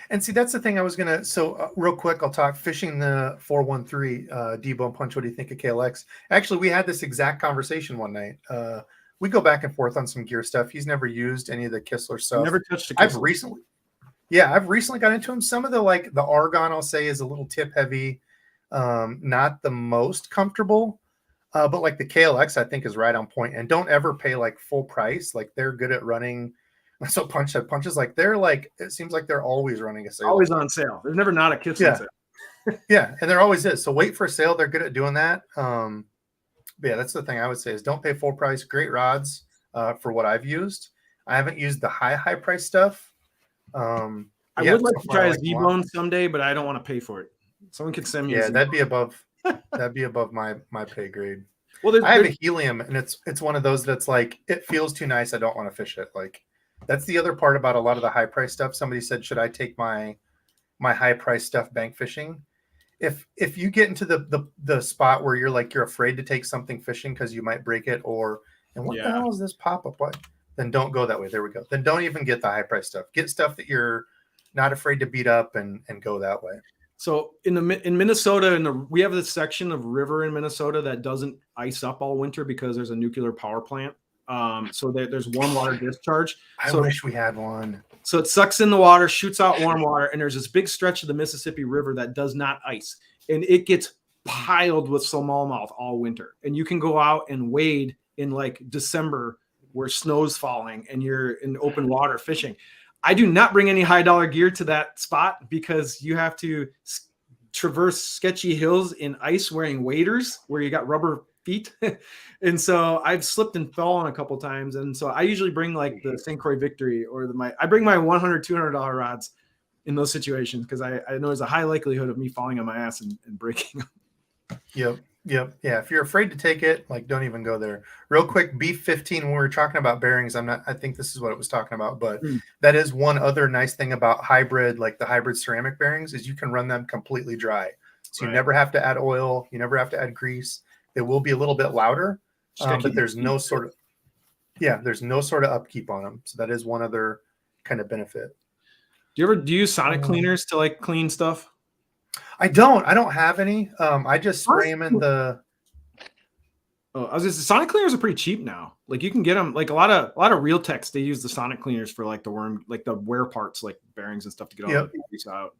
And see, that's the thing I was gonna. So real quick, I'll talk fishing the 413 Debo and Punch. What do you think of KLX? Actually, we had this exact conversation one night. We go back and forth on some gear stuff. He's never used any of the Kistler stuff. Never touched a I've Kistler. recently got into him. Some of the the Argon, I'll say, is a little tip heavy, not the most comfortable. But like the KLX, I think is right on point. And don't ever pay like full price. Like they're good at running. That's what Punch said. Punch is like they're like it seems like they're always running a sale. Always on sale. There's never not a Kistler sale. Yeah, and there always is. So wait for a sale. They're good at doing that. But yeah, that's the thing I would say is don't pay full price. Great rods for what I've used. I haven't used the high price stuff. I would like so to far try I a like them a lot. Z-Bone someday, but I don't want to pay for it. Someone could send me. Yeah, a that'd be above my pay grade. Well, I have a helium, and it's one of those that's like it feels too nice. I don't want to fish it. Like that's the other part about a lot of the high price stuff. Somebody said, should I take my high price stuff bank fishing? If you get into the spot where you're afraid to take something fishing because you might break it and what the hell is this pop up? What? Then don't go that way. There we go. Then don't even get the high price stuff. Get stuff that you're not afraid to beat up and go that way. So in Minnesota, we have this section of river in Minnesota that doesn't ice up all winter because there's a nuclear power plant. So there's warm water discharge. I wish we had one. So it sucks in the water, shoots out warm water, and there's this big stretch of the Mississippi River that does not ice, and it gets piled with smallmouth all winter. And you can go out and wade in like December where snow's falling and you're in open water fishing. I do not bring any high dollar gear to that spot because you have to traverse sketchy hills in ice wearing waders where you got rubber feet. And so I've slipped and fallen a couple times. And so I usually bring like the St. Croix Victory or I bring my $100, $200 rods in those situations because I know there's a high likelihood of me falling on my ass and breaking them. Yep. Yeah. If you're afraid to take it, like don't even go there. Real quick, B15, when we were talking about bearings, I think this is what it was talking about, but that is one other nice thing about hybrid, like the hybrid ceramic bearings is you can run them completely dry. So you never have to add oil. You never have to add grease. It will be a little bit louder, but there's no sort of upkeep on them. So that is one other kind of benefit. Do you use sonic cleaners to like clean stuff? I don't have any. I just spray them in the. Oh, I was just sonic cleaners are pretty cheap now. Like you can get them like a lot of real techs. They use the sonic cleaners for like the wear parts, like bearings and stuff to get all the grease out.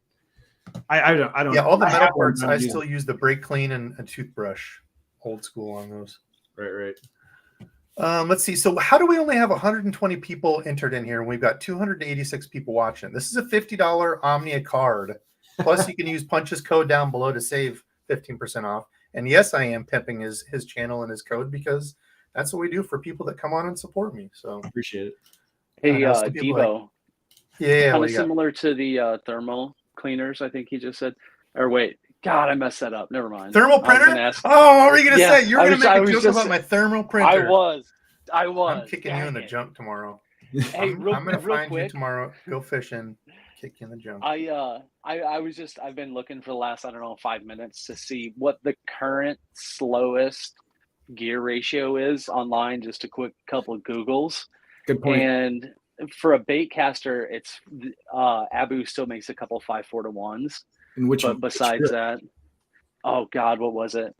I don't. Yeah, all the metal parts. I still use the brake clean and a toothbrush, old school on those. Right. Let's see. So how do we only have 120 people entered in here and we've got 286 people watching? This is a $50 Omnia card. Plus, you can use Punch's code down below to save 15% off. And yes, I am pimping his channel and his code because that's what we do for people that come on and support me. So appreciate it. Hey, Debo. Kind of similar to the thermal cleaners, I think he just said. Or wait, God, I messed that up. Never mind. Thermal printer? Oh, what were you going to say? You were going to make a joke about my thermal printer. I was. I'm kicking you in the junk tomorrow. Hey, I'm going to find you tomorrow. Go fishing. Kick you in the junk. I've been looking for the last, 5 minutes to see what the current slowest gear ratio is online. Just a quick couple of Googles. Good point. And for a bait caster, it's Abu still makes a couple 5.4 to 1s. But besides that, oh God, what was it?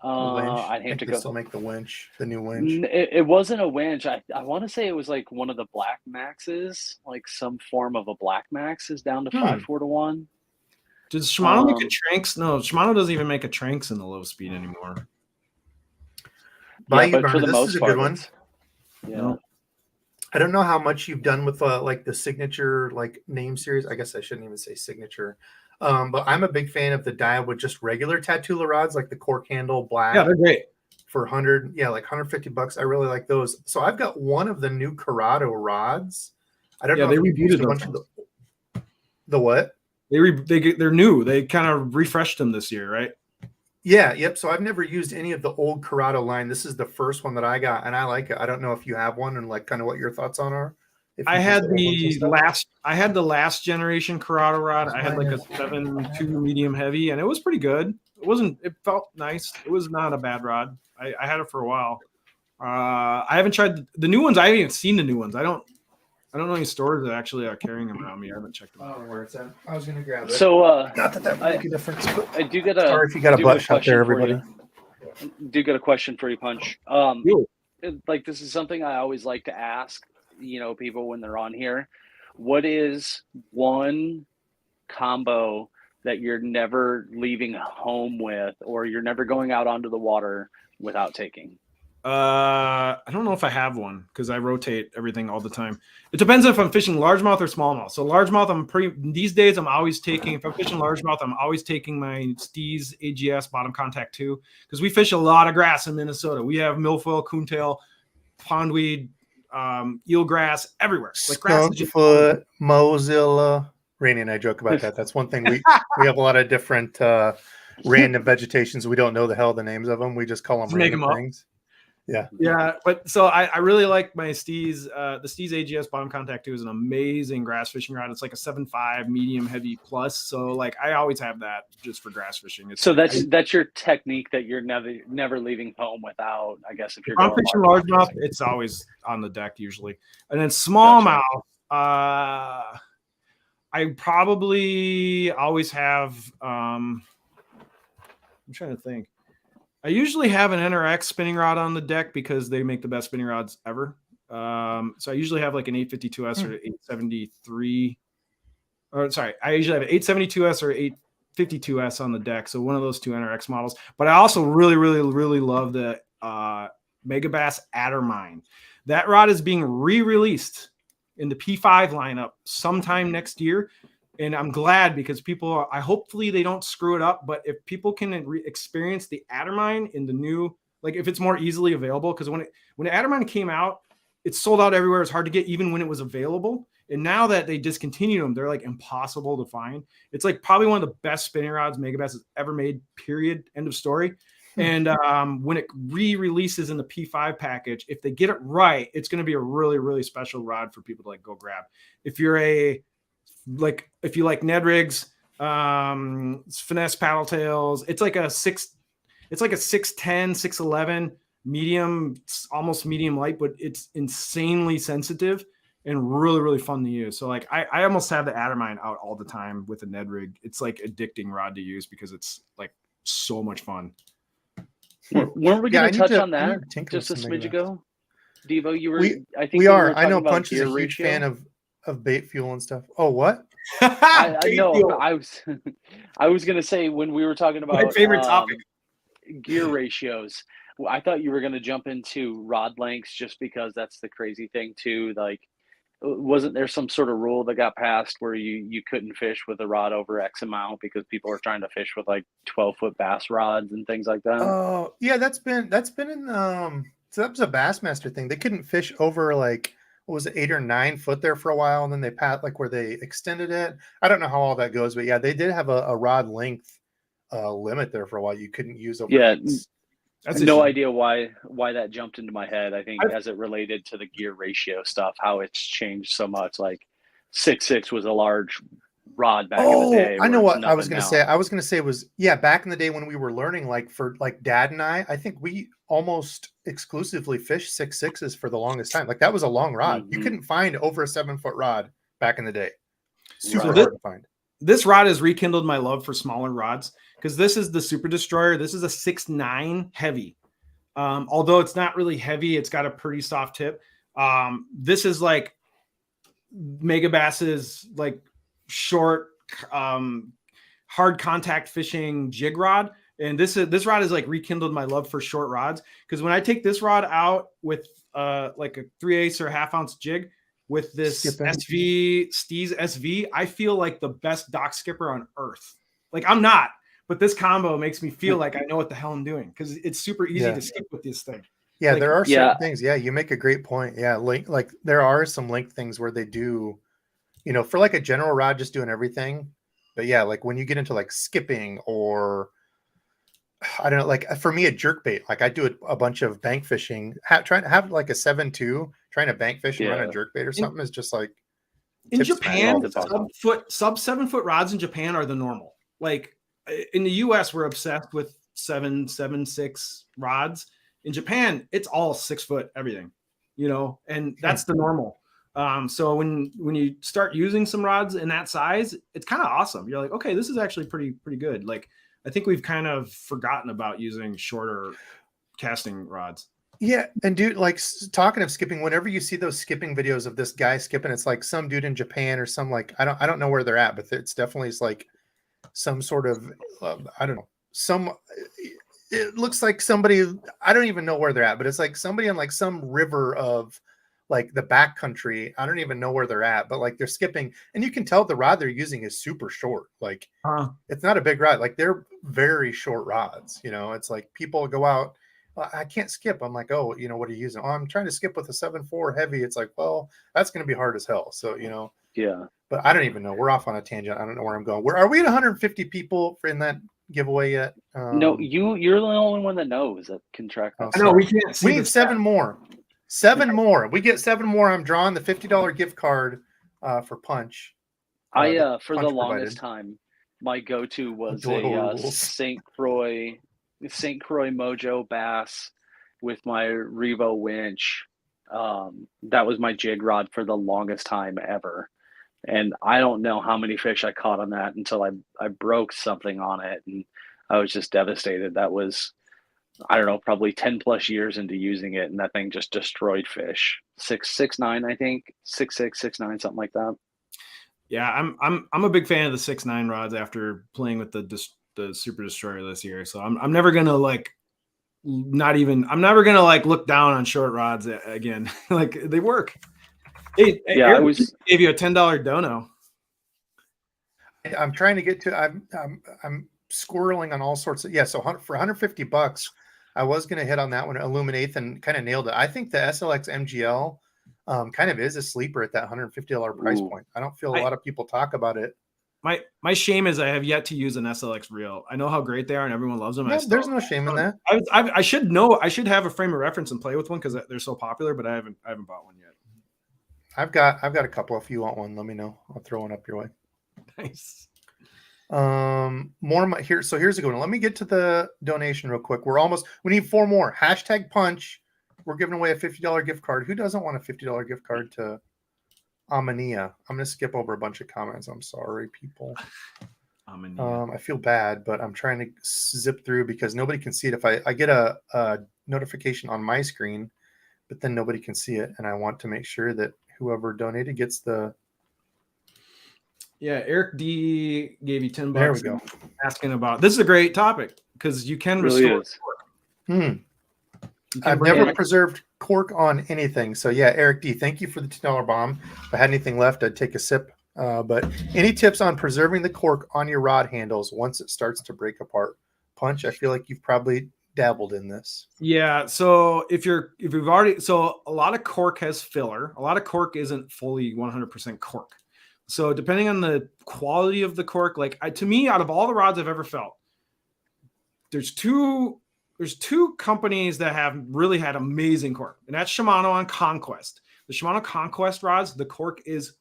I'd have to go. Still make the winch, the new winch. It wasn't a winch. I want to say it was like one of the Black Maxes, like some form of a Black Max is down to 5.4 to 1. Does Shimano make a Tranks? No, Shimano doesn't even make a Tranks in the low speed anymore. But for the most part, good one. Yeah. No. I don't know how much you've done with like the signature like name series. I guess I shouldn't even say signature. But I'm a big fan of the Daiwa just regular Tatula rods, like the cork handle black. Yeah, they're great. For like $150. I really like those. So I've got one of the new Corrado rods. I don't know. They if reviewed a bunch of the what? They're new. They kind of refreshed them this year, right? Yeah. Yep. So I've never used any of the old Corrado line. This is the first one that I got, and I like it. I don't know if you have one and like kind of what your thoughts on are. I had the last generation Corrado rod. I had like a 7.2 medium heavy, and it was pretty good. It felt nice. It was not a bad rod. I had it for a while. I haven't tried the new ones. I haven't even seen the new ones. I don't know any stores that actually are carrying them around me. I haven't checked them out. Where it's at. I was gonna grab it. So Not that would make a difference. But I do get a. sorry if you got a do butt shot question there, for everybody. you. Do get a question for you, Punch. Like this is something I always like to ask, people when they're on here. What is one combo that you're never leaving home with, or you're never going out onto the water without taking? I don't know if I have one because I rotate everything all the time. It depends if I'm fishing largemouth or smallmouth. So largemouth, these days I'm always taking, if I'm fishing largemouth, I'm always taking my Steez AGS bottom contact 2 because we fish a lot of grass in Minnesota. We have milfoil, coontail, pondweed, eelgrass everywhere. Like grass is just Skunkfoot, Mozilla. Rainey and I joke about that. That's one thing we have a lot of different random vegetations. We don't know the hell the names of them. We just call them Just make random them up. things. Yeah. Yeah, but so I really like my Steez. The Steez AGS bottom contact 2 is an amazing grass fishing rod. It's like a 7.5 medium heavy plus. So like I always have that just for grass fishing. So that's your technique that you're never leaving home without. I guess if you're I'm going fishing largemouth, it's always on the deck usually. And then smallmouth, I probably always have. I'm trying to think. I usually have an NRX spinning rod on the deck because they make the best spinning rods ever. So I usually have like an 852S or 873. Or sorry, I usually have an 872S or 852S on the deck. So one of those two NRX models. But I also really, really, really love the Megabass Addermine. That rod is being re-released in the P5 lineup sometime next year. And I'm glad because hopefully they don't screw it up. But if people can experience the Addermine in the new, like if it's more easily available, because when the Addermine came out, it sold out everywhere. It's hard to get even when it was available. And now that they discontinued them, they're like impossible to find. It's like probably one of the best spinning rods Megabass has ever made, period. End of story. And when it re-releases in the P5 package, if they get it right, it's going to be a really, really special rod for people to like go grab. If you like Ned rigs, finesse paddle tails, it's like a 6'10", 6'11", medium, almost medium light, but it's insanely sensitive and really, really fun to use. So like I almost have the Addermine out all the time with a Ned rig. It's like addicting rod to use because it's like so much fun. Weren't we going to touch on that just a smidge ago? Debo, you were. I think we are. I know Punch is a huge fan of bait fuel and stuff. Oh, what? I know. I was going to say when we were talking about my favorite topic, gear ratios. I thought you were going to jump into rod lengths just because that's the crazy thing too. Like, wasn't there some sort of rule that got passed where you couldn't fish with a rod over X amount because people are trying to fish with like 12-foot bass rods and things like that? Oh, yeah, that's been in so that was a Bassmaster thing. They couldn't fish over like what was it, 8 or 9 foot there for a while, and then they like where they extended it. I don't know how all that goes, but yeah, they did have a rod length limit there for a while. You couldn't use over. Yeah. That's no idea why that jumped into my head. I think as it related to the gear ratio stuff, how it's changed so much. Like 6.6 was a large rod back in the day. I know what I was going to say. I was going to say was, back in the day when we were learning, like for like Dad and I think we almost exclusively fished 6.6s for the longest time. Like that was a long rod. You couldn't find over a 7-foot rod back in the day. Super hard to find. This rod has rekindled my love for smaller rods because this is the Super Destroyer. This is a 6.9 heavy. Although it's not really heavy, it's got a pretty soft tip. This is like Megabass's like short, hard contact fishing jig rod. And this rod has like rekindled my love for short rods because when I take this rod out with like a 3/8 or a 1/2 ounce jig, with this Steez SV, I feel like the best dock skipper on earth. Like I'm not, but this combo makes me feel like I know what the hell I'm doing because it's super easy to skip with this thing. Yeah, like, there are certain things. Yeah, you make a great point. Yeah, like there are some length things where they do, for like a general rod, just doing everything. But yeah, like when you get into like skipping or I don't know, like for me, a jerk bait, like I do a bunch of bank fishing, trying to have like a 7.2, trying to bank fish and run a jerk bait or something is just like in Japan, sub 7-foot rods in Japan are the normal. Like in the US, we're obsessed with 7.6 rods. In Japan, it's all 6 foot everything, and that's the normal. So when you start using some rods in that size, it's kind of awesome. You're like, okay, this is actually pretty good. Like, I think we've kind of forgotten about using shorter casting rods. Yeah, and dude, like talking of skipping, whenever you see those skipping videos of this guy skipping, it's like some dude in Japan or some like I don't know where they're at, but it's definitely like some sort of I don't know, it looks like somebody, I don't even know where they're at, but it's like somebody on like some river of like the back country. I don't even know where they're at, but like they're skipping, and you can tell the rod they're using is super short. Like it's not a big rod, like they're very short rods. It's like people go out, I can't skip. I'm like, oh, what are you using? Oh, I'm trying to skip with a 7.4 heavy. It's like, well, that's going to be hard as hell. So, Yeah. But I don't even know. We're off on a tangent. I don't know where I'm going. Are we at 150 people in that giveaway yet? No, you're the only one that knows that can track that. I know we can't see. We need 7 more. 7 more. We get 7 more. I'm drawing the $50 gift card for Punch. For the longest time, my go-to was a St. Croix Mojo bass with my Revo winch. That was my jig rod for the longest time ever. And I don't know how many fish I caught on that until I broke something on it, and I was just devastated. That was, I don't know, probably 10 plus years into using it, and that thing just destroyed fish. 6.9, I think, 6.6, 6.9, something like that. Yeah, I'm a big fan of the 6.9 rods after playing with the Super Destroyer this year. So I'm never gonna I'm never gonna look down on short rods again. Like, they work. Hey, yeah, Eric gave you a $10 dono. I'm trying to get to. I'm squirreling on all sorts of. So for $150, I was going to hit on that one. Illuminate and kind of nailed it. I think the SLX MGL kind of is a sleeper at that $150 price point. I don't feel a lot of people talk about it. My shame is I have yet to use an SLX reel. I know how great they are and everyone loves them. Yeah, there's no shame in that. I should know. I should have a frame of reference and play with one because they're so popular, but I haven't bought one yet. I've got a couple. If you want one, let me know. I'll throw one up your way. Nice. More here. So here's a good one. Let me get to the donation real quick. We need 4 more. Hashtag Punch. We're giving away a $50 gift card. Who doesn't want a $50 gift card to Amania? I'm going to skip over a bunch of comments. I'm sorry, people. I feel bad, but I'm trying to zip through because nobody can see it. If I get a notification on my screen, but then nobody can see it, and I want to make sure that whoever donated gets the. Yeah, Eric D gave you $10. There we go. Asking about this is a great topic because you can restore cork. I've never preserved cork on anything. So yeah, Eric D, thank you for the $10 bomb. If I had anything left, I'd take a sip. But any tips on preserving the cork on your rod handles once it starts to break apart? Punch, I feel like you've probably dabbled in this. Yeah, so if you've already, so a lot of cork has filler. A lot of cork isn't fully 100% cork. So depending on the quality of the cork, to me, out of all the rods I've ever felt, there's two companies that have really had amazing cork, and that's Shimano and Conquest. The Shimano Conquest rods, the cork is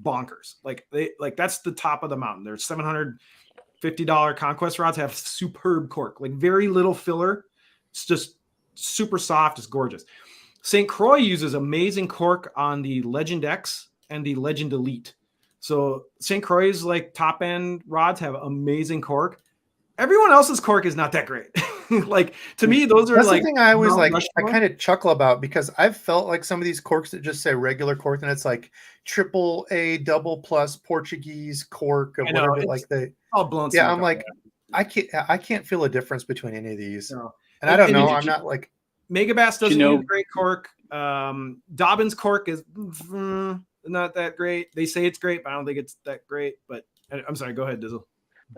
bonkers. That's the top of the mountain. There's $750 Conquest rods have superb cork, very little filler. It's just super soft. It's gorgeous. St. Croix uses amazing cork on the Legend X and the Legend Elite. So St. Croix's top end rods have amazing cork. Everyone else's cork is not that great. To me, those are that's the thing I always I kind of chuckle about, because I've felt like some of these corks that just say regular cork, and it's like AAA double plus Portuguese cork or whatever. All blown. Yeah, I'm like, I can't feel a difference between any of these. No. And I don't know. I'm not like Megabass doesn't use great cork. Dobbin's cork is not that great. They say it's great, but I don't think it's that great. But I'm sorry. Go ahead, Dizzle.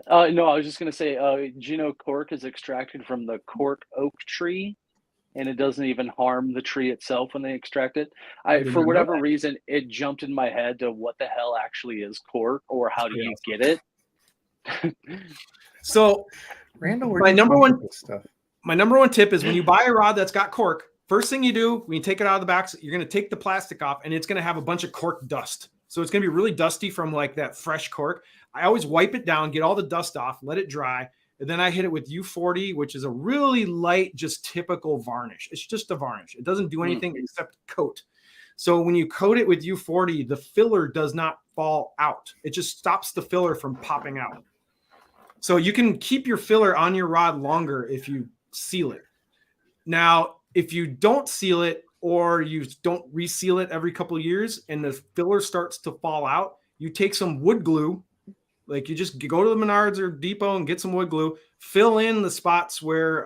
No, I was just going to say, Gino cork is extracted from the cork oak tree, and it doesn't even harm the tree itself when they extract it. For whatever reason, it jumped in my head to what the hell actually is cork, or how do you get it? So, Randall, my number one tip is when you buy a rod that's got cork, first thing you do when you take it out of the box, you're going to take the plastic off, and it's going to have a bunch of cork dust. So it's going to be really dusty from that fresh cork. I always wipe it down, get all the dust off, let it dry, And then I hit it with U40, which is a really light, just typical varnish. It's just a varnish. It doesn't do anything except coat. So when you coat it with U40, the filler does not fall out. It just stops the filler from popping out. So you can keep your filler on your rod longer if you seal it. Now, if you don't seal it or you don't reseal it every couple of years and the filler starts to fall out, you take some wood glue. Like you just go to the Menards or Depot and get some wood glue, fill in the spots where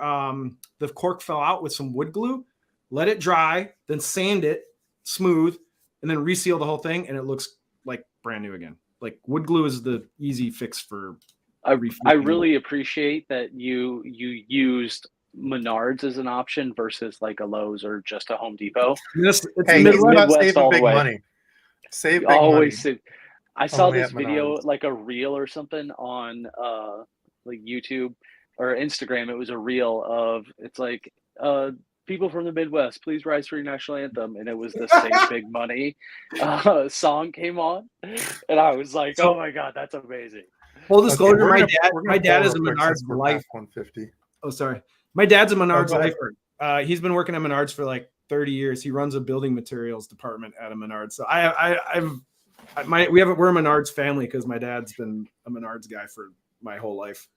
the cork fell out with some wood glue, let it dry, then sand it smooth, and then reseal the whole thing, and it looks like brand new again. Like wood glue is the easy fix for. I really appreciate that you used Menards as an option versus like a Lowe's or just a Home Depot. It's Hey, Midwest. he's about Midwest saving all the big way. money. Save big Always money. I saw Only this at video, Menards. like a reel or something on like YouTube or Instagram. It was a reel of, it's like people from the Midwest, please rise for your national anthem, and it was the Save Big Money song came on, and I was like, oh my god, that's amazing. Full disclosure, we're gonna my dad is a pull real quick Menards since we're lifer. past 150. Oh, sorry. My dad's a Menards go ahead. lifer. He's been working at Menards for like 30 years. He runs a building materials department at a Menards. So we're a Menards family because my dad's been a Menards guy for my whole life.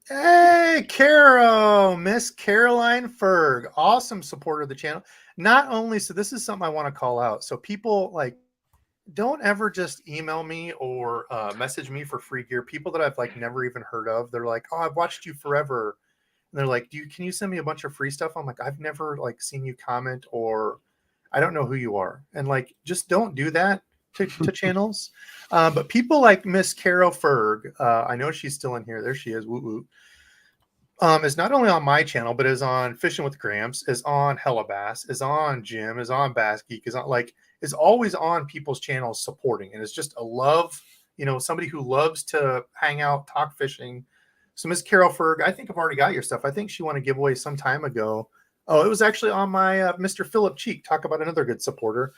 Hey, Caro, Miss Caroline Ferg, awesome supporter of the channel. Not only, so this is something I want to call out. So people like, don't ever just email me or message me for free gear. People that I've like never even heard of, they're like, oh, I've watched you forever. And they're like, can you send me a bunch of free stuff? I'm like, I've never like seen you comment, or I don't know who you are. And like, just don't do that to channels. But people like Miss Carol Ferg, I know she's still in here. There she is. Woo woo. Is not only on my channel, but is on Fishing with Gramps, is on Hella Bass, is on Jim, is on Bass Geek, is on like, is always on people's channels supporting. And it's just a love, somebody who loves to hang out, talk fishing. So Miss Carol Ferg, I think I've already got your stuff. I think she won a giveaway some time ago. Oh, it was actually on my Mr. Philip Cheek. Talk about another good supporter.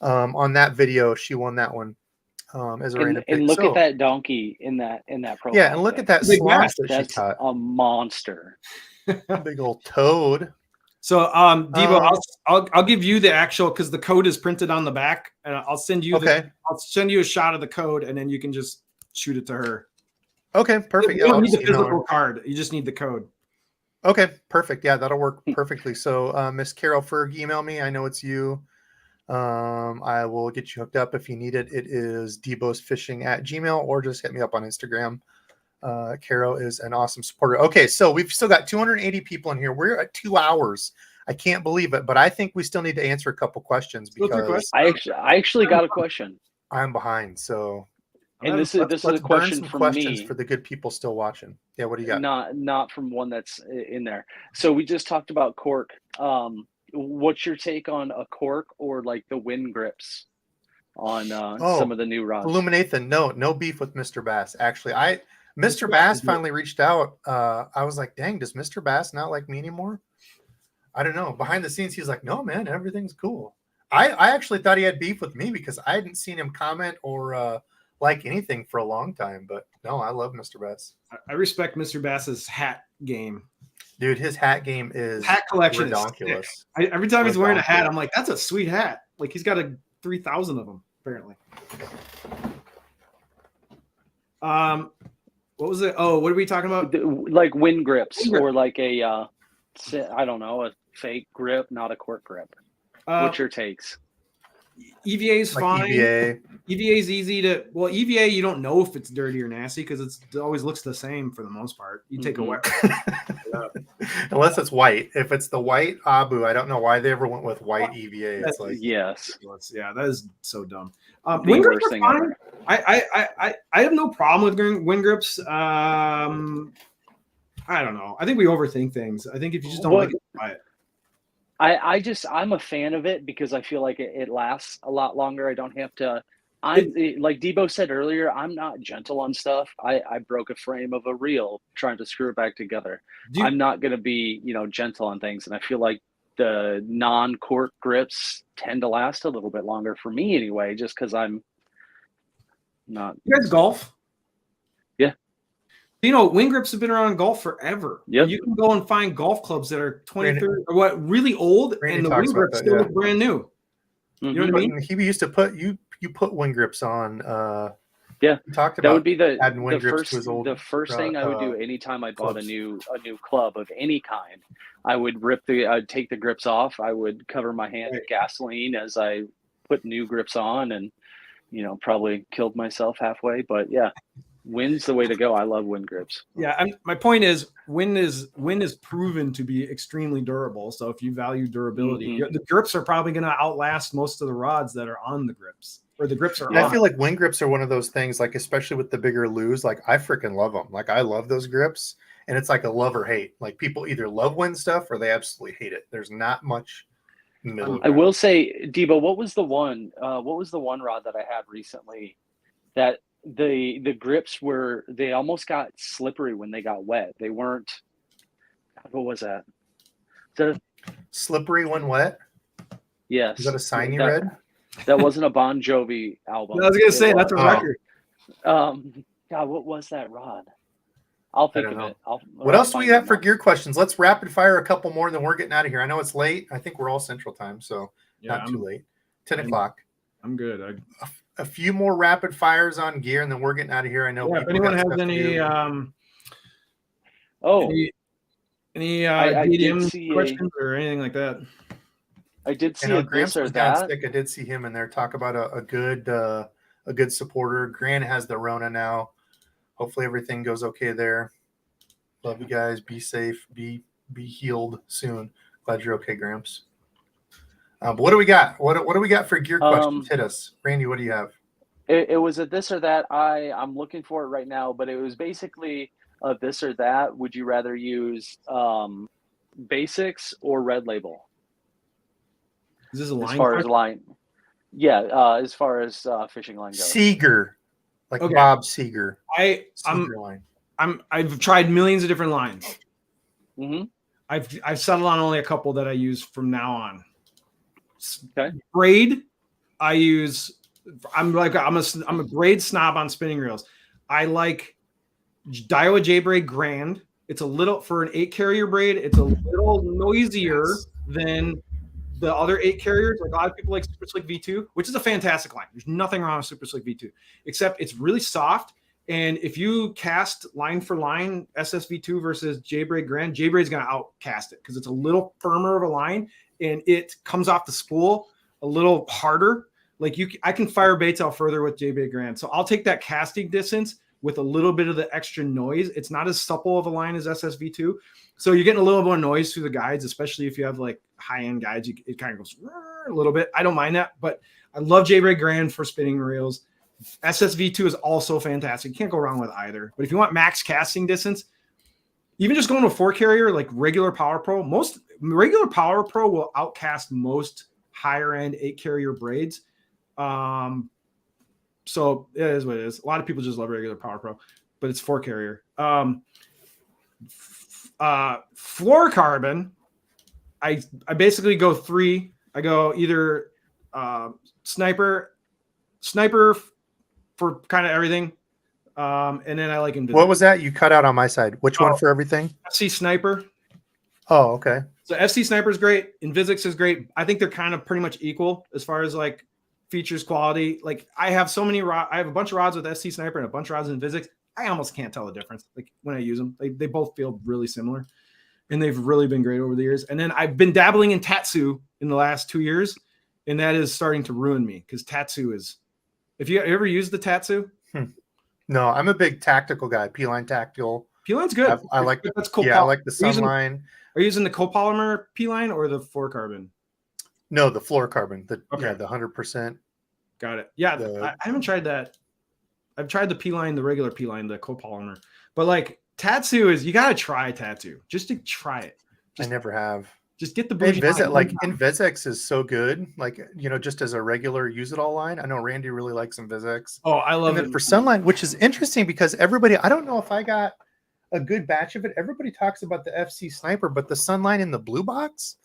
On that video, she won that one as a random pick. And look at that donkey in that profile. Yeah, and look at that sloth that she caught. A monster. Big old toad. So, Debo, I'll give you the actual, because the code is printed on the back, and I'll send you I'll send you a shot of the code, and then you can just shoot it to her. Okay, perfect. You don't need the physical card. You just need the code. Okay, perfect. Yeah, that'll work perfectly. So, Miss Carol Ferg, email me. I know it's you. I will get you hooked up if you need it. It is DEBO'SFishing@gmail.com, or just hit me up on Instagram. Carol is an awesome supporter. Okay, so we've still got 280 people in here. We're at 2 hours. I can't believe it, but I think we still need to answer a couple questions because I actually got a question. I'm behind. So, and this is a question from questions me for the good people still watching. Yeah, what do you got? Not from one that's in there. So we just talked about cork. What's your take on a cork or like the wind grips on some of the new rods? Illuminathan, no beef with Mr. Bass. Actually, Mr. Bass finally reached out. I was like, dang, does Mr. Bass not like me anymore? I don't know. Behind the scenes, he's like, no, man, everything's cool. I actually thought he had beef with me because I hadn't seen him comment or like anything for a long time. But no, I love Mr. Bass. I respect Mr. Bass's hat game. Dude, his hat game is hat collection ridiculous. Every time he's wearing a hat, I'm like, that's a sweet hat. Like he's got 3,000 of them apparently. What was it? Oh, what are we talking about? Like wind grips or like a I don't know, a fake grip, not a cork grip. What's your takes? EVA is like fine. EVA is easy to. Well, EVA you don't know if it's dirty or nasty because it always looks the same for the most part. You take a wet, unless it's white. If it's the white Abu, I don't know why they ever went with white EVA. It's like yes, yeah, that is so dumb. Wind grips are fine. I have no problem with wind grips. I don't know. I think we overthink things. I think if you just don't like it, buy it. I'm a fan of it because I feel like it lasts a lot longer. I don't have to. Like Debo said earlier, I'm not gentle on stuff. I broke a frame of a reel trying to screw it back together. I'm not going to be, gentle on things. And I feel like the non-cork grips tend to last a little bit longer for me anyway, just because I'm not. You guys golf? Yeah. wing grips have been around in golf forever. Yep. You can go and find golf clubs that are 20, Randy- 30, or what, really old, Randy and the talks wing about grips that, still yeah. look brand new. You know what I mean? He used to put you put wing grips on. Yeah, he talked that about would be adding wing grips to his old. the first thing I would do anytime I bought clubs. a new club of any kind. I'd take the grips off. I would cover my hand in gasoline as I put new grips on, and probably killed myself halfway. But yeah, wind's the way to go. I love wind grips. Yeah, my point is, wind is proven to be extremely durable. So if you value durability, the grips are probably going to outlast most of the rods that are on the grips, or the grips are on. I feel like wing grips are one of those things, like especially with the bigger lues, like I freaking love them. Like I love those grips, and it's like a love or hate. Like people either love wind stuff or they absolutely hate it. There's not much middle. I will say, Debo, what was the one rod that I had recently that the grips they almost got slippery when they got wet. They weren't. What was that? Is that slippery when wet? Yes. Is that a sign you read? That wasn't a Bon Jovi album. I was gonna say that's a record. God, what was that rod? I'll think of it. What else do we have for gear questions? Let's rapid fire a couple more, then we're getting out of here. I know it's late. I think we're all Central Time, so not too late. 10 o'clock. I'm good. A few more rapid fires on gear, and then we're getting out of here. I know. If anyone has any BDM questions or anything like that. I did see a this or that. I did see him in there talk about a good supporter. Grant has the Rona now. Hopefully everything goes okay there. Love you guys. Be safe. Be healed soon. Glad you're okay, Gramps. But what do we got? What do we got for gear questions? Hit us, Randy. What do you have? It was a this or that. I'm looking for it right now, but it was basically a this or that. Would you rather use basics or Red Label? Is this a line? As far as line, yeah. As far as fishing line goes, Seeger, like Bob Seeger. I've tried millions of different lines. Mm-hmm. I've settled on only a couple that I use from now on. Okay. Braid, I use. I'm a braid snob on spinning reels. I like Daiwa J-Braid Grand. It's a little, for an 8 carrier braid, it's a little noisier than the other 8 carriers. Like a lot of people like Super Slick V2, which is a fantastic line. There's nothing wrong with Super Slick V2, except it's really soft. And if you cast line for line SSV2 versus J-Braid Grand, J-Braid's going to outcast it because it's a little firmer of a line and it comes off the spool a little harder. Like I can fire baits out further with J-Braid Grand. So I'll take that casting distance with a little bit of the extra noise. It's not as supple of a line as SSV2. So you're getting a little more noise through the guides, especially if you have like high-end guides. It kind of goes a little bit. I don't mind that, but I love J-Braid Grand for spinning reels. SSV2 is also fantastic. You can't go wrong with either. But if you want max casting distance, even just going to a 4 carrier like regular Power Pro, most regular Power Pro will outcast most higher end 8 carrier braids. So it is what it is. A lot of people just love regular Power Pro, but it's 4 carrier. Fluorocarbon, I basically go 3. I go either sniper for kind of everything. And then I like Invisible. What was that? You cut out on my side. Which one for everything? FC Sniper. Oh, okay. So FC Sniper is great. Invisix is great. I think they're kind of pretty much equal as far as like features, quality. Like I have so many I have a bunch of rods with FC Sniper and a bunch of rods in Invisix. I almost can't tell the difference. Like when I use them, they both feel really similar, and they've really been great over the years. And then I've been dabbling in Tatsu in the last 2 years, and that is starting to ruin me because Tatsu is. If you ever use the Tatsu, no, I'm a big tactical guy. P-line tactical. P-line's good. I like that's cool. Yeah, I like the Sunline. Are you using the copolymer P-line or the fluorocarbon? No, the fluorocarbon. The 100%. Got it. Yeah, I haven't tried that. I've tried the P-line, the regular P-line, the copolymer. But like Tatsu is, you got to try Tatsu just to try it. I never have. Just get the Invisix is so good. Like, just as a regular use it all line. I know Randy really likes Invisix. Oh, I love it. For Sunline, which is interesting because everybody, I don't know if I got a good batch of it. Everybody talks about the FC Sniper, but the Sunline in the blue box,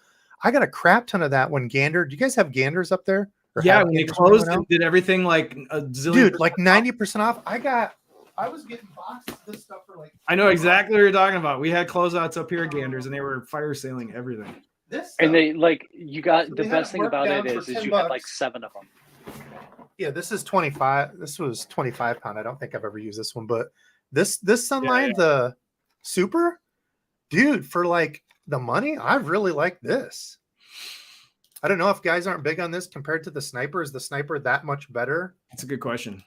I got a crap ton of that when Gander. Do you guys have Ganders up there? Yeah, when they closed and did everything like a zillion. Dude, like 90% off. I got I was getting boxes of this stuff for like. I know exactly what you're talking about. We had closeouts up here at Ganders, and they were fire sailing everything. This stuff. And they you got So the they had best it thing marked about down it for is 10 you had like bucks. 7 of them. Yeah, this is 25. This was 25 pound. I don't think I've ever used this one, but this Sunline, the Super, dude, for like the money, I really like this. I don't know if guys aren't big on this compared to the Sniper. Is the Sniper that much better That's a good question.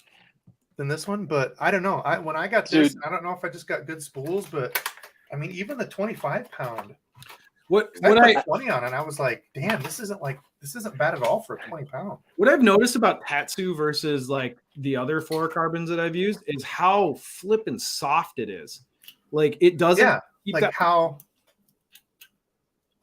than this one? But I don't know. When I got this, I don't know if I just got good spools, but I mean, even the 25 pound. What I put 20 on it, and I was like, damn, this isn't bad at all for a 20 pound. What I've noticed about Tatsu versus like the other fluorocarbons that I've used is how flippin' soft it is. Like it doesn't keep like that. how.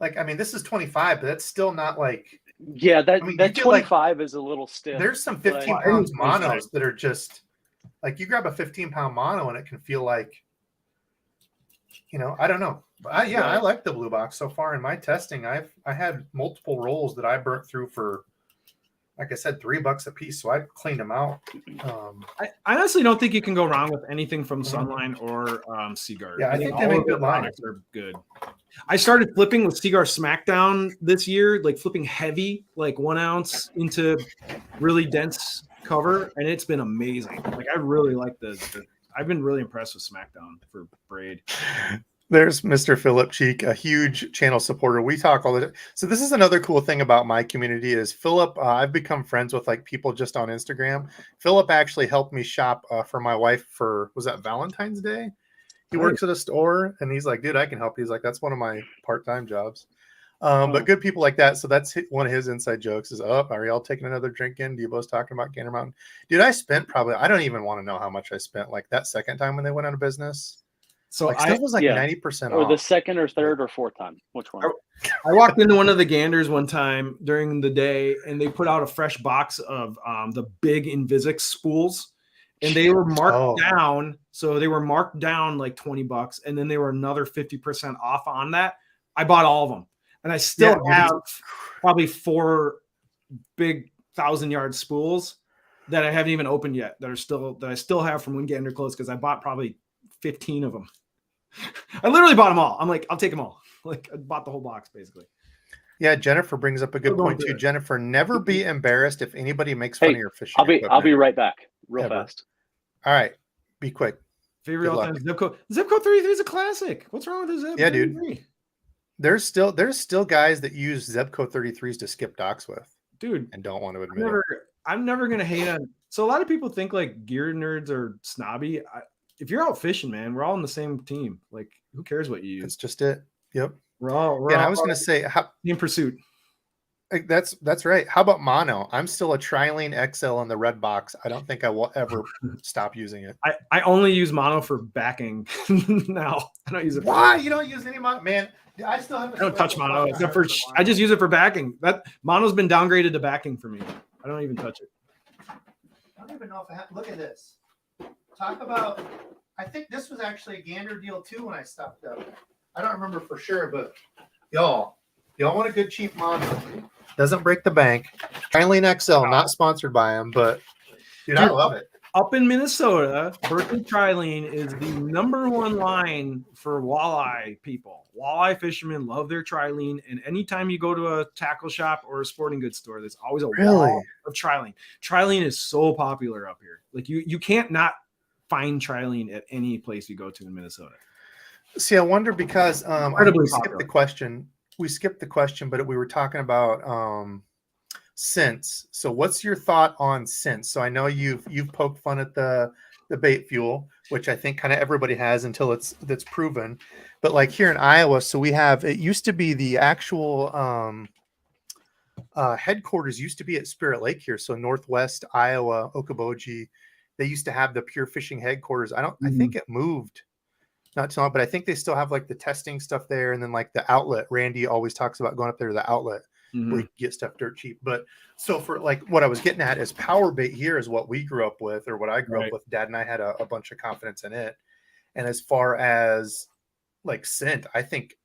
Like, I mean, this is 25, but that's still not like. Yeah, that I mean, that you get, like, 25 is a little stiff. There's some 15 but- pounds monos that are just like you grab a 15-pound mono and it can feel like, I don't know. But I like the blue box so far in my testing. I had multiple rolls that I burnt through for, like I said, $3 a piece. So I cleaned them out. I honestly don't think you can go wrong with anything from Sunline or Seaguard. Yeah, I think they all make of their good lines. products are good. I started flipping with Seaguard Smackdown this year, like flipping heavy, like 1 ounce into really dense cover, and it's been amazing. Like I really like I've been really impressed with Smackdown for braid. There's Mr. Philip Cheek, a huge channel supporter. We talk all the time. So this is another cool thing about my community is Philip. I've become friends with like people just on Instagram. Philip actually helped me shop for my wife was that Valentine's Day? He works at a store and he's like, dude, I can help you. He's like, that's one of my part-time jobs. But good people like that. So that's one of his inside jokes is, are y'all taking another drink in? DEBO'S talking about Gander Mountain. Dude, I spent I don't even want to know how much I spent like that second time when they went out of business. So like stuff was like 90% or off. the second or third or fourth time. Which one? I walked into one of the Ganders one time during the day, and they put out a fresh box of the big Invisix spools, and they were marked down. So they were marked down like $20, and then they were another 50% off on that. I bought all of them, and I still have probably 4 big 1,000-yard spools that I haven't even opened yet. That I still have from when Gander closed because I bought probably 15 of them. I literally bought them all. I'm like, I'll take them all. Like I bought the whole box basically. Yeah, Jennifer brings up a good point too. Jennifer, never be embarrassed if anybody makes fun of your fishing. I'll be right back real fast. All right. Be quick. Favorite all time Zipco 33 is a classic. What's wrong with the Zipco? Yeah, dude. There's still guys that use Zebco 33s to skip docks with. Dude. And don't want to admit it. I'm never gonna hate on. So a lot of people think like gear nerds are snobby. If you're out fishing, man, we're all on the same team. Like, who cares what you use? That's just it. Yep. We're all I was going to say, in pursuit. That's right. How about mono? I'm still a Trilene XL in the red box. I don't think I will ever stop using it. I only use mono for backing now. I don't use it. Why? You don't use any mono, man? I still have. I don't touch mono except for. I just use it for backing. That mono's been downgraded to backing for me. I don't even touch it. I don't even know if I have. Look at this. Talk about, I think this was actually a Gander deal too when I stopped up. I don't remember for sure, but y'all want a good cheap mono. Doesn't break the bank. Trilene XL, not sponsored by them, but dude, I love it. Up in Minnesota, Berkeley Trilene is the ` line for walleye people. Walleye fishermen love their Trilene, and anytime you go to a tackle shop or a sporting goods store, there's always a wall of Trilene. Trilene is so popular up here. Like you can't not find Trilene at any place you go to in Minnesota. See, I wonder because we skipped the question. We skipped the question, but we were talking about scents. So what's your thought on scents? So I know you've poked fun at the bait fuel, which I think kind of everybody has until that's proven. But like here in Iowa, so it used to be the actual headquarters used to be at Spirit Lake here. So Northwest Iowa, Okoboji, they used to have the pure fishing headquarters. I think it moved not too long, but I think they still have like the testing stuff there. And then like the outlet, Randy always talks about going up there to the outlet where you can get stuff dirt cheap. But so for like what I was getting at is power bait here is what we grew up with, or what I grew up with. Dad and I had a bunch of confidence in it. And as far as like scent, I think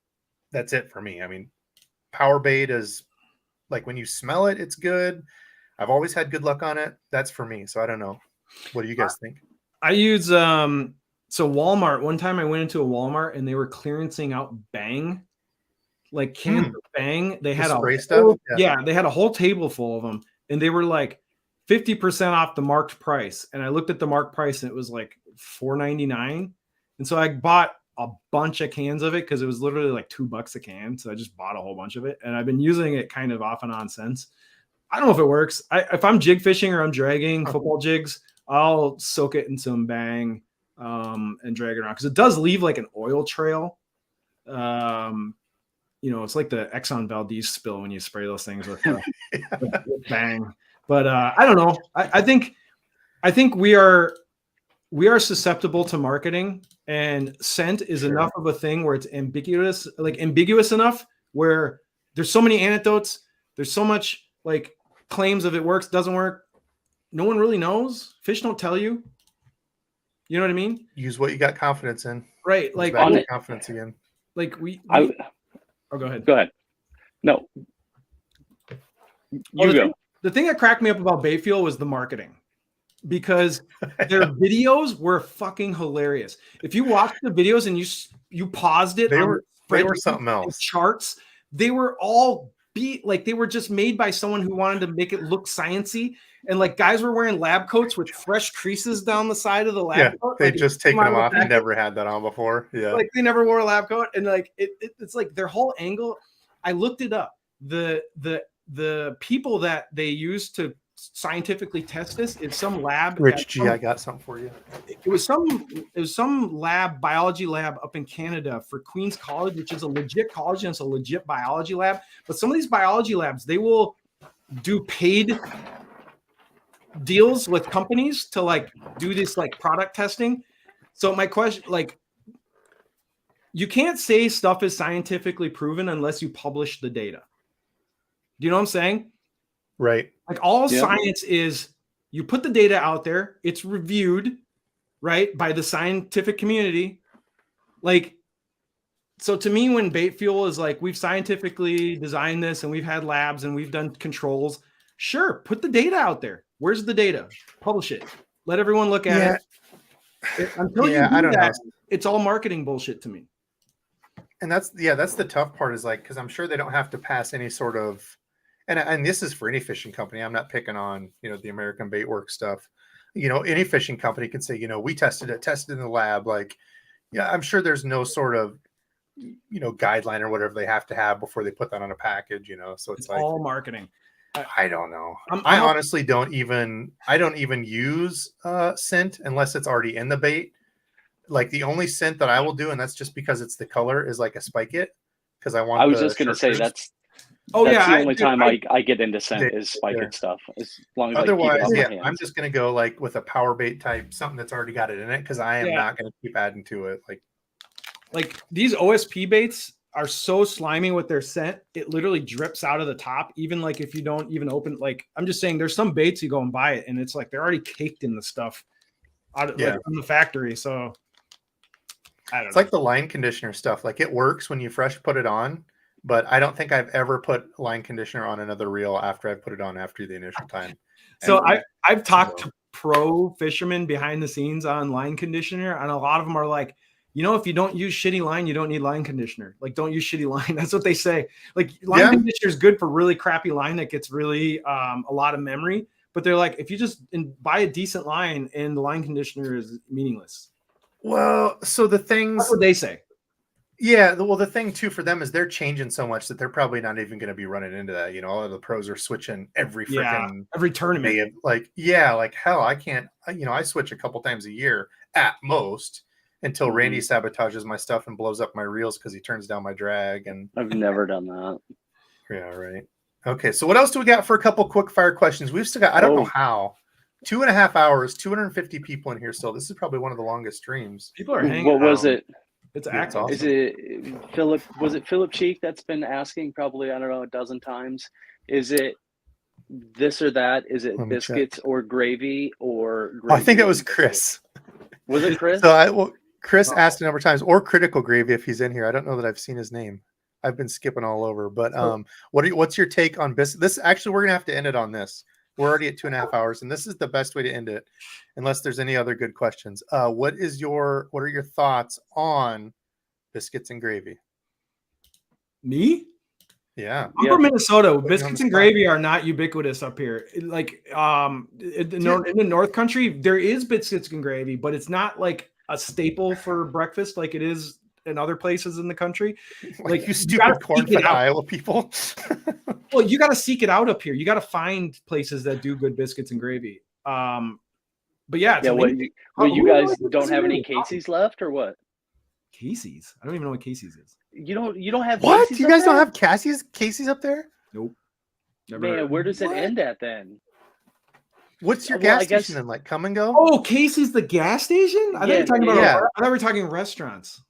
that's it for me. I mean, power bait is like when you smell it, it's good. I've always had good luck on it. That's for me. So I don't know. What do you guys think? I use so Walmart. One time I went into a Walmart and they were clearancing out Bang, like cans of Bang. They had spray a stuff? whole, Yeah. they had a whole table full of them, and they were like 50% off the marked price. And I looked at the marked price and it was like $4.99. And so I bought a bunch of cans of it because it was literally like $2 a can. So I just bought a whole bunch of it, and I've been using it kind of off and on since. I don't know if it works. If I'm jig fishing or I'm dragging football jigs, I'll soak it in some Bang and drag it around because it does leave like an oil trail. It's like the Exxon Valdez spill when you spray those things with Bang. But I don't know. I think we are susceptible to marketing, and scent is enough of a thing where it's ambiguous enough where there's so many anecdotes, there's so much like claims of it works, doesn't work. No one really knows. Fish don't tell you. You know what I mean? Use what you got confidence in. Right. Like on it, confidence again. Like go ahead. Go ahead. No. The thing that cracked me up about bait fuel was the marketing, because their videos were fucking hilarious. If you watched the videos and you paused it, they were something else. Charts, they were all they were just made by someone who wanted to make it look sciencey, and like guys were wearing lab coats with fresh creases down the side of the lab coat. They just taken them off and never had that on before. Yeah, like they never wore a lab coat, and like it's like their whole angle. I looked it up. The people that they use to scientifically test this is some lab. Rich G, I got something for you. It was some biology lab up in Canada for Queen's College, which is a legit college and it's a legit biology lab. But some of these biology labs, they will do paid deals with companies to like do this like product testing. So my question, like, you can't say stuff is scientifically proven unless you publish the data. Do you know what I'm saying? Right. Like all science is you put the data out there, it's reviewed, right, by the scientific community. Like, so to me, when bait fuel is like, we've scientifically designed this and we've had labs and we've done controls, sure, put the data out there. Where's the data? Publish it. Let everyone look at it. Until you do that, it's all marketing bullshit to me. And that's the tough part is like, because I'm sure they don't have to pass any sort of, and this is for any fishing company. I'm not picking on, the American Bait Works stuff. Any fishing company can say, we tested in the lab. Like, I'm sure there's no sort of, guideline or whatever they have to have before they put that on a package, so it's like all marketing. I don't know. I honestly don't even use scent unless it's already in the bait. Like the only scent that I will do, and that's just because it's the color, is like a spike it, because I want. I was just going to say that's the only time I get into scent is spike it stuff. As long as otherwise, I keep it off my hands. I'm just going to go like with a power bait type, something that's already got it in it, because I am not going to keep adding to it. Like these OSP baits are so slimy with their scent, it literally drips out of the top. Even like if you don't even open, like I'm just saying, there's some baits you go and buy it, and it's like they're already caked in the stuff out of from the factory. So I don't know. It's like the line conditioner stuff. Like it works when you fresh put it on, but I don't think I've ever put line conditioner on another reel after I put it on after the initial time. So I've talked to pro fishermen behind the scenes on line conditioner, and a lot of them are like, if you don't use shitty line, you don't need line conditioner. Like, don't use shitty line. That's what they say. Like, line conditioner is good for really crappy line that gets really a lot of memory. But they're like, if you just buy a decent line, and the line conditioner is meaningless. Well, so the things that's what they say. Yeah, well, the thing too for them is they're changing so much that they're probably not even going to be running into that. All of the pros are switching every freaking every tournament. Like hell, I can't. I switch a couple times a year at most until Randy sabotages my stuff and blows up my reels because he turns down my drag. And I've never done that. Yeah, right. Okay, so what else do we got for a couple quick fire questions? We've still got, I don't know how, 2.5 hours, 250 people in here still. This is probably one of the longest streams. People are hanging What was it? It's active. Awesome. Is it Philip? Was it Philip Cheek that's been asking probably, I don't know, a dozen times? Is it this or that? Is it biscuits or gravy or gravy? I think it was Chris. Was it Chris? So Chris asked a number of times, or Critical Gravy if he's in here. I don't know that I've seen his name. I've been skipping all over. But what's your take on biscuits? This actually, we're gonna have to end it on this. We're already at 2.5 hours, and this is the best way to end it, unless there's any other good questions. What are your thoughts on biscuits and gravy? Me? Yeah. I'm from Minnesota. Put you on Biscuits the and spot. gravy are not ubiquitous up here. Like in the North Country, there is biscuits and gravy, but it's not like a staple for breakfast like it is in other places in the country. Like you stupid corn-fed Iowa people. Well, you got to seek it out up here. You got to find places that do good biscuits and gravy. But yeah, it's amazing. You guys don't have any Casey's left or what? Casey's? I don't even know what Casey's is. You don't have What? Casey's You up guys don't there? have Casey's up there? Nope. Never Man, heard. where does it What? end at then? What's your Well, gas I guess- station then? Like come and go? Oh, Casey's the gas station? I thought you were talking about. yeah. I thought we were talking restaurants.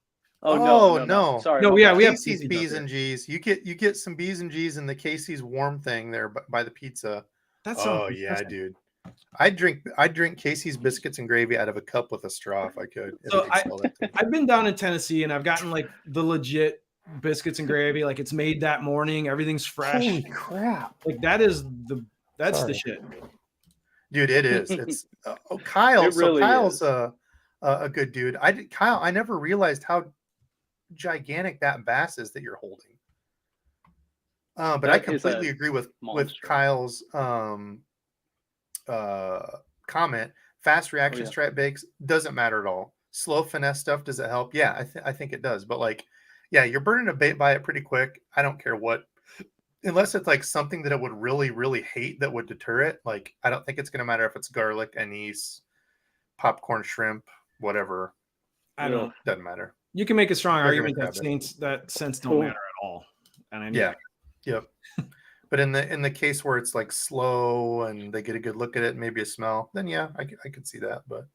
Oh, no. Sorry. No, about yeah, that. we have Casey's Casey's B's up and G's. You get some B's and G's in the Casey's warm thing there by the pizza. That's Oh yeah, dude. I'd drink Casey's biscuits and gravy out of a cup with a straw if I could. if So they sold it to me. I've been down in Tennessee and I've gotten like the legit biscuits and gravy. Like it's made that morning. Everything's fresh. Holy crap, Like that's Sorry. the shit. dude! It is. It's Kyle. It really so Kyle's is. a good dude. Kyle. I never realized how gigantic that bass is that you're holding. But That I is a completely agree with monster. Kyle's comment. Fast reaction yeah. strap bakes doesn't matter at all. Slow finesse stuff, does it help? Yeah, I think it does. But like, yeah, you're burning a bait by it pretty quick. I don't care what, unless it's like something that it would really, really hate that would deter it. Like, I don't think it's gonna matter if it's garlic, anise, popcorn, shrimp, whatever. I don't. Doesn't matter. You can make a strong They're gonna argument grab that sense don't Cool. matter at all. And I mean, Yeah. Yep. But in the case where it's like slow and they get a good look at it, maybe a smell, then yeah, I could see that. But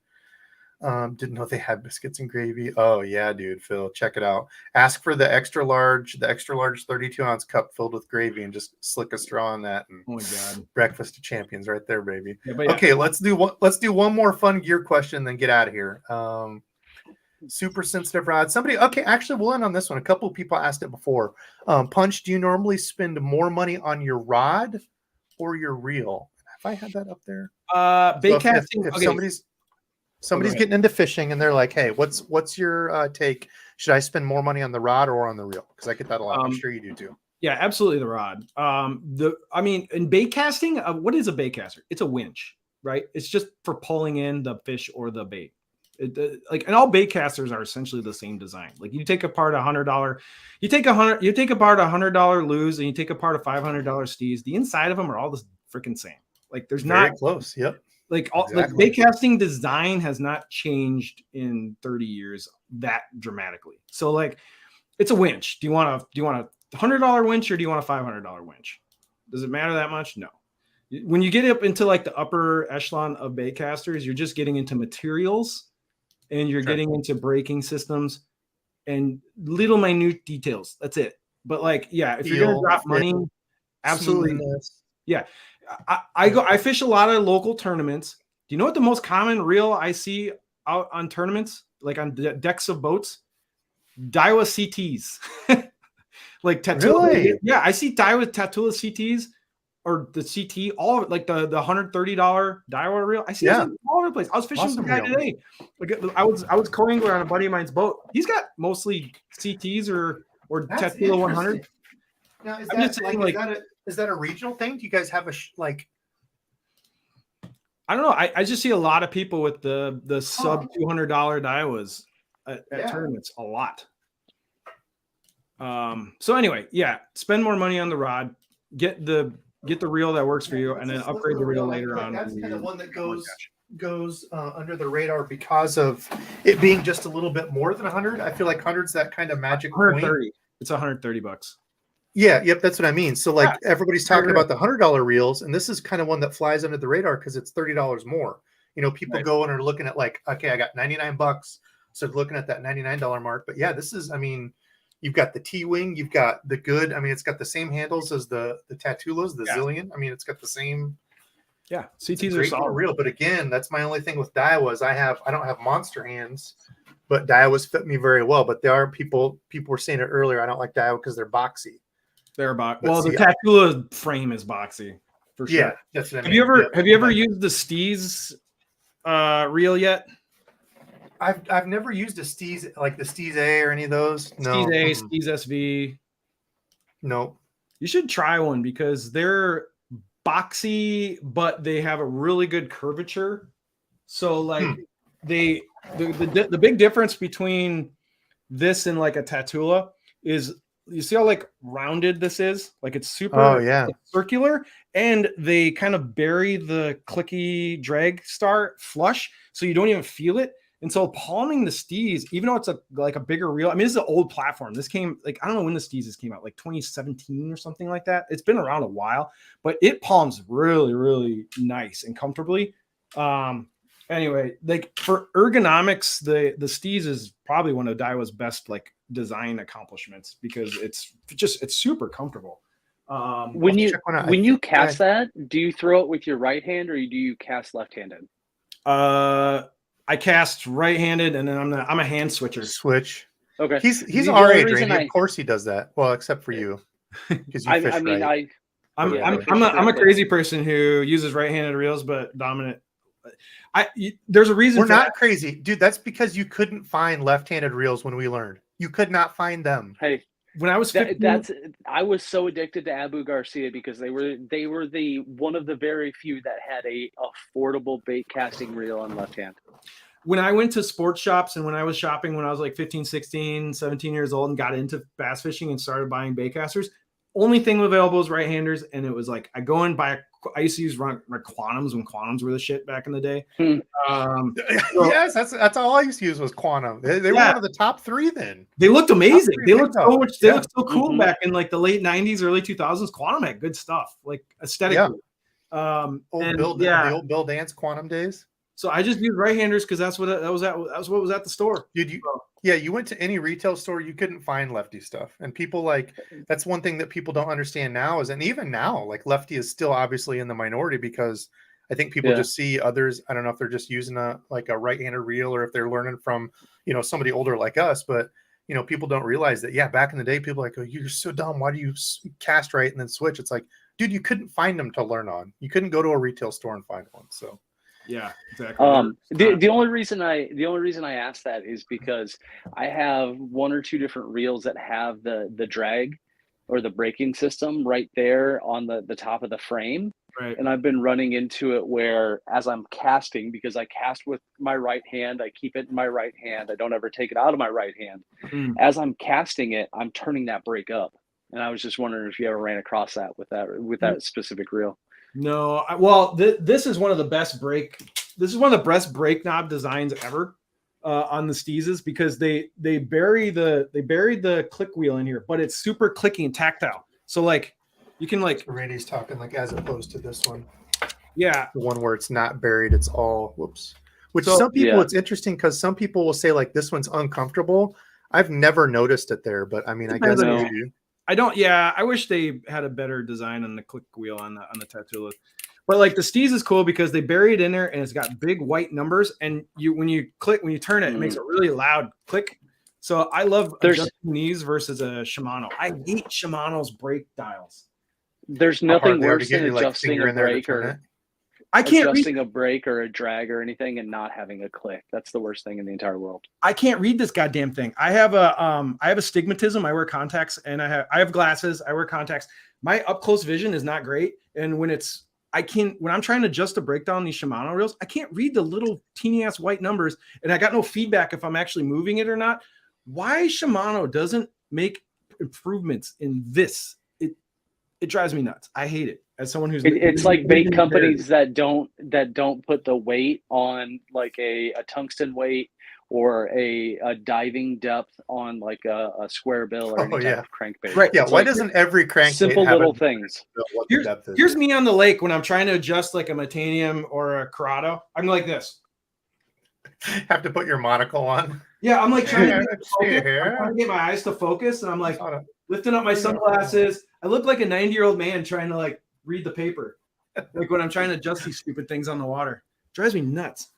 didn't know they had biscuits and gravy. Oh yeah, dude, Phil, check it out. Ask for the extra large 32-ounce cup filled with gravy and just slick a straw in that. And oh my god. breakfast of champions right there, baby. Yeah, but yeah. Okay, let's do one more fun gear question, then get out of here. Super sensitive rod. Okay, actually, we'll end on this one. A couple of people asked it before. Punch, do you normally spend more money on your rod or your reel? Have I had that up there? Bait So casting. if Okay. somebody's ahead. getting into fishing and they're like, hey, what's your take? Should I spend more money on the rod or on the reel? Because I get that a lot. I'm sure you do too. Yeah, absolutely. The rod. In bait casting, what is a bait caster? It's a winch, right? It's just for pulling in the fish or the bait. And all bait casters are essentially the same design. Like you take apart $100, you take apart $100 lures and you take apart a $500 steez. The inside of them are all the freaking same. Like there's Very not close. Yep. like Exactly. bait casting design has not changed in 30 years that dramatically. So like it's a winch. Do you want a $100 winch or do you want a $500 winch? Does it matter that much? No. When you get up into like the upper echelon of bait casters, you're just getting into materials and you're Sure. getting into braking systems and little minute details. That's it. But like, yeah, if you're gonna drop money, absolutely. Smoothness. Yeah. I fish a lot of local tournaments. Do you know what the most common reel I see out on tournaments, like on decks of boats? Daiwa CTs. Like Tatula. Really? Yeah, I see Daiwa Tatula CTs or the CT, all of it, like the $130 Daiwa reel. I see Yeah. those all over the place. I was fishing Awesome with a guy reel. today. Like I was co-angler on a buddy of mine's boat. He's got mostly CTs or That's Tatula 100. interesting. Now, is I'm just saying, is that a regional thing? Do you guys have I don't know. I just see a lot of people with the sub $200 Daiwas at Yeah. tournaments a lot. So anyway, yeah, spend more money on the rod, get the reel that works for you, and then upgrade the reel later on. That's kind of one that goes under the radar because of it being just a little bit more than 100. I feel like 100's that kind of magic point. 130. It's $130. Yeah, yep, that's what I mean. So like everybody's talking Sure. about the $100 reels, and this is kind of one that flies under the radar because it's $30 more. You know, people Right. go and are looking at like, okay, I got $99, so looking at that $99 mark. But yeah, this is, I mean, you've got the T-wing, you've got the good. I mean, it's got the same handles as the Tatulas, the Zillion. I mean, it's got the same. Yeah, It's a CTs are great solid. reel, but again, that's my only thing with Daiwas. I don't have monster hands, but Daiwas fit me very well. But there are people were saying it earlier. I don't like Daiwa because they're boxy. They're box. But Well, see, the Tatula frame is boxy. for sure. Yeah, that's what I Have you mean. ever Yeah. have you ever used the Steez reel yet? I've never used a Steez, like the Steez A or any of those. No. Steez A, Mm-mm. Steez SV. No. You should try one because they're boxy, but they have a really good curvature. So like the big difference between this and like a Tatula is you see how like rounded this is? Like it's super circular, and they kind of bury the clicky drag star flush, so you don't even feel it. And so palming the Steez, even though it's like a bigger reel, I mean, this is an old platform. This came like, I don't know when the Steezes came out, like 2017 or something like that. It's been around a while, but it palms really, really nice and comfortably. Anyway, like for ergonomics, the Steez is probably one of Daiwa's best like design accomplishments because it's super comfortable. When you cast that, do you throw it with your right hand or do you cast left-handed? I cast right-handed, and then I'm a hand switcher. Switch. Okay. He's our age, Randy. Of course he does that. Well, except for you, because you fish right. I'm a crazy person who uses right-handed reels, but dominant. There's a reason. We're not crazy, dude. That's because you couldn't find left-handed reels when we learned. You could not find them. Hey, when I was 15, I was so addicted to Abu Garcia because they were the one of the very few that had a affordable bait casting reel on left hand. When I went to sports shops and when I was shopping when I was like 15, 16, 17 years old and got into bass fishing and started buying bait casters, only thing available was right-handers. And it was like, I go and buy I used to use my Quantums when Quantums were the shit back in the day. Yes, that's all I used to use was Quantum. They were one of the top 3 then. They looked amazing. They looked so much. They looked so cool back in like the late 90s, early 2000s. Quantum had good stuff, like aesthetically. The old Bill Dance Quantum days. So I just used right-handers because that's what was at the store. Dude, you went to any retail store, you couldn't find lefty stuff. And people that's one thing that people don't understand now is, and even now, like lefty is still obviously in the minority because I think people just see others. I don't know if they're just using a right-handed reel or if they're learning from, somebody older like us, but people don't realize that, back in the day, people are like, oh, you're so dumb. Why do you cast right and then switch? It's like, dude, you couldn't find them to learn on. You couldn't go to a retail store and find one. So. Yeah, exactly. The only reason I asked that is because I have 1 or 2 different reels that have the drag or the braking system right there on the top of the frame. Right. And I've been running into it where as I'm casting, because I cast with my right hand, I keep it in my right hand. I don't ever take it out of my right hand. As I'm casting it, I'm turning that brake up. And I was just wondering if you ever ran across that with that specific reel. No, well, this is one of the best brake. This is one of the best brake knob designs ever on the Steezes because they buried the click wheel in here, but it's super clicky and tactile. So like you can like. Randy's talking like as opposed to this one. Yeah, the one where it's not buried, it's all whoops. Which some people, it's interesting because some people will say like this one's uncomfortable. I've never noticed it there, but I mean, I guess maybe. I don't. Yeah, I wish they had a better design on the click wheel on the Tatula. But like the Steez is cool because they bury it in there and it's got big white numbers. And when you turn it, it makes a really loud click. So I love adjusting these versus a Shimano. I hate Shimano's brake dials. There's nothing worse than adjusting a brake or I can't adjusting a brake or a drag or anything and not having a click. That's the worst thing in the entire world. I can't read this goddamn thing. I have astigmatism. I wear contacts and I have glasses. I wear contacts. My up close vision is not great. And when I'm trying to adjust the breakdown on these Shimano reels, I can't read the little teeny ass white numbers and I got no feedback if I'm actually moving it or not. Why Shimano doesn't make improvements in this? It drives me nuts. I hate it. As someone who's it's like bait companies that don't put the weight on like a tungsten weight or a diving depth on like a square bill or any type of crankbait. Right. Yeah. Why doesn't every crankbait simple have little things? Here's me on the lake when I'm trying to adjust like a Metanium or a Corrado. I'm like this. Have to put your monocle on. Yeah, I'm like trying to get my eyes to focus, and I'm like lifting up my sunglasses. I look like a 90-year-old man trying to like read the paper, like when I'm trying to adjust these stupid things on the water. It drives me nuts.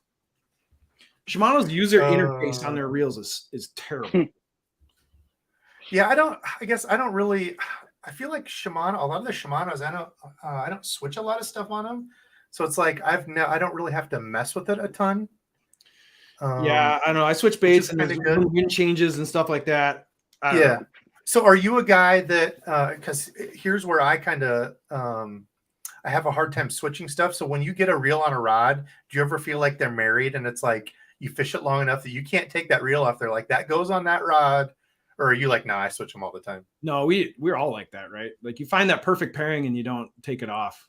Shimano's user interface on their reels is terrible. Yeah, I guess I don't really. I feel like Shimano, a lot of the Shimanos, I don't switch a lot of stuff on them. So it's like I don't really have to mess with it a ton. Yeah, I don't know. I switch baits and there's wind changes and stuff like that. I don't know. So are you a guy that because here's where I kind of I have a hard time switching stuff. So when you get a reel on a rod, do you ever feel like they're married and it's like you fish it long enough that you can't take that reel off? They're like, that goes on that rod. Or are you like, no, I switch them all the time? No, we're all like that, right? Like you find that perfect pairing and you don't take it off.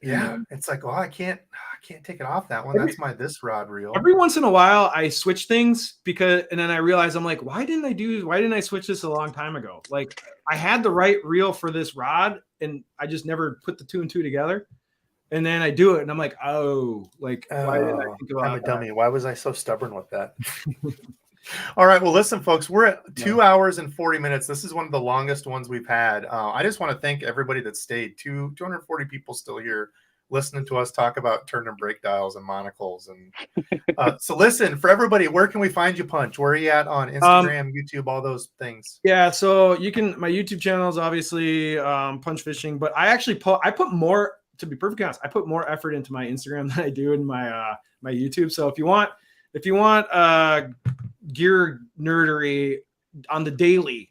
Yeah, it's like, well, I can't take it off that one. That's my this rod reel. Every once in a while, I switch things and then I realize I'm like, why didn't I switch this a long time ago? Like I had the right reel for this rod and I just never put the 2 and 2 together. And then I do it and I'm like, why didn't I think about I'm a dummy. Why was I so stubborn with that? All right. Well, listen, folks, we're at 2 hours and 40 minutes. This is one of the longest ones we've had. I just want to thank everybody that stayed. 240 people still here listening to us talk about turn and break dials and monocles. And so listen, for everybody, where can we find you, Punch? Where are you at on Instagram, YouTube, all those things? Yeah. So my YouTube channel is obviously Punch Fishing, but I actually I put more, to be perfectly honest, I put more effort into my Instagram than I do in my YouTube. So if you want gear nerdery on the daily,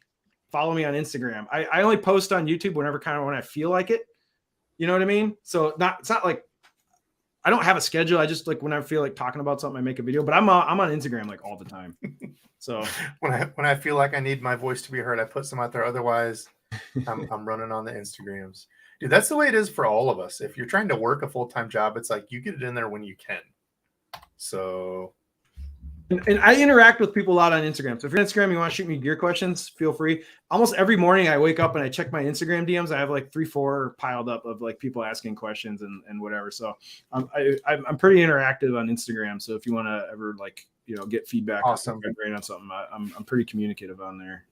follow me on Instagram. I only post on YouTube when I feel like it. You know what I mean? So it's not like I don't have a schedule. I just like when I feel like talking about something, I make a video. But I'm on Instagram like all the time. So when I feel like I need my voice to be heard, I put some out there. Otherwise, I'm running on the Instagrams. Dude, that's the way it is for all of us. If you're trying to work a full-time job, it's like you get it in there when you can. So. And I interact with people a lot on Instagram. So if you're on Instagram, you want to shoot me gear questions, feel free. Almost every morning I wake up and I check my Instagram DMs. I have like 3-4 piled up of like people asking questions and whatever. So I'm pretty interactive on Instagram. So if you want to ever get feedback, awesome, on something, I'm pretty communicative on there.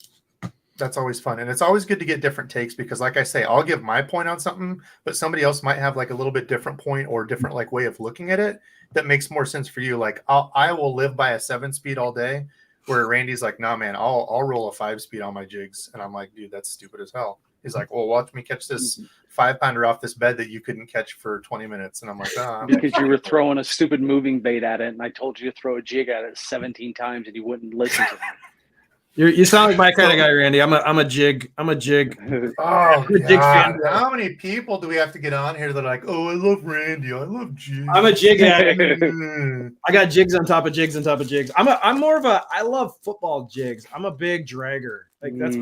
That's always fun. And it's always good to get different takes because like I say, I'll give my point on something, but somebody else might have like a little bit different point or different like way of looking at it that makes more sense for you. Like I will live by a 7-speed all day, where Randy's like, nah, man, I'll roll a 5-speed on my jigs. And I'm like, dude, that's stupid as hell. He's like, well, watch me catch this 5-pounder off this bed that you couldn't catch for 20 minutes. And I'm like, because you were throwing a stupid moving bait at it. And I told you to throw a jig at it 17 times and you wouldn't listen to me. You sound like my kind of guy, Randy. I'm a jig. I'm a jig. Oh, jig fan. How many people do we have to get on here that are like, oh, I love Randy. I love jigs. I'm a jig addict. I got jigs on top of jigs on top of jigs. I'm more of I love football jigs. I'm a big dragger. Like that's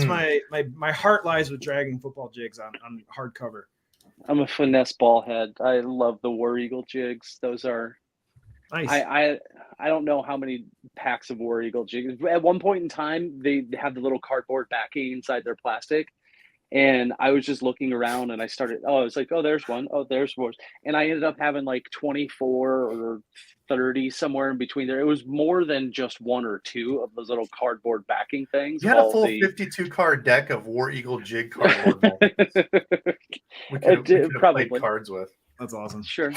my heart lies with dragging football jigs on hardcover. I'm a finesse ball head. I love the War Eagle jigs. Those are nice. I don't know how many packs of War Eagle jigs. At one point in time, they have the little cardboard backing inside their plastic. And I was just looking around and I started, I was like, oh, there's one. Oh, there's one. And I ended up having like 24 or 30 somewhere in between there. It was more than just 1 or 2 of those little cardboard backing things. You had a full 52 card deck of War Eagle jig cardboard. we could have played cards with. That's awesome. Sure.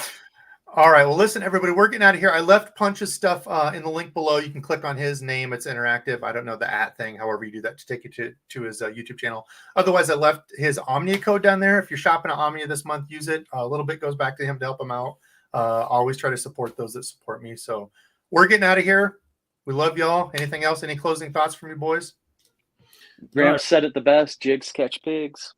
All right. Well, listen, everybody, we're getting out of here. I left Punch's stuff in the link below. You can click on his name. It's interactive. I don't know the @ thing. However you do that to take you to his YouTube channel. Otherwise, I left his Omnia code down there. If you're shopping at Omnia this month, use it. A little bit goes back to him to help him out. Always try to support those that support me. So we're getting out of here. We love y'all. Anything else? Any closing thoughts from you boys? Graham said it the best. Jigs catch pigs.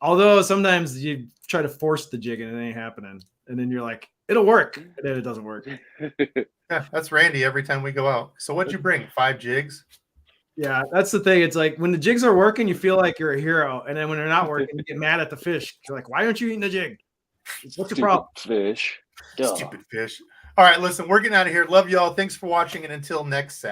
Although sometimes you try to force the jig and it ain't happening. And then you're like, it'll work. And then it doesn't work. Yeah, that's Randy every time we go out. So what'd you bring? 5 jigs? Yeah, that's the thing. It's like when the jigs are working, you feel like you're a hero. And then when they're not working, you get mad at the fish. You're like, why aren't you eating the jig? What's your problem? Fish. Duh. Stupid fish. All right, listen, we're getting out of here. Love y'all. Thanks for watching. And until next Saturday.